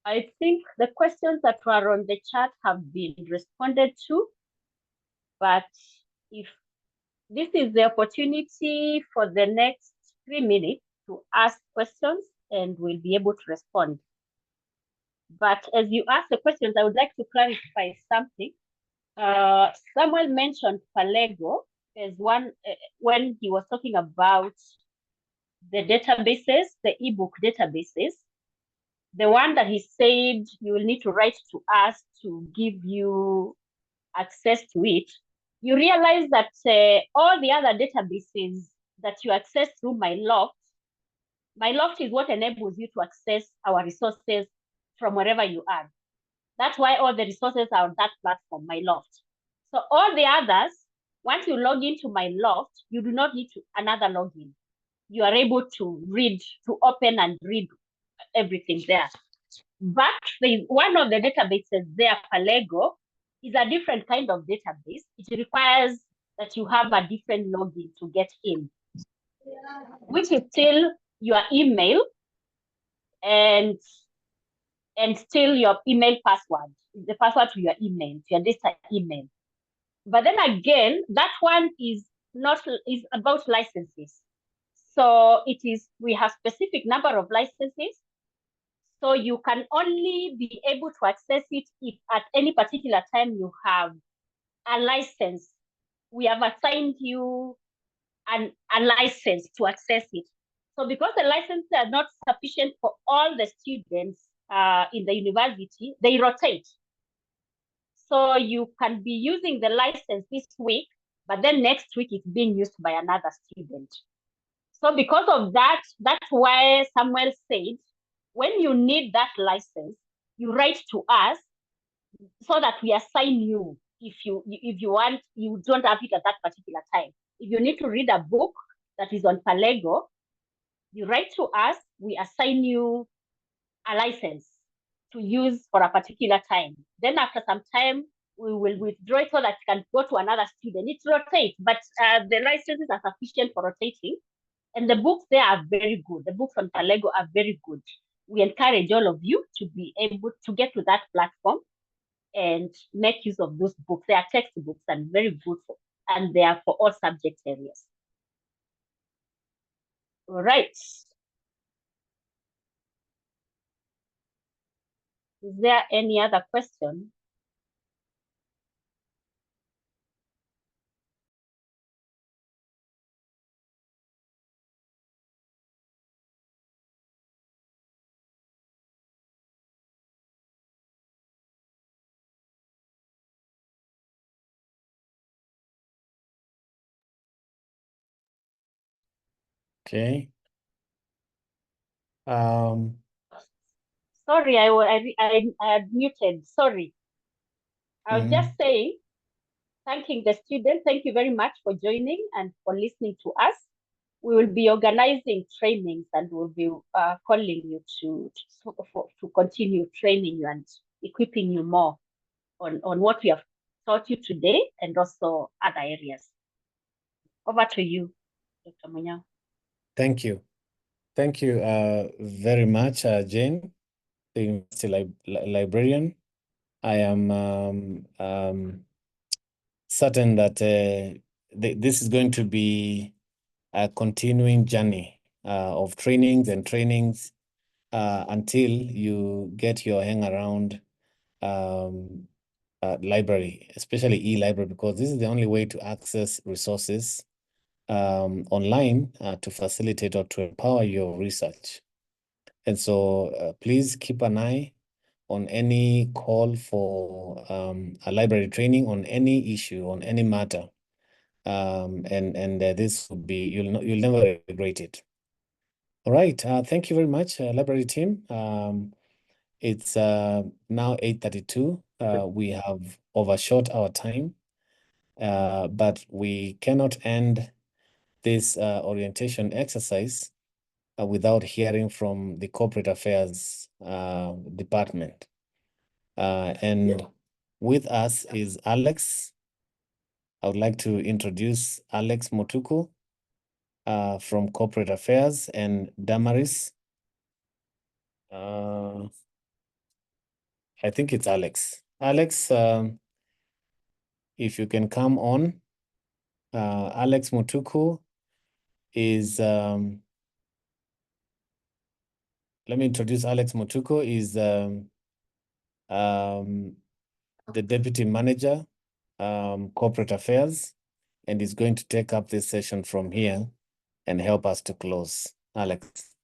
I think the questions that were on the chat have been responded to, but if this is the opportunity for the next 3 minutes to ask questions and we'll be able to respond. But as you ask the questions, I would like to clarify something. Samuel mentioned Palego as one when he was talking about the databases, the ebook databases. The one that he said you will need to write to us to give you access to it. You realize that all the other databases that you access through MyLoft is what enables you to access our resources from wherever you are. That's why all the resources are on that platform, MyLoft. So all the others, once you log into MyLoft, you do not need another login. You are able to open and read everything there. But one of the databases there, Palego, is a different kind of database. It requires that you have a different login to get in, which is still your email and still your email password, the password to your email, to your data email. But then again, that one is is about licenses. So we have specific number of licenses. So you can only be able to access it if at any particular time you have a license. We have assigned you a license to access it. So because the licenses are not sufficient for all the students in the university, they rotate. So you can be using the license this week, but then next week it's being used by another student. So because of that, that's why Samuel said, when you need that license, you write to us so that we assign you if you want, you don't have it at that particular time. If you need to read a book that is on Palego, you write to us, we assign you a license to use for a particular time. Then after some time, we will withdraw it so that it can go to another student. It rotates, but the licenses are sufficient for rotating. And the books there are very good. The books on Palego are very good. We encourage all of you to be able to get to that platform and make use of those books. They are textbooks and very good, and they are for all subject areas. All right. Is there any other question? Okay. Sorry, I had muted. Sorry. I was just saying, thanking the students. Thank you very much for joining and for listening to us. We will be organizing trainings and we'll be calling you to continue training you and equipping you more on what we have taught you today and also other areas. Over to you, Dr. Munyao. Thank you. Thank you very much, Jane, the University Librarian. I am certain that this is going to be a continuing journey of trainings until you get your hang around library, especially e-library, because this is the only way to access resources online to facilitate or to empower your research. And so please keep an eye on any call for a library training on any issue, on any matter. This will be, you'll never regret it. All right, thank you very much, library team. It's now 8:32. We have overshot our time, but we cannot end this orientation exercise without hearing from the Corporate Affairs Department. With us is Alex. I would like to introduce Alex Motuku from Corporate Affairs, and Damaris. I think it's Alex. Alex, if you can come on. Alex Motuku is, let me introduce Alex Motuku, is the Deputy Manager, Corporate Affairs, and is going to take up this session from here and help us to close. Alex.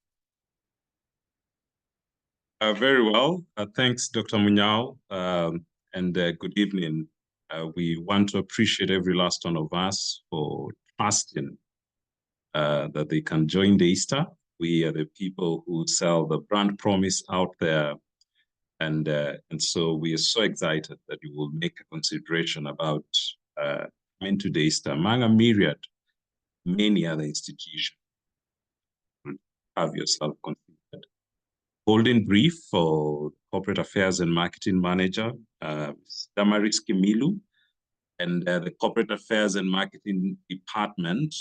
Very well. Thanks, Dr. Munyao, and good evening. We want to appreciate every last one of us for trusting that they can join the Easter. We are the people who sell the brand promise out there. And so we are so excited that you will make a consideration about coming to the Easter among a myriad, many other institutions. Have yourself considered. Golden brief for Corporate Affairs and Marketing Manager, Damaris Kimilu, and the Corporate Affairs and Marketing Department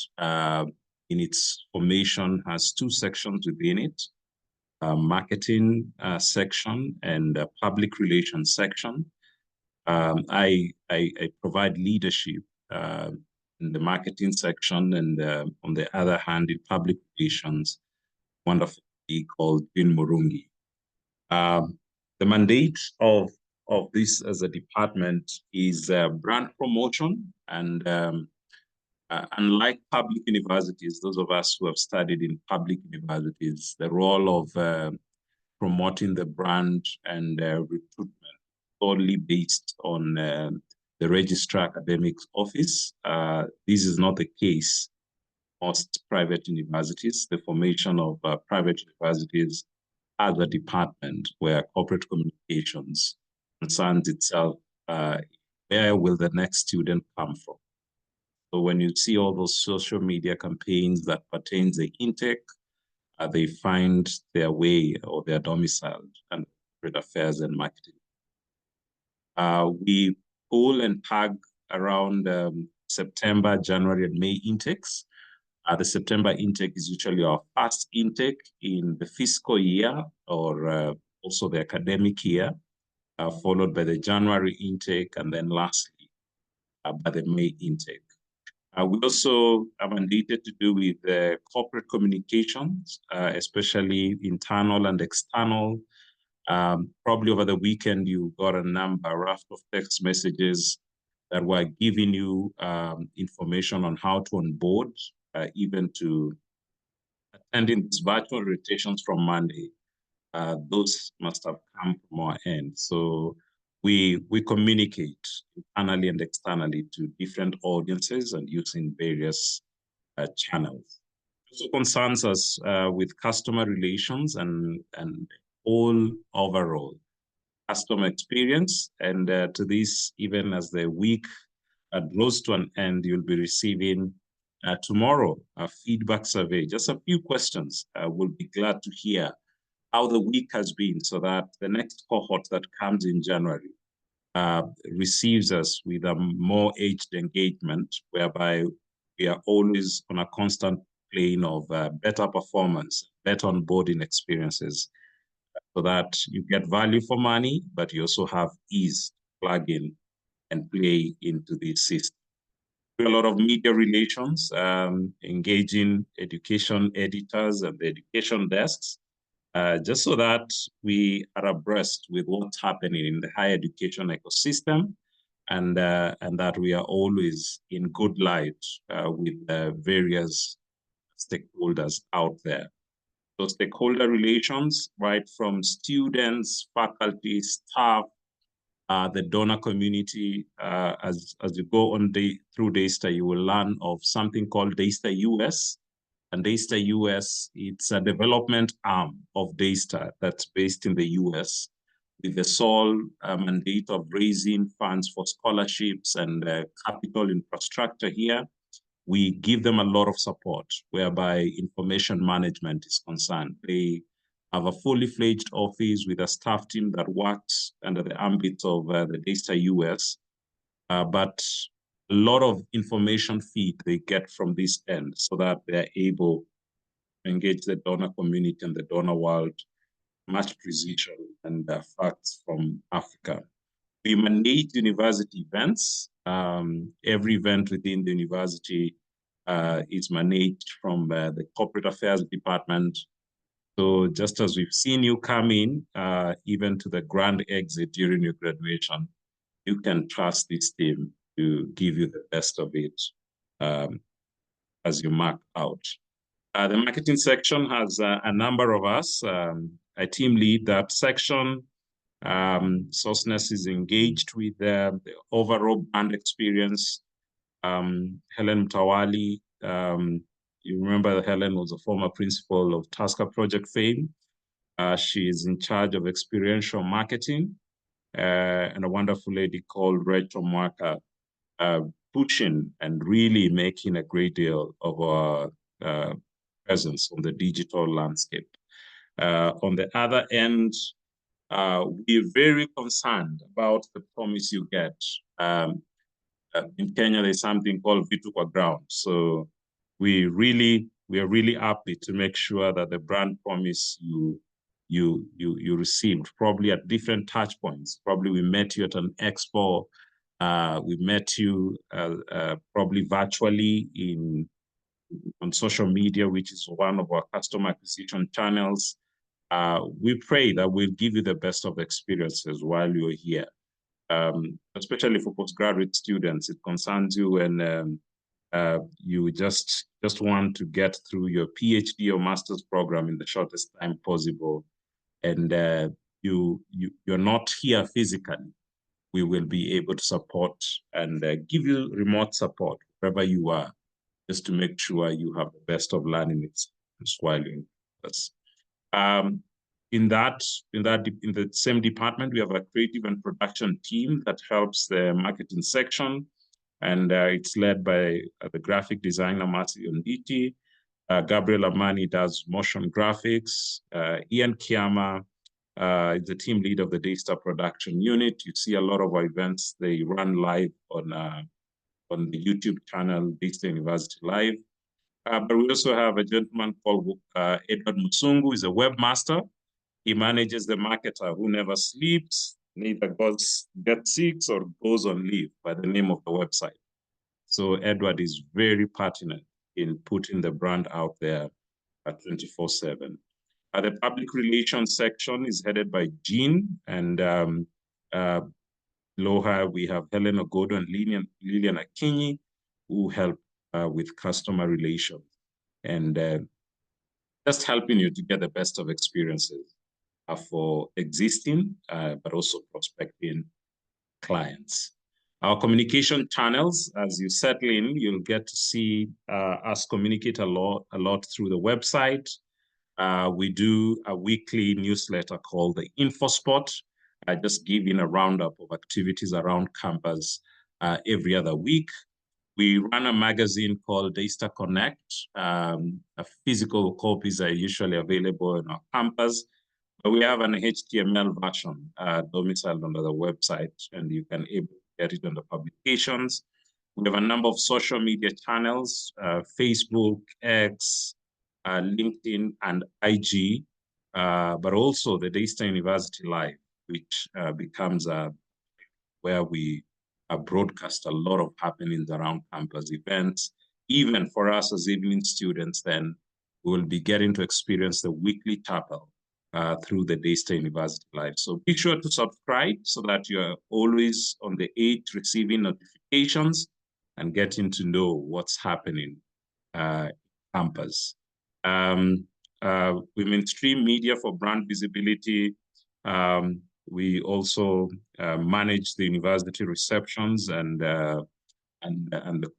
in its formation has two sections within it, marketing section and public relations section. I provide leadership in the marketing section, and on the other hand, in public relations, wonderful called June Murungi. The mandate of this as a department is brand promotion, and unlike public universities, those of us who have studied in public universities, the role of promoting the brand and recruitment solely based on the Registrar Academics Office. This is not the case most private universities. The formation of private universities as a department where corporate communications concerns itself, where will the next student come from? So when you see all those social media campaigns that pertain to the intake, they find their way or their domicile and corporate affairs and marketing. We pull and tag around September, January, and May intakes. The September intake is usually our first intake in the fiscal year or also the academic year, followed by the January intake, and then lastly by the May intake. We also are mandated to do with corporate communications, especially internal and external. Probably over the weekend, you got a raft of text messages that were giving you information on how to onboard, even to attending these virtual rotations from Monday. Those must have come from our end. So we communicate internally and externally to different audiences and using various channels. It also concerns us with customer relations and all overall customer experience. And to this, even as the week draws to an end, you'll be receiving tomorrow a feedback survey. Just a few questions. We'll be glad to hear how the week has been, so that the next cohort that comes in January receives us with a more aged engagement, whereby we are always on a constant plane of better performance, better onboarding experiences, so that you get value for money, but you also have ease to plug in and play into the system. We do a lot of media relations, engaging education editors and the education desks, just so that we are abreast with what's happening in the higher education ecosystem, and that we are always in good light with various stakeholders out there. So stakeholder relations, right from students, faculty, staff, the donor community. As you go on through DASTA, you will learn of something called DASTA US. And DASTA US, it's a development arm of DASTA that's based in the US, with the sole mandate of raising funds for scholarships and capital infrastructure here. We give them a lot of support, whereby information management is concerned. They have a fully fledged office with a staff team that works under the ambit of the DASTA US, but a lot of information feed they get from this end, so that they're able to engage the donor community and the donor world much precision and facts from Africa. We manage university events. Every event within the university is managed from the corporate affairs department. So just as we've seen you come in, even to the grand exit during your graduation, you can trust this team to give you the best of it as you mark out. The marketing section has a number of us. I team lead that section. Sourceness is engaged with the overall brand experience. Helen Mtawali, you remember Helen was a former principal of Tasker Project fame. She is in charge of experiential marketing, and a wonderful lady called Rachel Mwaka, pushing and really making a great deal of our presence on the digital landscape. On the other end, we're very concerned about the promise you get. In Kenya, there's something called Vitu kwa Ground. So we are really happy to make sure that the brand promise you received, probably at different touch points. Probably we met you at an expo, We met you probably virtually on social media, which is one of our customer acquisition channels. We pray that we'll give you the best of experiences while you're here. Especially for postgraduate students, it concerns you when you just want to get through your PhD or master's program in the shortest time possible, and you're not here physically. We will be able to support and give you remote support wherever you are, just to make sure you have the best of learning experience while you're in class. In the same department, we have a creative and production team that helps the marketing section, and it's led by the graphic designer, Mati Onditi. Gabriel Amani does motion graphics. Ian Kiama is the team lead of the Daystar production unit. You see a lot of our events, they run live on the YouTube channel, Daystar University Live. But we also have a gentleman called Edward Musungu, is a webmaster. He manages the marketer who never sleeps, neither gets sick or goes on leave, by the name of the website. So Edward is very pertinent in putting the brand out there at 24/7. The public relations section is headed by Jean, and below her we have Helen Ogodo and Lillian Akinyi, who help with customer relations and just helping you to get the best of experiences for existing, but also prospecting clients. Our communication channels, as you settle in, you'll get to see us communicate a lot through the website. We do a weekly newsletter called the InfoSpot, just giving a roundup of activities around campus every other week. We run a magazine called Daystar Connect. Physical copies are usually available on our campus, but we have an HTML version domiciled under the website, and you can get it under publications. We have a number of social media channels, Facebook, X, LinkedIn, and IG, but also the Daystar University Live, which becomes where we broadcast a lot of happenings around campus events. Even for us as evening students, then we will be getting to experience the weekly chapel through the Daystar University Live. So be sure to subscribe so that you're always on the edge receiving notifications and getting to know what's happening campus. We mainstream media for brand visibility. We also manage the university receptions and the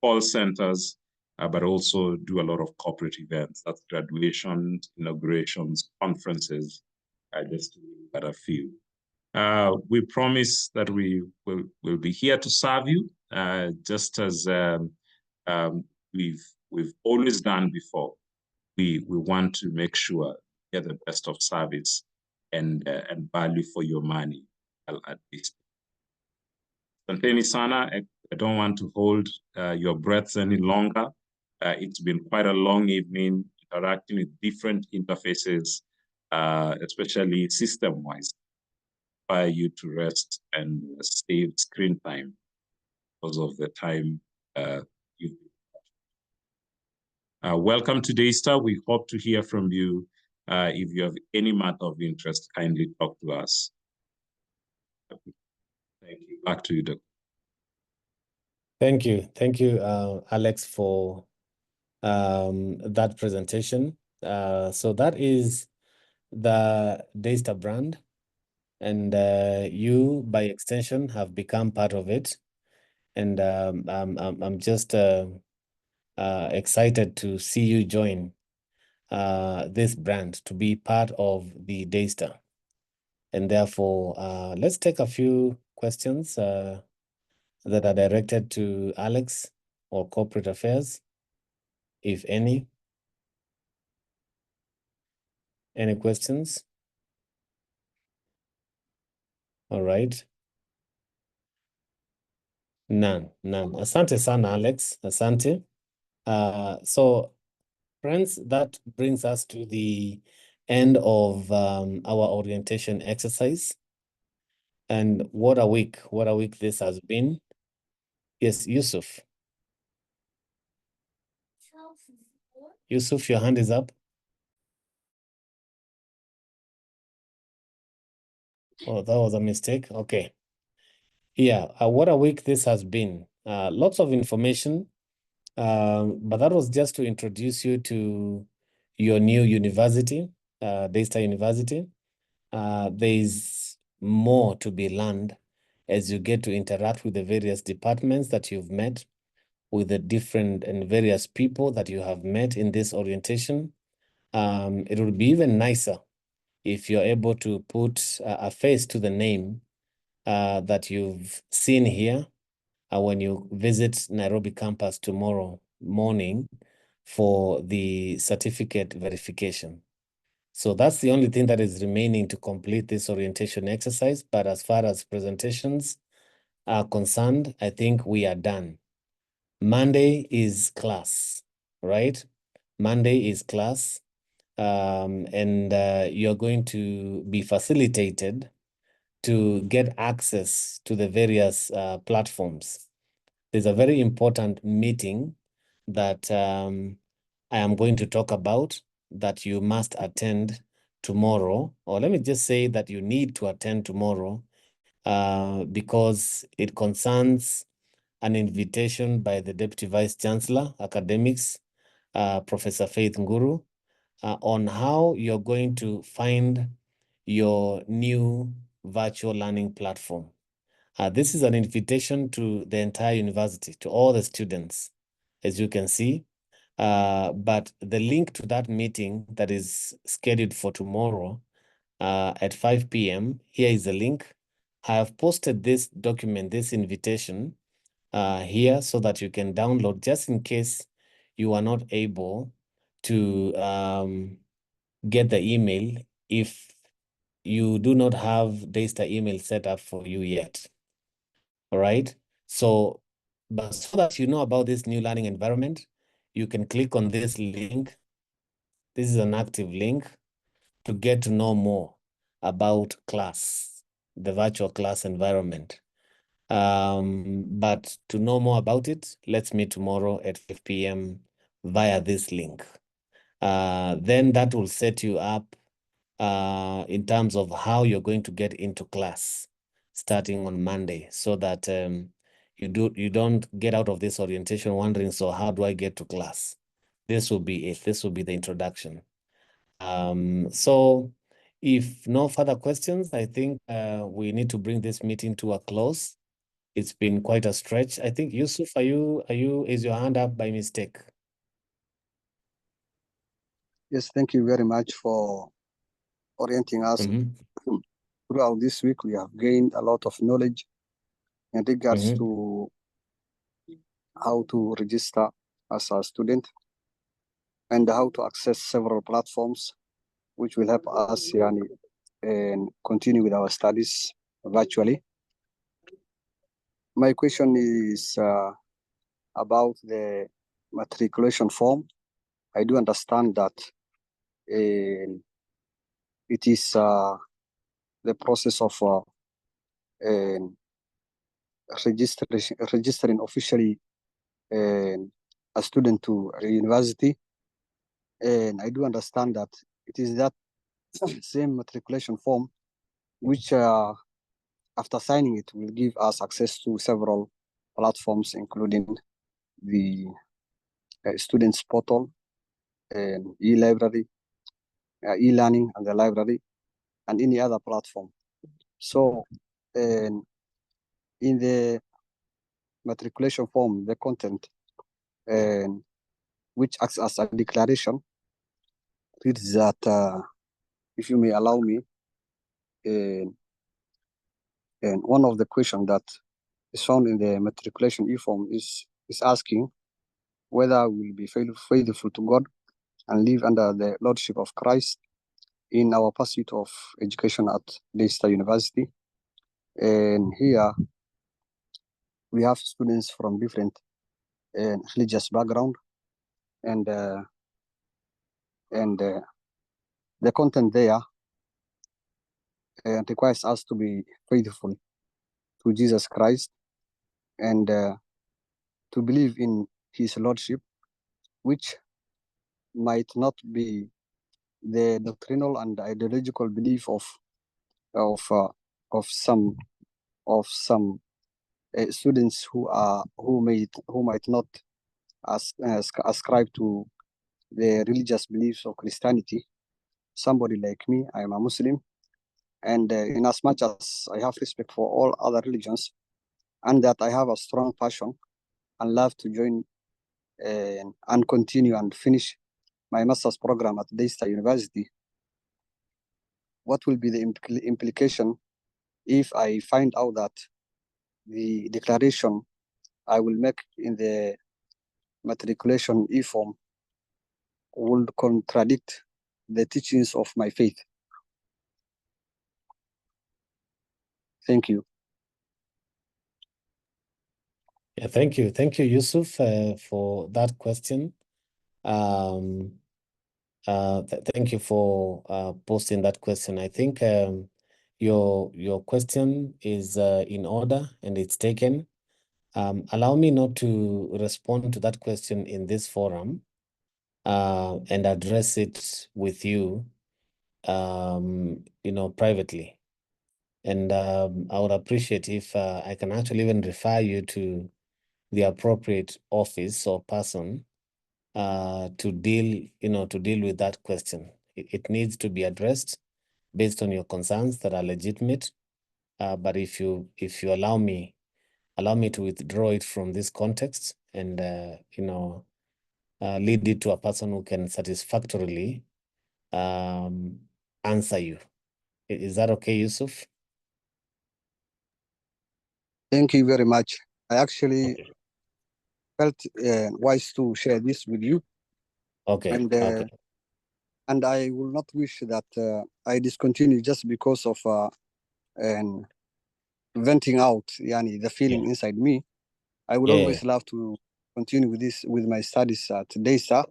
call centers, but also do a lot of corporate events. That's graduations, inaugurations, conferences, just to name but a few. We promise that we will be here to serve you, just as we've always done before. We want to make sure you get the best of service and value for your money at least. Asanteni sana. I don't want to hold your breaths any longer. It's been quite a long evening interacting with different interfaces, especially system-wise, for you to rest and save screen time because of the time you've been. Welcome to Daystar. We hope to hear from you. If you have any matter of interest, kindly talk to us. Thank you. Back to you, Doctor. Thank you, Alex, for that presentation. So that is the Daystar brand, and you, by extension, have become part of it. And I'm just excited to see you join this brand, to be part of the Daystar. And therefore, let's take a few questions that are directed to Alex or corporate affairs, if any. Any questions? All right. None. Asante sana, Alex. Asante. So, friends, that brings us to the end of our orientation exercise. And what a week this has been. Yes, Yusuf. Yusuf, your hand is up. Oh, that was a mistake. Okay. Yeah, what a week this has been. Lots of information, but that was just to introduce you to your new university, Daystar University. There's more to be learned as you get to interact with the various departments that you've met, with the different and various people that you have met in this orientation. It will be even nicer if you're able to put a face to the name that you've seen here when you visit Nairobi campus tomorrow morning for the certificate verification. So that's the only thing that is remaining to complete this orientation exercise. But as far as presentations are concerned, I think we are done. Monday is class, right? Monday is class. And you're going to be facilitated to get access to the various platforms. There's a very important meeting that I am going to talk about that you must attend tomorrow, or let me just say that you need to attend tomorrow because it concerns an invitation by the Deputy Vice Chancellor, Academics, Professor Faith Nguru, on how you're going to find your new virtual learning platform. This is an invitation to the entire university, to all the students, as you can see. But the link to that meeting that is scheduled for tomorrow at 5 p.m., here is the link. I have posted this document, this invitation here so that you can download just in case you are not able to get the email if you do not have Daystar email set up for you yet. All right. So, but so that you know about this new learning environment, you can click on this link. This is an active link to get to know more about class, the virtual class environment. But to know more about it, let's meet tomorrow at 5 p.m. via this link. Then that will set you up in terms of how you're going to get into class starting on Monday, so that you don't get out of this orientation wondering, so how do I get to class? This will be it. This will be the introduction. So if no further questions, I think we need to bring this meeting to a close. It's been quite a stretch. I think Yusuf, is your hand up by mistake? Yes, thank you very much for orienting us. Throughout this week, we have gained a lot of knowledge in regards to how to register as a student and how to access several platforms, which will help us and continue with our studies virtually. My question is about the matriculation form. I do understand that it is the process of registering officially a student to a university. And I do understand that it is that same matriculation form which after signing it will give us access to several platforms, including the students portal and e-library, e-learning and the library, and any other platform. So in the matriculation form, the content which acts as a declaration reads that, if you may allow me, and one of the questions that is found in the matriculation e-form is asking whether we will be faithful to God and live under the Lordship of Christ in our pursuit of education at Daystar University. And here we have students from different religious background, and the content there requires us to be faithful to Jesus Christ and to believe in his lordship, which might not be the doctrinal and ideological belief of some students who might not ascribe to the religious beliefs of Christianity. Somebody like me, I am a Muslim, and in as much as I have respect for all other religions, and that I have a strong passion and love to join and continue and finish my master's program at Daystar University, what will be the implication if I find out that the declaration I will make in the matriculation e-form will contradict the teachings of my faith? Thank you. Yeah, thank you, Yusuf, for that question. Thank you for posting that question. I think your question is in order and it's taken. Allow me not to respond to that question in this forum and address it with you, privately. And I would appreciate if I can actually even refer you to the appropriate office or person to deal with that question. It needs to be addressed based on your concerns that are legitimate. But if you allow me to withdraw it from this context and lead it to a person who can satisfactorily answer you. Is that okay, Yusuf? Thank you very much. I actually felt wise to share this with you. Okay. And I will not wish that I discontinue just because of venting out the feeling inside me. I would always love to continue with my studies at Daystar.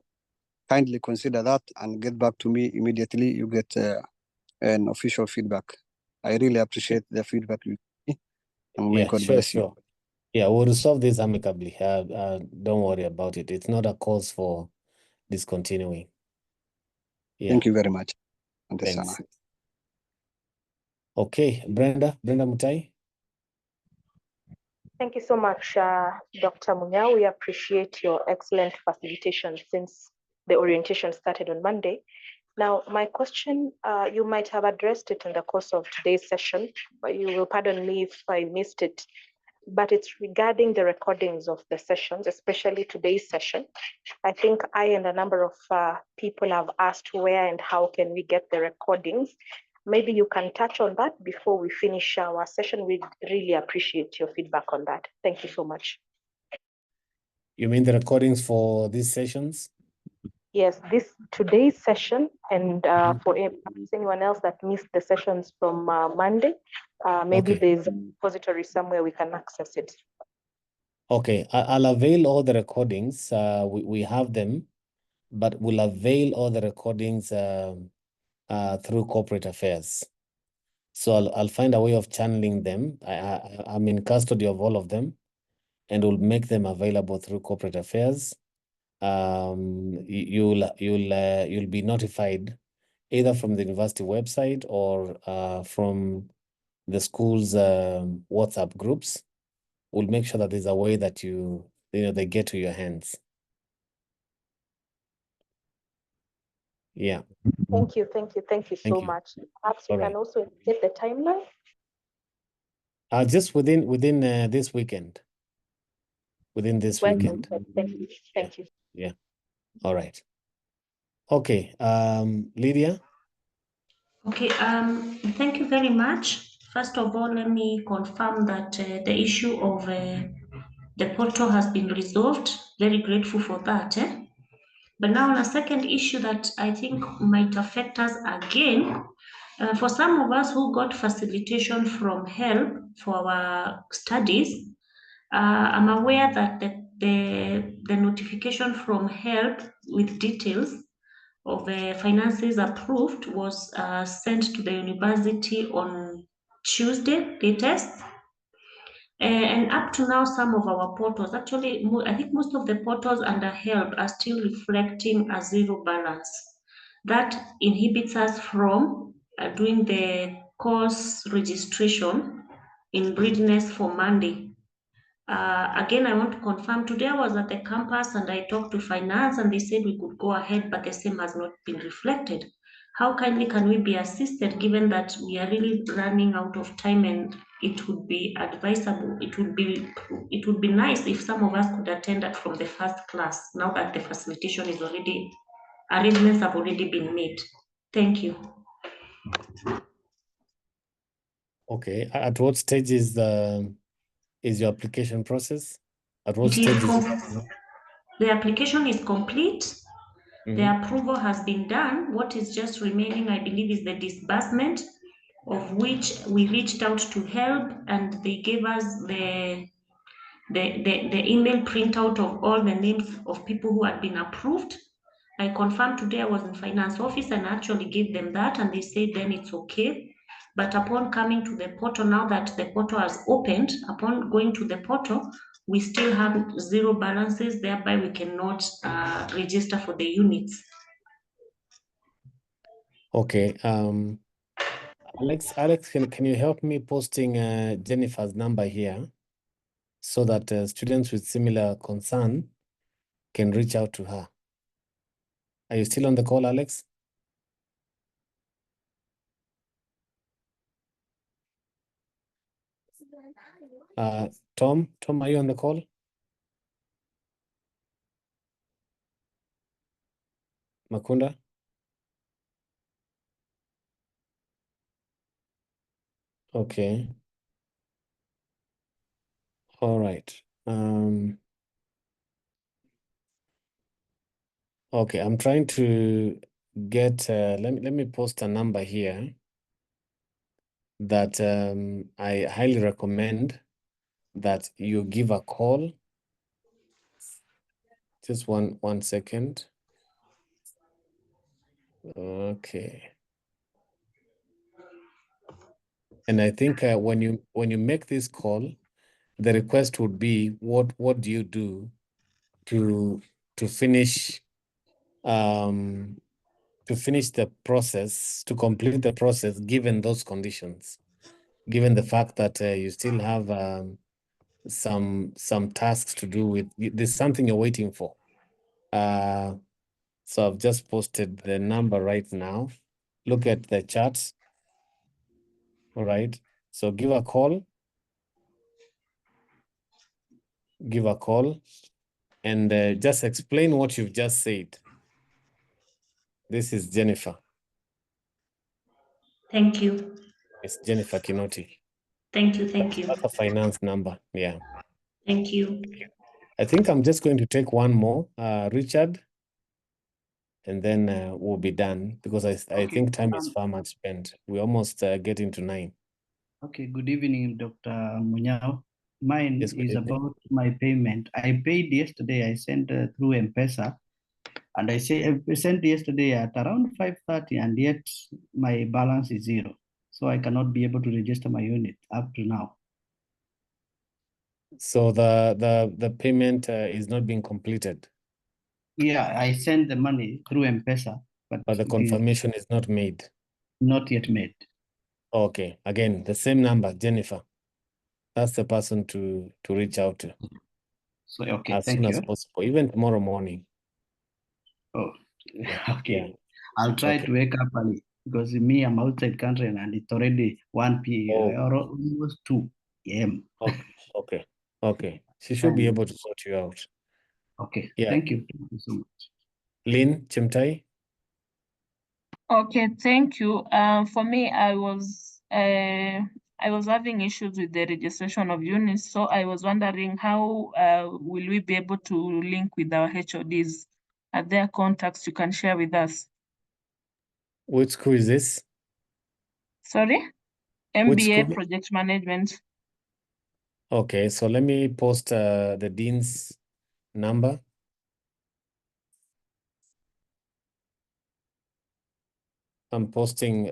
Kindly consider that and get back to me immediately. You get an official feedback. I really appreciate the feedback you give me. And may God bless you. Yeah, we'll resolve this amicably. Don't worry about it. It's not a cause for discontinuing. Yeah. Thank you very much. Thanks. Okay, Brenda Mutai. Thank you so much, Dr. Munyao. We appreciate your excellent facilitation since the orientation started on Monday. Now, my question, you might have addressed it in the course of today's session, but you will pardon me if I missed it. But it's regarding the recordings of the sessions, especially today's session. I think I and a number of people have asked where and how can we get the recordings. Maybe you can touch on that before we finish our session. We'd really appreciate your feedback on that. Thank you so much. You mean the recordings for these sessions? Yes, today's session, and for anyone else that missed the sessions from Monday, maybe there's a repository somewhere we can access it. Okay, I'll avail all the recordings. We have them, but we'll avail all the recordings through corporate affairs. So I'll find a way of channeling them. I'm in custody of all of them, and we'll make them available through corporate affairs. You'll be notified either from the university website or from the school's WhatsApp groups. We'll make sure that there's a way that they get to your hands. Yeah. Thank you so much. Perhaps you can also indicate the timeline. Just within this weekend. Within this weekend. Thank you. Yeah. All right. Okay. Lydia. Okay. Thank you very much. First of all, let me confirm that the issue of the portal has been resolved. Very grateful for that. But now on a second issue that I think might affect us again, for some of us who got facilitation from HELP for our studies, I'm aware that the notification from HELP with details of finances approved was sent to the university on Tuesday latest. And up to now, some of our portals, actually, I think most of the portals under HELB are still reflecting a zero balance. That inhibits us from doing the course registration in readiness for Monday. Again, I want to confirm, today I was at the campus and I talked to finance and they said we could go ahead, but the same has not been reflected. How kindly can we be assisted, given that we are really running out of time, and it would be advisable, it would be nice if some of us could attend that from the first class, now that the facilitation is already, arrangements have already been made. Thank you. Okay, at what stage is your application process? At what It is stage is the application is complete. The approval has been done. What is just remaining, I believe, is the disbursement, of which we reached out to HELB and they gave us the email printout of all the names of people who had been approved. I confirmed today, I was in finance office and actually gave them that and they said then it's okay. But upon coming to the portal, now that the portal has opened, upon going to the portal, we still have zero balances, thereby we cannot register for the units. Okay, Alex, can you help me posting Jennifer's number here so that students with similar concern can reach out to her? Are you still on the call, Alex? Tom, are you on the call? Makunda? Okay. All right. Okay, I'm trying to get, let me post a number here that I highly recommend that you give a call. Just one second. Okay. And I think when you make this call, the request would be what do you do to finish the process, to complete the process, given those conditions, given the fact that you still have some tasks to do with, there's something you're waiting for. So I've just posted the number right now. Look at the charts. All right. So give a call. Give a call and just explain what you've just said. This is Jennifer. Thank you. It's Jennifer Kinoti. Thank you. That's a finance number. Yeah. Thank you. I think I'm just going to take one more, Richard, and then we'll be done because I think time is far much spent. We're almost getting to 9. Okay, good evening, Dr. Munyao. Mine Yes, good is evening. about my payment. I paid yesterday. I sent through M-Pesa, and I sent yesterday at around 5:30, and yet my balance is 0. So I cannot be able to register my unit up to now. So the payment is not being completed. Yeah, I sent the money through M-Pesa, but the confirmation is not made. Not yet made. Okay, again, the same number, Jennifer. That's the person to reach out to. So, okay, as thank soon as you. possible, even tomorrow morning. Oh, okay. Yeah. I'll try Okay. to wake up early because me, I'm outside country and it's already 1 p.m. or almost 2 a.m. Okay. She should be able to sort you out. Okay, Yeah. thank you. Thank you so much. Lynn Chemtai. Okay, thank you. For me, I was having issues with the registration of units, so I was wondering how will we be able to link with our HODs? Are there contacts you can share with us? Which school is this? Sorry? Which MBA school? Project Management. Okay, so let me post the dean's number. I'm posting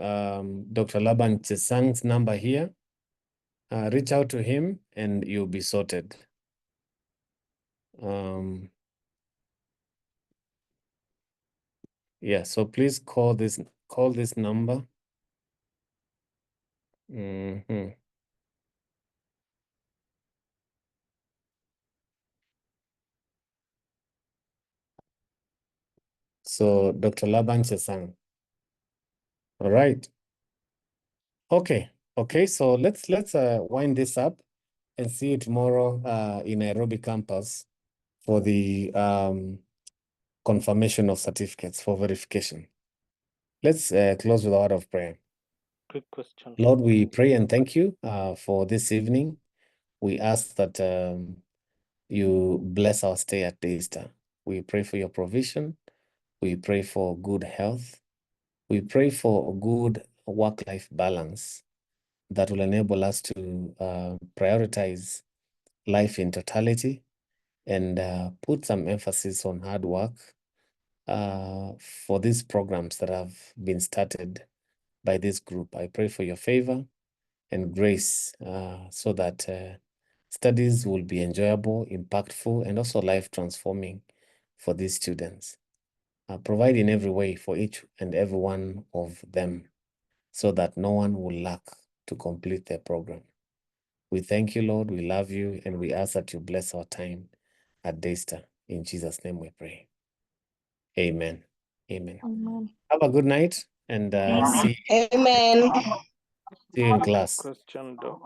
Dr. Laban Chesang's number here. reach out to him and you'll be sorted. Yeah, so please call this number. So Dr. Laban Chesang. All right. Okay. So let's wind this up and see you tomorrow in Nairobi campus for the confirmation of certificates for verification. Let's close with a word of prayer. Quick question. Lord, we pray and thank you for this evening. We ask that you bless our stay at Daystar. We pray for your provision. We pray for good health. We pray for good work-life balance that will enable us to prioritize life in totality and put some emphasis on hard work for these programs that have been started by this group. I pray for your favor and grace so that studies will be enjoyable, impactful, and also life-transforming for these students. Provide in every way for each and every one of them so that no one will lack to complete their program. We thank you, Lord. We love you, and we ask that you bless our time at Daystar. In Jesus' name we pray. Amen. Amen. Amen. Have a good night and see Amen. you in class. Question, Doc.